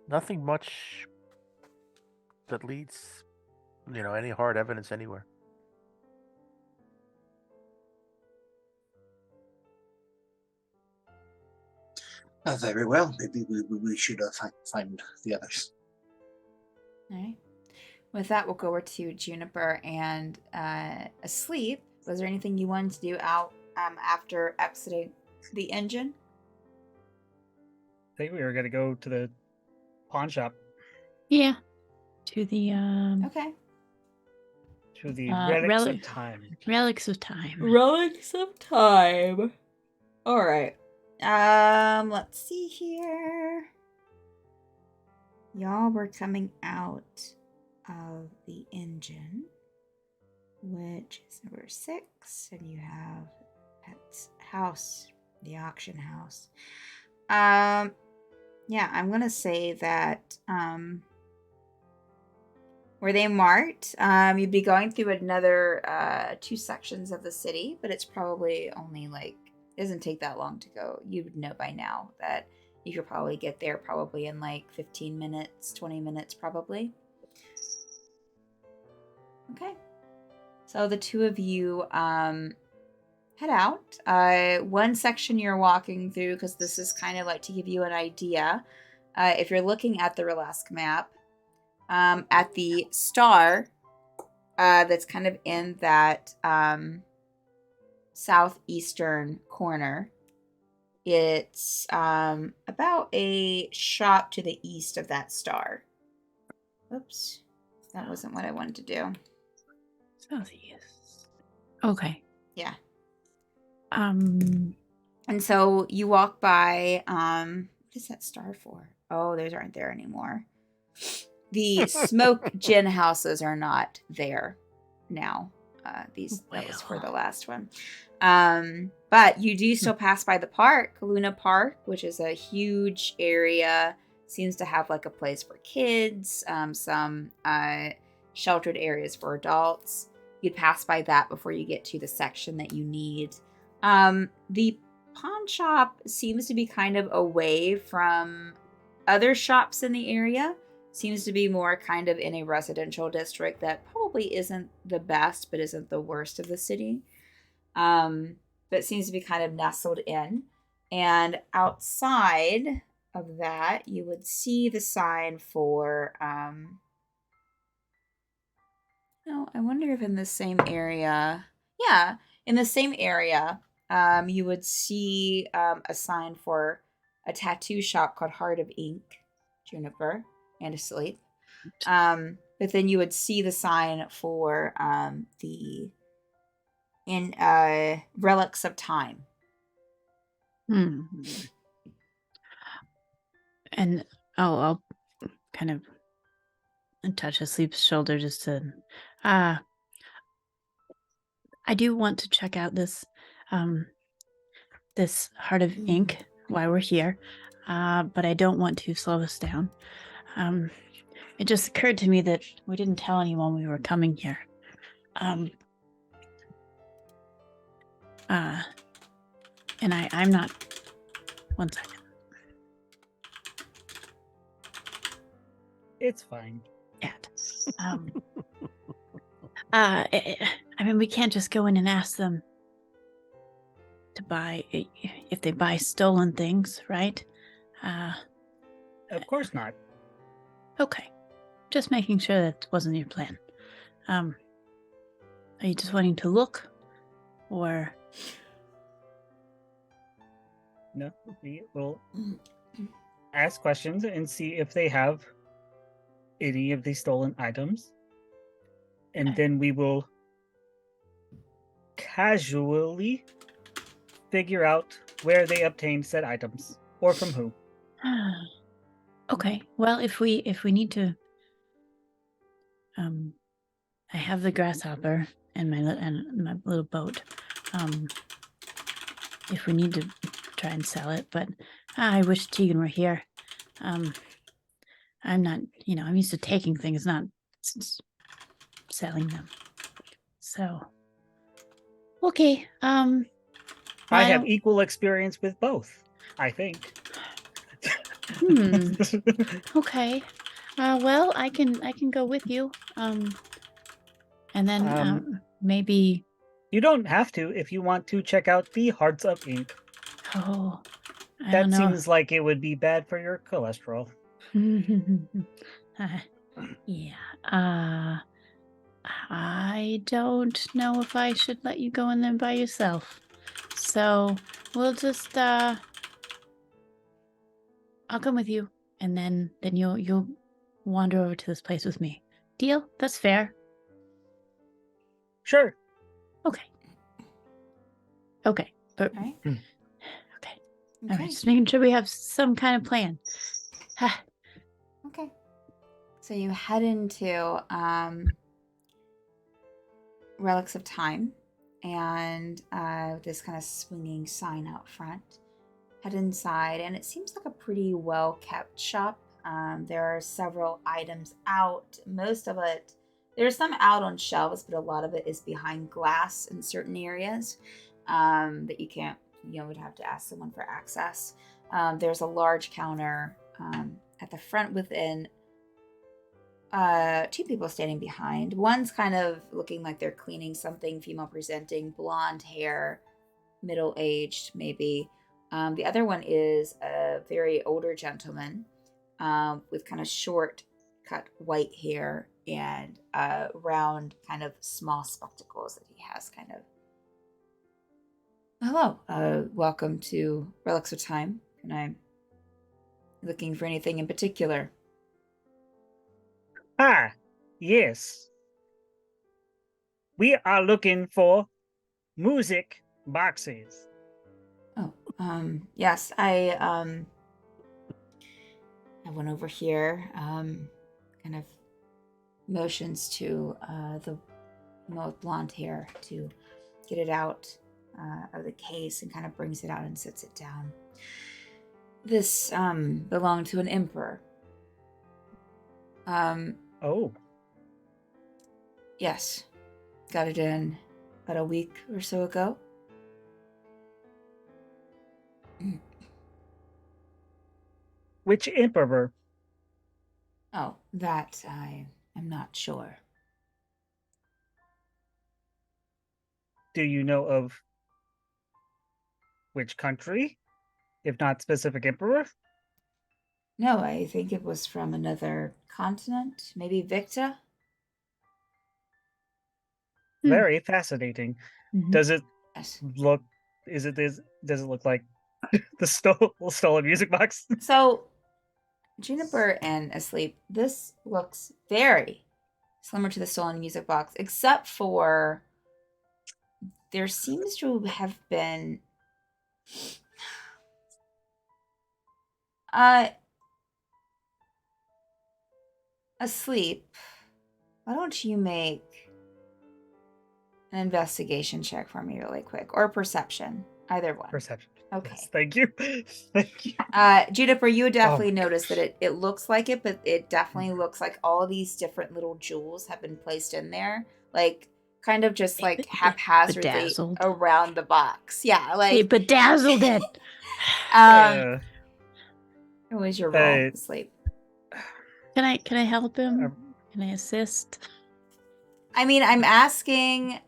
nothing much that leads, any hard evidence anywhere. Very well. Maybe we should find the others. All right. With that, we'll go over to Juniper and Asleep. Was there anything you wanted to do out after exiting the engine? I think we were gonna go to the pawn shop, Yeah. To the Okay. to the Relic- relics of time. relics of time. Relics of time. All right. Let's see here. Y'all were coming out of the engine, which is number 6, and you have Pet's house, the auction house. Yeah, I'm gonna say that where they marked, you'd be going through another 2 sections of the city, but it's probably only it doesn't take that long to go. You would know by now that you could probably get there probably in 15 minutes, 20 minutes probably. Okay. So the 2 of you head out. One section you're walking through, because this is kind of to give you an idea. If you're looking at the Relask map, at the star that's kind of in that southeastern corner, it's about a shop to the east of that star. Oops, that wasn't what I wanted to do. Southeast. Okay. Yeah. Um. And so you walk by, what is that star for? Oh, those aren't there anymore. The smoke gin houses are not there now. That was for the last one. But you do still pass by the park, Luna Park, which is a huge area. Seems to have a place for kids, some sheltered areas for adults. You'd pass by that before you get to the section that you need. The pawn shop seems to be kind of away from other shops in the area. Seems to be more kind of in a residential district that probably isn't the best, but isn't the worst of the city. But seems to be kind of nestled in. And outside of that, you would see the sign for, I wonder if in the same area, yeah, in the same area, you would see a sign for a tattoo shop called Heart of Ink, Juniper, and Asleep. But then you would see the sign for the Relics of Time. And I'll kind of touch Asleep's shoulder just to I do want to check out this this Heart of Ink while we're here, but I don't want to slow us down. It just occurred to me that we didn't tell anyone we were coming here. And I'm not. One second. It's fine. Yet. I mean, we can't just go in and ask them to buy if they buy stolen things, right? Of course not. Okay. Just making sure that wasn't your plan. Are you just wanting to look, or? No, we will ask questions and see if they have any of the stolen items. And then we will casually figure out where they obtained said items or from who. Okay. Well, if we need to, I have the grasshopper and my little boat. If we need to try and sell it, but I wish Tegan were here. I'm not, I'm used to taking things, not selling them. So, okay. I Why have don't- equal experience with both, I think. Okay. Well, I can go with you. And then maybe. You don't have to if you want to check out the Hearts of Ink. Oh, I That don't know. seems like it would be bad for your cholesterol. Yeah. I don't know if I should let you go in there by yourself. So we'll just I'll come with you, and then you'll wander over to this place with me. Deal? That's fair. Sure. Okay. But All right. okay. All Okay. right. Just making sure we have some kind of plan. Okay. So you head into Relics of Time, and this kind of swinging sign out front. Head inside, and it seems like a pretty well kept shop. There are several items out. Most of it, there's some out on shelves, but a lot of it is behind glass in certain areas that you can't, would have to ask someone for access. There's a large counter at the front within. Two people standing behind. One's kind of looking like they're cleaning something, female presenting, blonde hair, middle aged maybe. The other one is a very older gentleman with kind of short cut white hair and round kind of small spectacles that he has kind of. Hello, welcome to Relics of Time. Can I looking for anything in particular? Ah, yes. We are looking for music boxes. Oh, yes, I went over here, kind of motions to the woman with blonde hair to get it out of the case and kind of brings it out and sits it down. This belonged to an emperor. Oh, Yes, got it in about a week or so ago. which emperor? Oh, that I am not sure. Do you know of which country, if not specific emperor? No, I think it was from another continent, maybe Victa. Very fascinating. Mhm. Does it Yes. look? Does it look like the stolen music box? So, Juniper and Asleep, this looks very similar to the stolen music box, except for there seems to have been Asleep. Why don't you make an investigation check for me really quick, or perception, either one. Perception. Okay. Yes, thank you. Thank you. Juniper, you would definitely my notice that it looks like it, but it definitely looks like all these different little jewels have been placed in there, like kind of just like haphazardly Bedazzled. around the box. Yeah, They like bedazzled it. what was your roll? uh, Sleep. Can I help him? Can I assist? I mean, I'm asking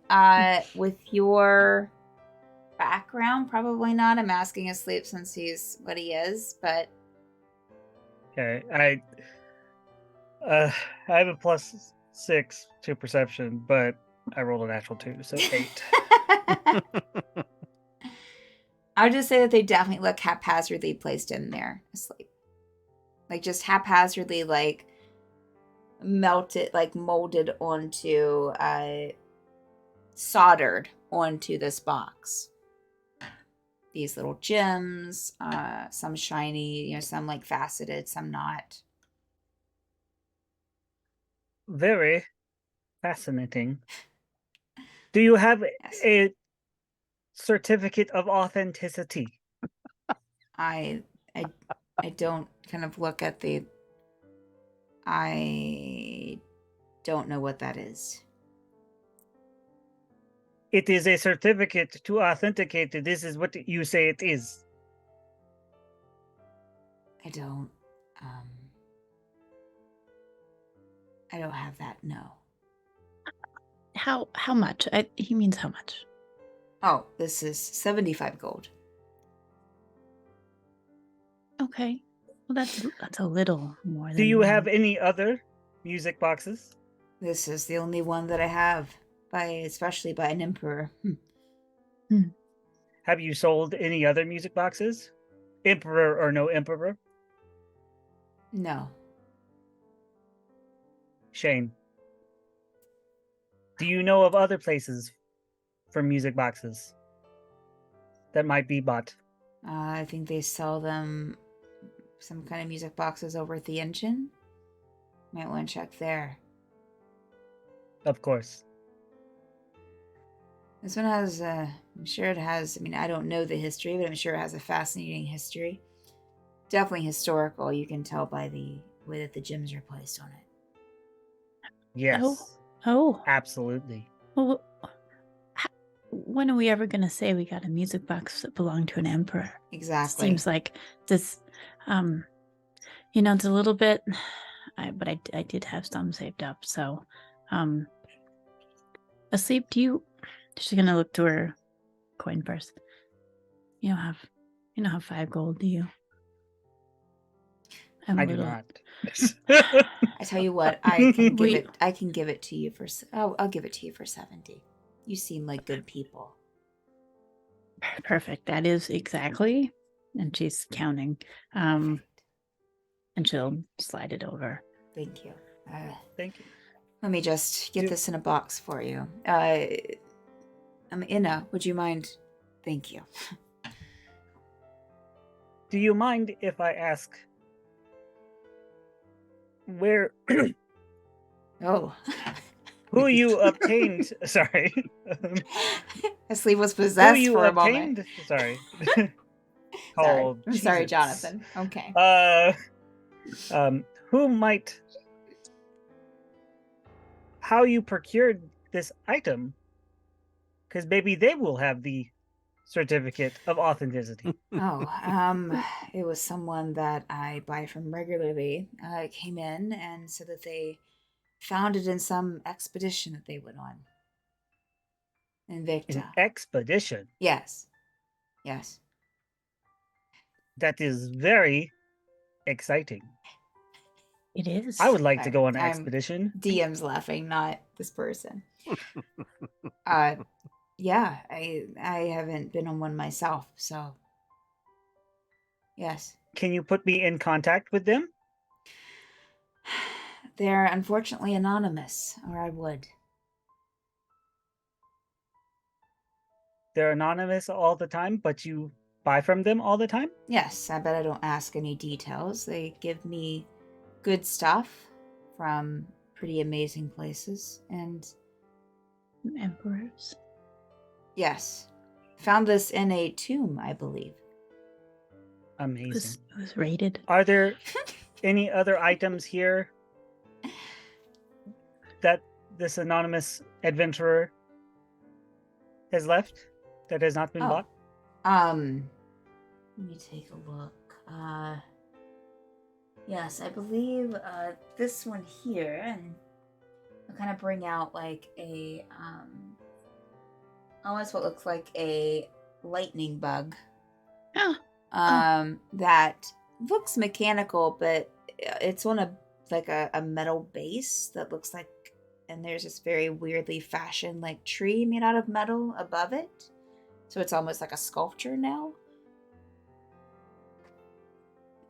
with your background, probably not. I'm asking Asleep since he's what he is, but okay, I have a +6 to perception, but I rolled a natural 2, so 8. I would just say that they definitely look haphazardly placed in there, Asleep. Like just haphazardly, like melted, like molded onto, soldered onto this box. These little gems, some shiny, some like faceted, some not. Very fascinating. Do you have Yes. a certificate of authenticity? I don't kind of look at the. I don't know what that is. It is a certificate to authenticate that this is what you say it is. I don't have that, no. How much? He means how much? Oh, this is 75 gold. Okay. Well, that's a little more. Do than you have mine. any other music boxes? This is the only one that I have, especially by an emperor. Have you sold any other music boxes? Emperor or no emperor? No. Shane. Do you know of other places for music boxes that might be bought? I think they sell them some kind of music boxes over at the engine. Might want to check there. Of course. This one has, I'm sure it has, I mean, I don't know the history, but I'm sure it has a fascinating history. Definitely historical, you can tell by the way that the gems are placed on it. Yes. Oh. Absolutely. Well, when are we ever going to say we got a music box that belonged to an emperor? Exactly. Seems like this, it's a little bit, but I did have some saved up. So, Asleep, she's going to look to her coin purse. You don't have 5 gold, do you? I do not. I tell you what, I can give it to you for. I'll give it to you for 70. You seem like good people. Perfect. That is exactly. And she's counting. And she'll slide it over. Thank you. Thank you. Let me just get this in a box for you. Inna, would you mind? Thank you. Do you mind if I ask where Oh. who you obtained? Sorry. Asleep was Who possessed you for a obtained? moment. Sorry. Sorry. Oh, I'm sorry, Jesus. Jonathan. Okay. Who might? How you procured this item? Because maybe they will have the certificate of authenticity. It was someone that I buy from regularly. Came in and said that they found it in some expedition that they went on. Invicta. An expedition. Yes. That is very exciting. It is. I would like to go on an I'm- expedition. DM's laughing, not this person. Yeah, I haven't been on one myself, so yes. Can you put me in contact with them? They're unfortunately anonymous, or I would. They're anonymous all the time, but you buy from them all the time? Yes, I bet I don't ask any details. They give me good stuff from pretty amazing places, and Emperors. yes, found this in a tomb, I believe. Amazing. It was raided. Are there any other items here that this anonymous adventurer has left that has not been bought? Let me take a look. Yes, I believe this one here, and I'll kind of bring out like a almost what looks like a lightning bug. Oh. That looks mechanical, but it's on a metal base that looks like, and there's this very weirdly fashioned like tree made out of metal above it, so it's almost like a sculpture now.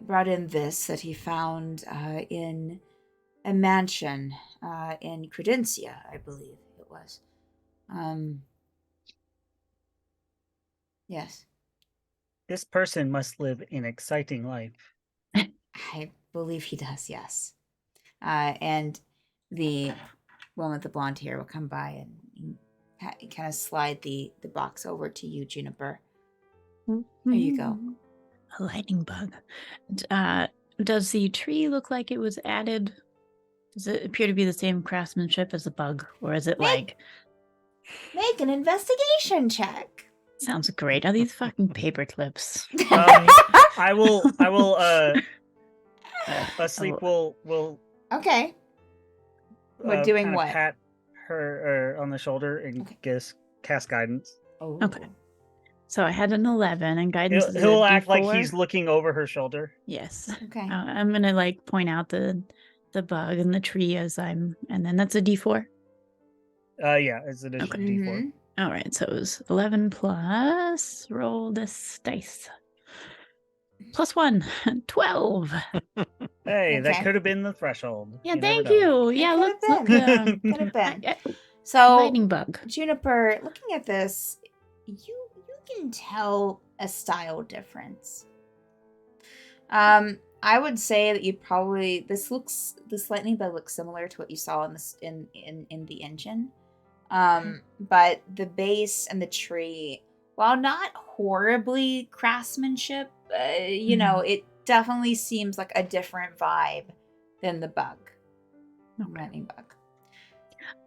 Brought in this that he found in a mansion in Credencia, I believe it was. Yes. This person must live an exciting life. I believe he does, yes. And the one with the blonde hair will come by and kind of slide the box over to you, Juniper. There you go. A lightning bug. Does the tree look like it was added? Does it appear to be the same craftsmanship as the bug? Or is it like... Make an investigation check. Sounds great. Are these fucking paper clips? I will Asleep will Okay. We're doing kinda what? pat her on the shoulder and Okay. cast guidance. Oh. Okay. So I had an 11, and guidance is a He'll act like D4? he's looking over her shoulder. Yes. Okay. I'm gonna like point out the bug and the tree and then that's a D4. Yeah, it's an additional D4. Mhm. All right, so it was 11 plus roll this dice. +1, 12. Hey, that Okay. could have been the threshold. Yeah, You never thank know. you. Yeah, It look, could've look. Could have been. I- So, lightning bug. Juniper, looking at this, you can tell a style difference. I would say that you probably this lightning bug looks similar to what you saw in the engine. But the base and the tree, while not horribly craftsmanship, it definitely seems like a different vibe than the bug, lightning bug.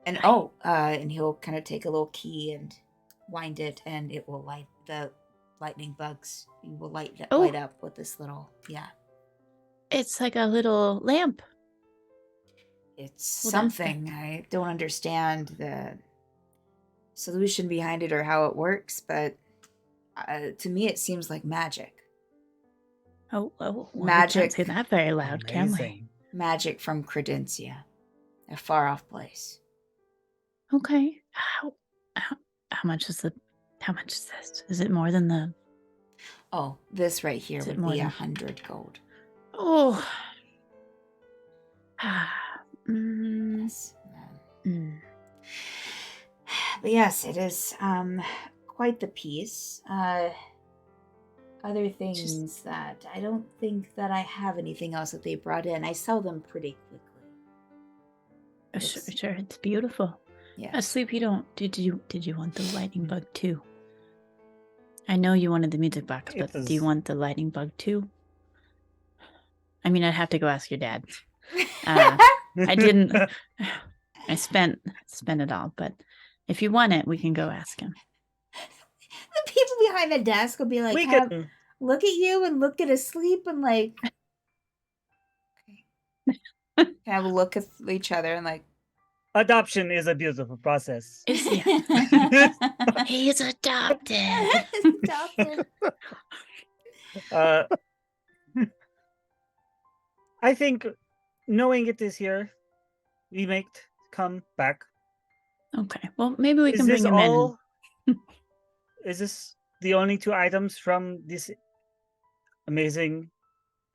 And and he'll kind of take a little key and wind it, and it will light the lightning bugs. You will light up with this little It's like a little lamp. It's Well, something. I don't understand the solution behind it or how it works, but to me it seems like magic. Oh, well, we Magic. can't say that very loud, can we? Amazing. Magic from Credencia, a far off place. Okay. How much is this? Is it more than the? Oh, this right here Is it would more be than- 100 gold. Oh. Yes. Mm. But yes, it is quite the piece. Other things that I don't think that I have anything else that they brought in. I sell them pretty quickly. It's- Sure, it's beautiful. Yes. Asleep, you don't. Did you want the lightning bug too? I know you wanted the music box, but do you want the lightning bug too? I mean, I'd have to go ask your dad. I didn't. I spent it all, but if you want it, we can go ask him. The people behind the desk will be like, We can. look at you and look at Asleep and like, okay. Kind of look at each other and like, Adoption is a beautiful process. He's adopted. Adopted. I think knowing it is here, we may come back. Okay, well, maybe we Is can this bring him in. all? Is this the only 2 items from this amazing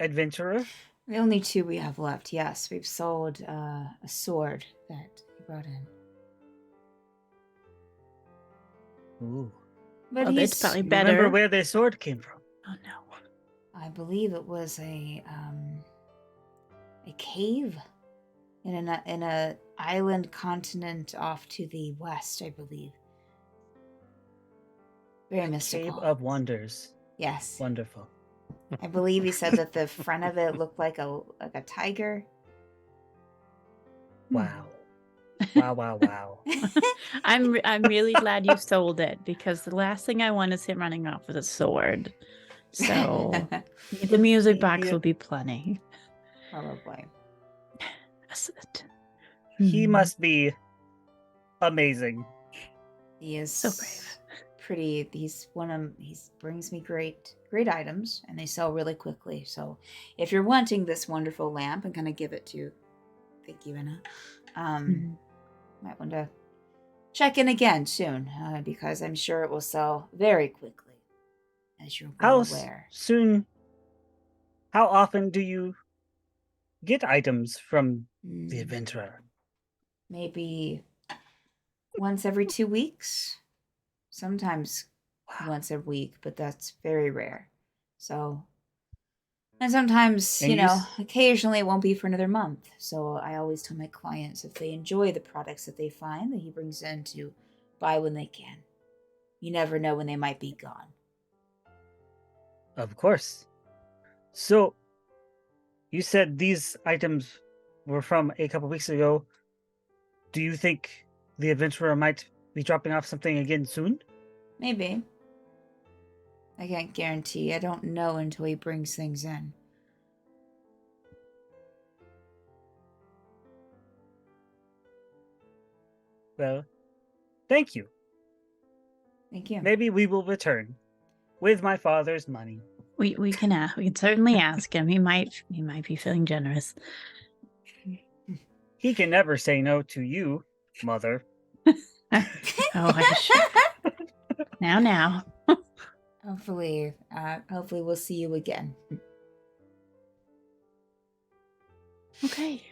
adventurer? The only 2 we have left. Yes, we've sold a sword that he brought in. Ooh. But Well, he's, it's probably Remember better. where their sword came from? Oh no. I believe it was a cave in a island continent off to the west, I believe. Very mystical. Cave of Wonders. Yes. Wonderful. I believe he said that the front of it looked like a tiger. Wow. Wow. I'm really glad you sold it, because the last thing I want is him running off with a sword. So the music box Yeah. will be plenty. Probably. That's it. He Hmm. must be amazing. He is So brave. Pretty. He brings me great items, and they sell really quickly. So, if you're wanting this wonderful lamp, I'm gonna give it to. Thank you, Anna. Mhm. Might want to check in again soon, because I'm sure it will sell very quickly, as you're How well s- aware. soon? How often do you get items from the Mm, adventurer? maybe once every 2 weeks. Sometimes Wow. once a week, but that's very rare. So, and sometimes, And you occasionally it won't be for another month. So I always tell my clients, if they enjoy the products that they find that he brings in, to buy when they can. You never know when they might be gone. Of course. So, you said these items were from a couple weeks ago. Do you think the adventurer might be dropping off something again soon? Maybe. I can't guarantee. I don't know until he brings things in. Well, thank you. Thank you. Maybe we will return with my father's money. We can ask. We can certainly ask him. He might be feeling generous. He can never say no to you, mother. Oh, now. Hopefully we'll see you again. Okay.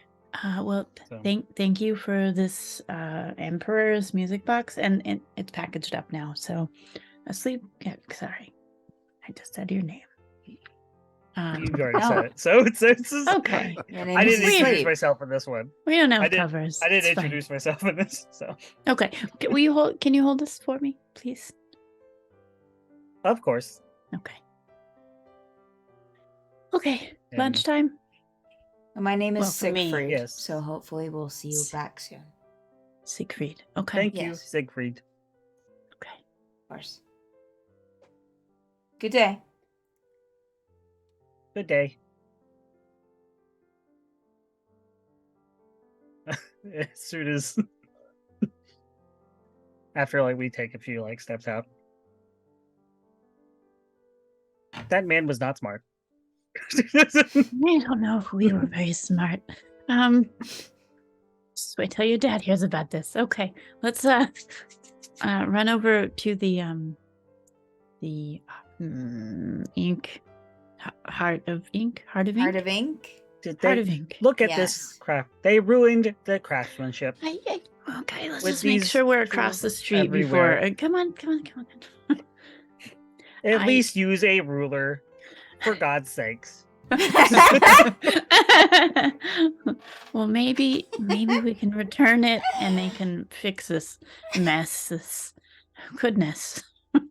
Well, So- thank you for this Emperor's music box, and it's packaged up now. So, asleep. Yeah, sorry, I just said your name. You already no. said it, so it's Okay. Your name I is didn't introduce Sleep. myself in this one. We don't have I did- covers. I didn't It's fine. introduce myself in this, so Okay. Will you hold? Can you hold this for me, please? of course. Okay. Okay. And- Lunchtime. My name is Well, for me, Siegfried, yes. so hopefully we'll see you back soon. Siegfried. Okay. Thank you, Yes. Siegfried. Okay. Of course. Good day. Good day. As soon as after we take a few steps out. That man was not smart. I don't know if we were very smart. Just wait till your dad hears about this. Okay, let's run over to the ink, heart of ink. Heart of ink. Did Heart they of ink. look at Yes. this craft? They ruined the craftsmanship. Okay, let's With just make these sure we're across the tools street everywhere. before. Come on. At I- least use a ruler, for God's sakes. Well, maybe we can return it and they can fix this mess. This goodness. I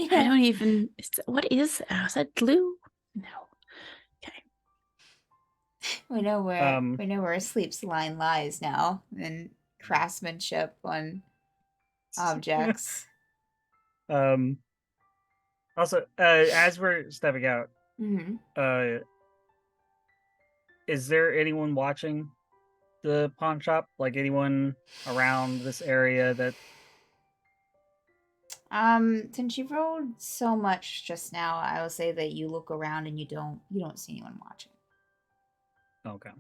don't even. What is that? Is that glue? No. Okay. We know Um, where Sleep's line lies now in craftsmanship on objects. Also, as we're stepping out, Hmm. is there anyone watching the pawn shop? Like anyone around this area that? Since you rolled so much just now, I will say that you look around and you don't see anyone watching. Okay.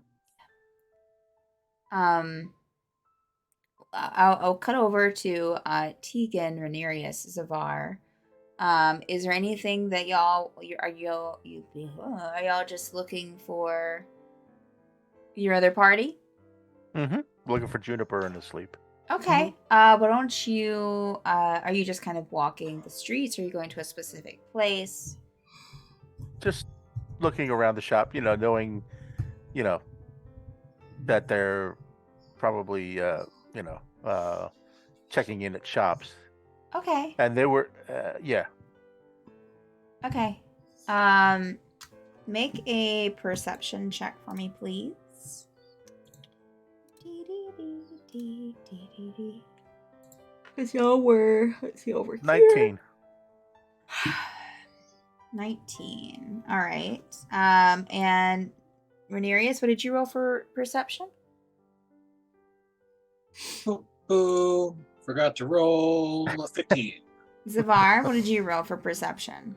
I'll cut over to Tegan, Renarius, Zavar. Is there anything that are y'all just looking for your other party? Mm-hmm. Looking for Juniper and asleep. Okay. But don't you are you just kind of walking the streets? Or are you going to a specific place? Just looking around the shop, knowing, that they're probably, checking in at shops. Okay. And they were, yeah. Okay. Make a perception check for me, please. Let's see over here. 19. 19. All right. And Renarius, what did you roll for perception? Boo. Forgot to roll a 15. Zavar, what did you roll for perception?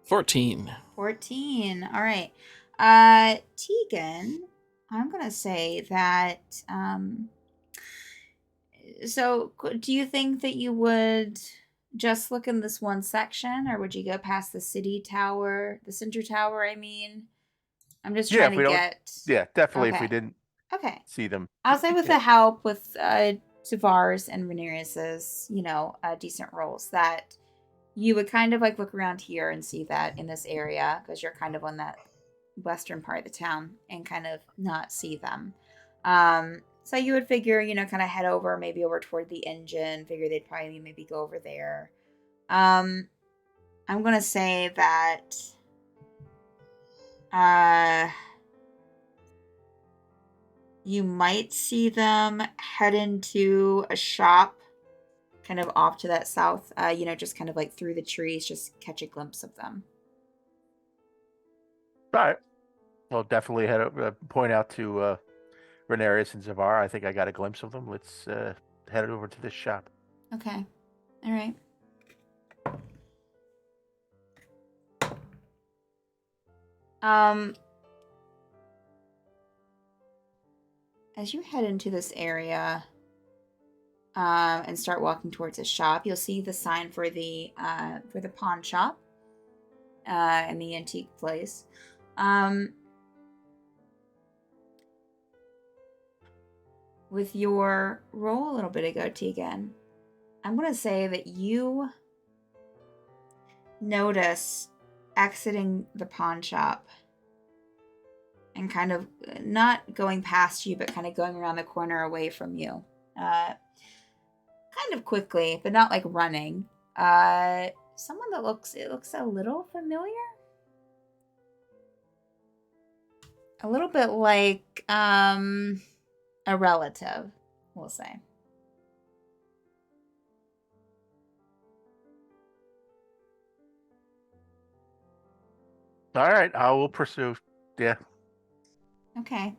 14. 14. All right. Tegan, I'm going to say that so do you think that you would just look in this one section, or would you go past the center tower, I mean? I'm just Yeah, trying if we to don't- get Yeah, definitely if Okay. we didn't Okay. see them. I'll say with Yeah. the help with Zavar's and Renarius's, decent rolls, that you would kind of look around here and see that in this area, because you're kind of on that western part of the town, and kind of not see them. So you would figure, kind of head over, maybe over toward the engine, figure they'd probably maybe go over there. I'm going to say that you might see them head into a shop kind of off to that south, just kind of like through the trees, just catch a glimpse of them. All right. I'll definitely point out to Renarius and Zavar. I think I got a glimpse of them. Let's head over to this shop. Okay. All right. As you head into this area and start walking towards the shop, you'll see the sign for the pawn shop and the antique place. With your roll a little bit ago, Tegan, I'm going to say that you notice exiting the pawn shop and kind of not going past you, but kind of going around the corner away from you. Kind of quickly, but not like running. Someone that looks a little familiar. A little bit like a relative, we'll say. All right, I will pursue. Yeah, Okay.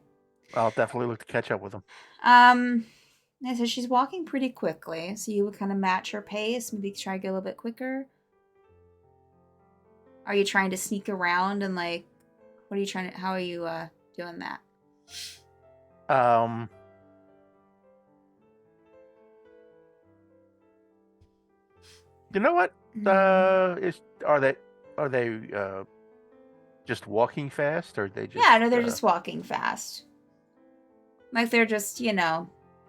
I'll definitely look to catch up with them. Yeah, so she's walking pretty quickly, so you would kind of match her pace, maybe try to go a little bit quicker. Are you trying to sneak around and like, what are you trying to, how are you doing that? You know what? Are they just walking fast, or are they just? Yeah, no, they're just walking fast. Like they're just,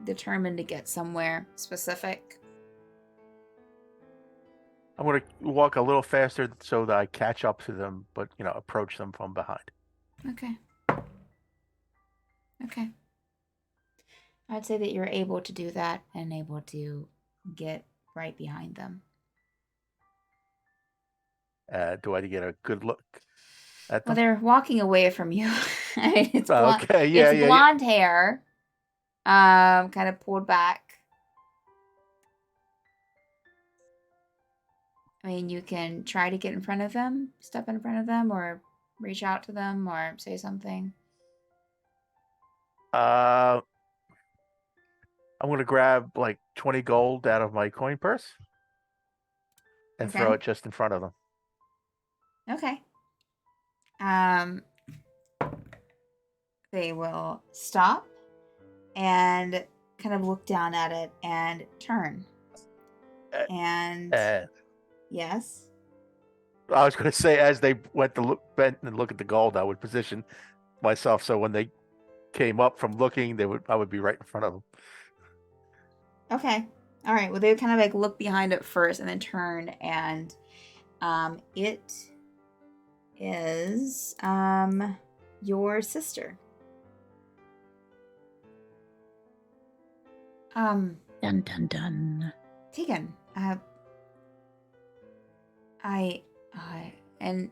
determined to get somewhere specific. I'm gonna walk a little faster so that I catch up to them, but approach them from behind. Okay. Okay. I'd say that you're able to do that and able to get right behind them. Do I get a good look at them? Well, they're walking away from you. I mean, it's Okay, yeah, it's yeah, blonde hair, kind of pulled back. I mean, you can try to get in front of them, step in front of them, or reach out to them, or say something. I'm gonna grab like 20 gold out of my coin purse and throw Okay. it just in front of them. Okay. They will stop and kind of look down at it and turn. And yes. I was gonna say, as they went to bent and look at the gold, I would position myself so when they came up from looking, I would be right in front of them. Okay. All right. Well, they would kind of like look behind it first and then turn, and it is your sister. Dun dun dun. Tegan, and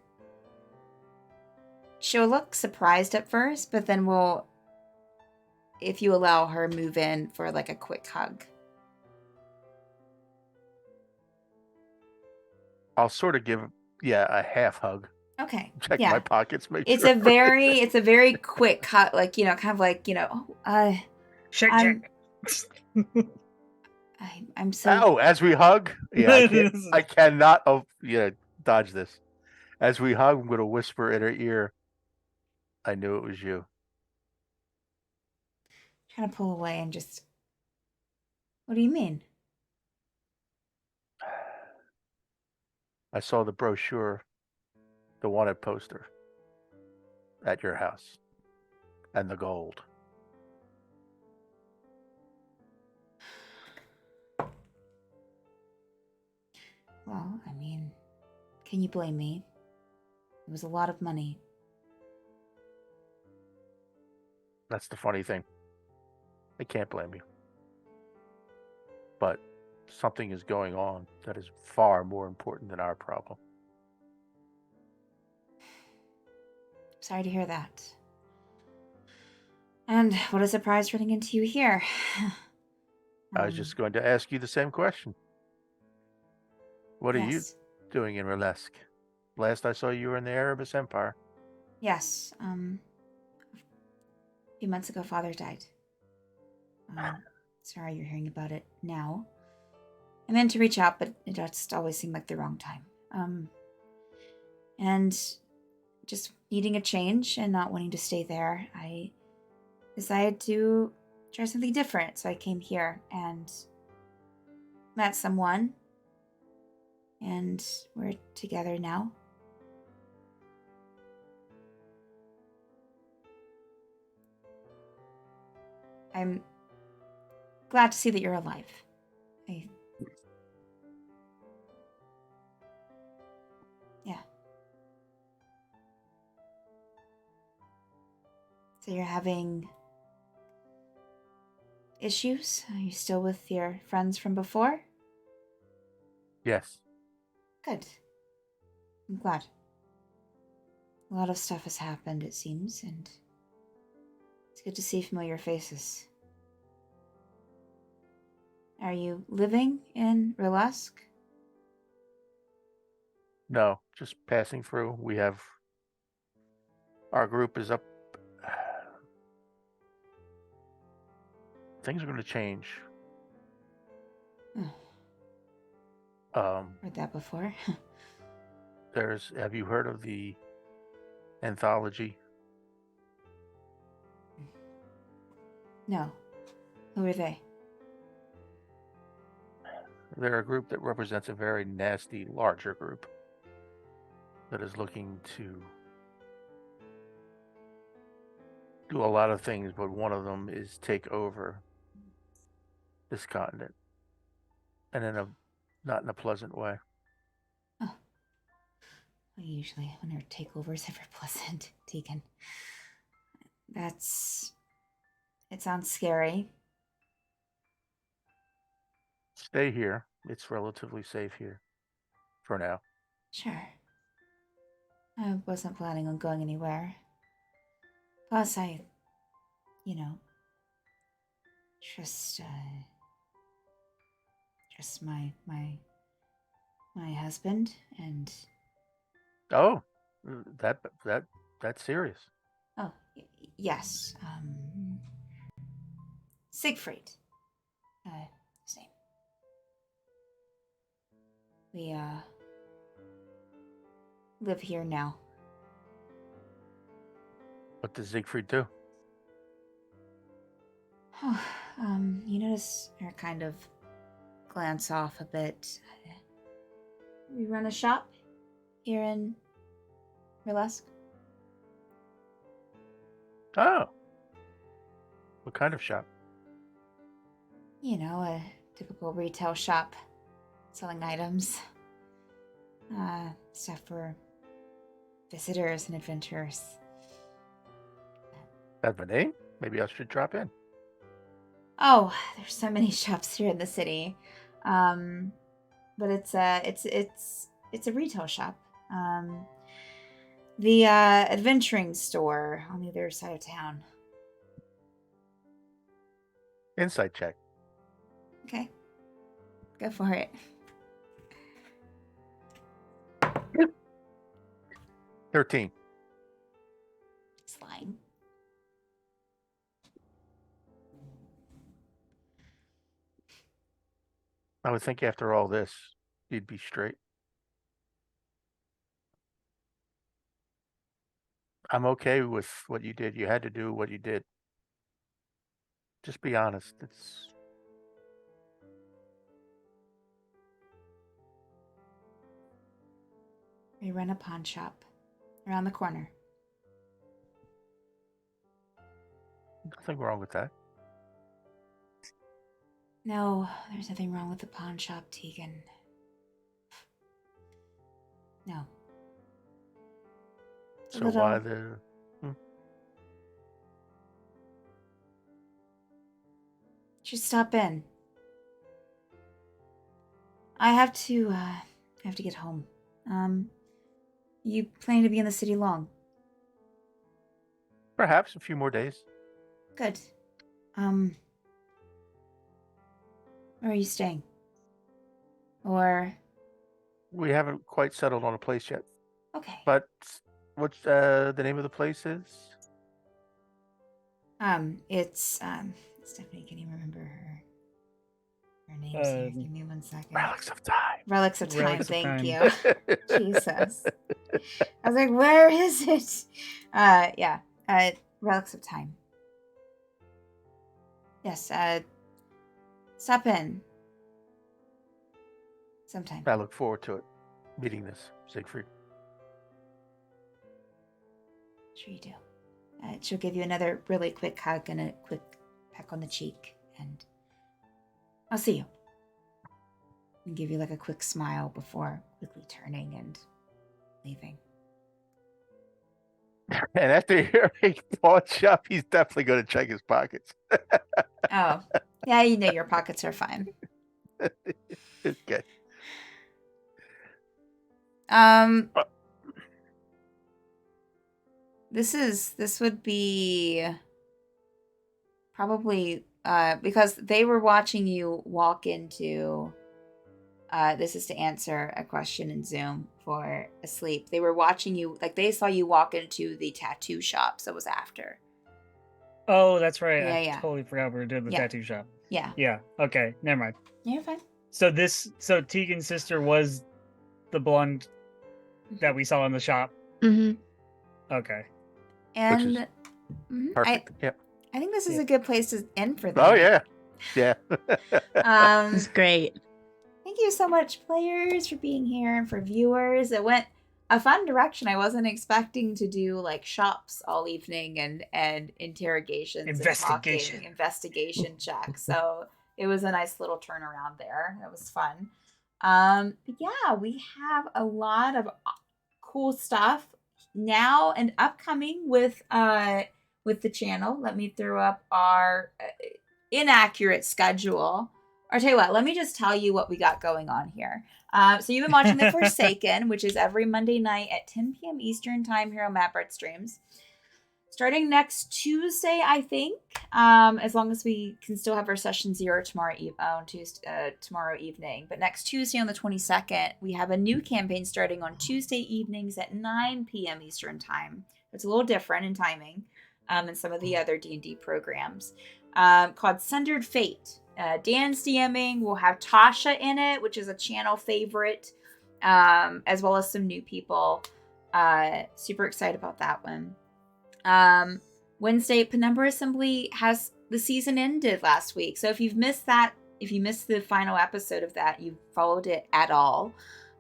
she'll look surprised at first, but then we'll, if you allow her, move in for like a quick hug. I'll sort of give, a half hug. Okay. Check yeah. my pockets. It's a very quick cut, like, kind of like, Shake, I'm- shake. I'm so. Oh, as we hug, I cannot. Dodge this. As we hug, I'm going to whisper in her ear, "I knew it was you." Trying to pull away and just. What do you mean? I saw the brochure, the wanted poster, at your house, and the gold. Well, I mean, can you blame me? It was a lot of money. That's the funny thing. I can't blame you. But something is going on that is far more important than our problem. Sorry to hear that. And what a surprise running into you here. I was just going to ask you the same question. What are you yes. doing in Relesk? Last I saw you were in the Erebus Empire. Yes. A few months ago, Father died. Sorry you're hearing about it now. I meant to reach out, but it just always seemed like the wrong time. And just needing a change and not wanting to stay there, I decided to try something different. So I came here and met someone, and we're together now. I'm glad to see that you're alive. Yeah. So you're having issues? Are you still with your friends from before? Yes. Good. I'm glad. A lot of stuff has happened, it seems, and it's good to see familiar faces. Are you living in Relesk? No, just passing through. We have... Our group is up. Things are going to change. Heard that before. Have you heard of the anthology? No. Who are they? They're a group that represents a very nasty, larger group that is looking to do a lot of things, but one of them is take over this continent, and not in a pleasant way. Oh. Well, usually when a takeover is ever pleasant, Tegan. It sounds scary. Stay here. It's relatively safe here for now. Sure. I wasn't planning on going anywhere. Plus, trust my husband, and Oh, that's serious. oh yes, Siegfried, his name. We live here now. What does Siegfried do? Oh, you notice her kind of glance off a bit. We run a shop here in Relesk. Oh, what kind of shop? You know, a typical retail shop selling items. Stuff for visitors and adventurers. That's my name? Maybe I should drop in. Oh, there's so many shops here in the city. But it's a retail shop. The adventuring store on the other side of town. Insight check. Okay. Go for it. 13. Just lying. I would think after all this, you'd be straight. I'm okay with what you did. You had to do what you did. Just be honest. We run a pawn shop around the corner. Nothing wrong with that. No, there's nothing wrong with the pawn shop, Tegan. No. So why the... Should stop in. I have to get home. You planning to be in the city long? Perhaps a few more days. Good. Where are you staying? Or We haven't quite settled on a place yet. okay. But what's the name of the place is? It's Stephanie, can you remember her name here? Give me 1 second. Relics of Time. Relics of Time, Relics of thank Time. you. Jesus. I was like, where is it? Yeah. Relics of Time. Yes, stop in. Sometime. I look forward to it. Meeting this, Siegfried. Sure you do. She'll give you another really quick hug and a quick peck on the cheek, and I'll see you. And give you like a quick smile before quickly turning and leaving. And after hearing pawn shop, he's definitely going to check his pockets. Oh, yeah, you know your pockets are fine. Okay. This would be probably because they were watching you walk into this is to answer a question in Zoom for Asleep. They were watching you, like they saw you walk into the tattoo shop, so it was after. Oh, that's right. Yeah, I yeah. totally forgot we were doing the Yeah. tattoo shop. Yeah. Yeah. Okay. Never mind. Yeah, you're fine. So Tegan's sister was the blonde that we saw in the shop. Mm-hmm. Okay. And mhm, Perfect. Yeah. I think this is Yeah. a good place to end for them. Oh, yeah. Yeah. It's great. Thank you so much, players, for being here, and for viewers. It went a fun direction. I wasn't expecting to do like shops all evening and interrogations, Investigation. and talking, investigation checks. So it was a nice little turnaround there. It was fun. But yeah, we have a lot of cool stuff now and upcoming with the channel. Let me throw up our inaccurate schedule. Or tell you what, let me just tell you what we got going on here. So you've been watching The Forsaken, which is every Monday night at 10 p.m. Eastern time here on Mapbird Streams. Starting next Tuesday, I think, as long as we can still have our session 0 tomorrow tomorrow evening. But next Tuesday on the 22nd, we have a new campaign starting on Tuesday evenings at 9 p.m. Eastern time. It's a little different in timing than some of the other D&D programs, called Sundered Fate. Dan's DMing. We'll have Tasha in it, which is a channel favorite, as well as some new people. Super excited about that one. Wednesday, Penumbra Assembly has the season ended last week. So if you've missed that, if you missed the final episode of that, you've followed it at all,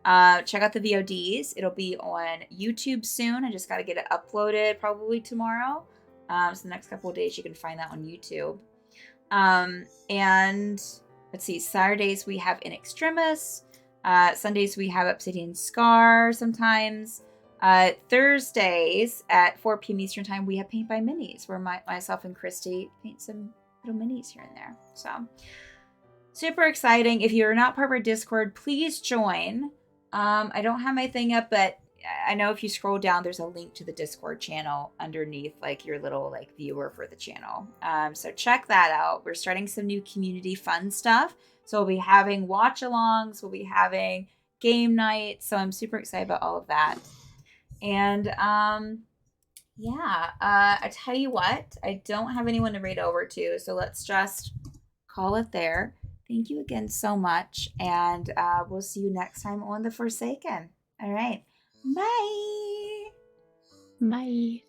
check out the VODs. It'll be on YouTube soon. I just got to get it uploaded probably tomorrow. So the next couple of days you can find that on YouTube. And let's see, Saturdays we have In Extremis. Sundays we have Obsidian Scar sometimes. Thursdays at 4 p.m. Eastern time we have Paint by Minis, where myself and Christy paint some little minis here and there. So super exciting. If you're not part of our Discord, please join. I don't have my thing up, but I know if you scroll down, there's a link to the Discord channel underneath, like your little like viewer for the channel. So check that out. We're starting some new community fun stuff. So we'll be having watch-alongs. We'll be having game nights. So I'm super excited about all of that. And yeah, I tell you what, I don't have anyone to read over to. So let's just call it there. Thank you again so much. And we'll see you next time on The Forsaken. All right. Bye. Bye.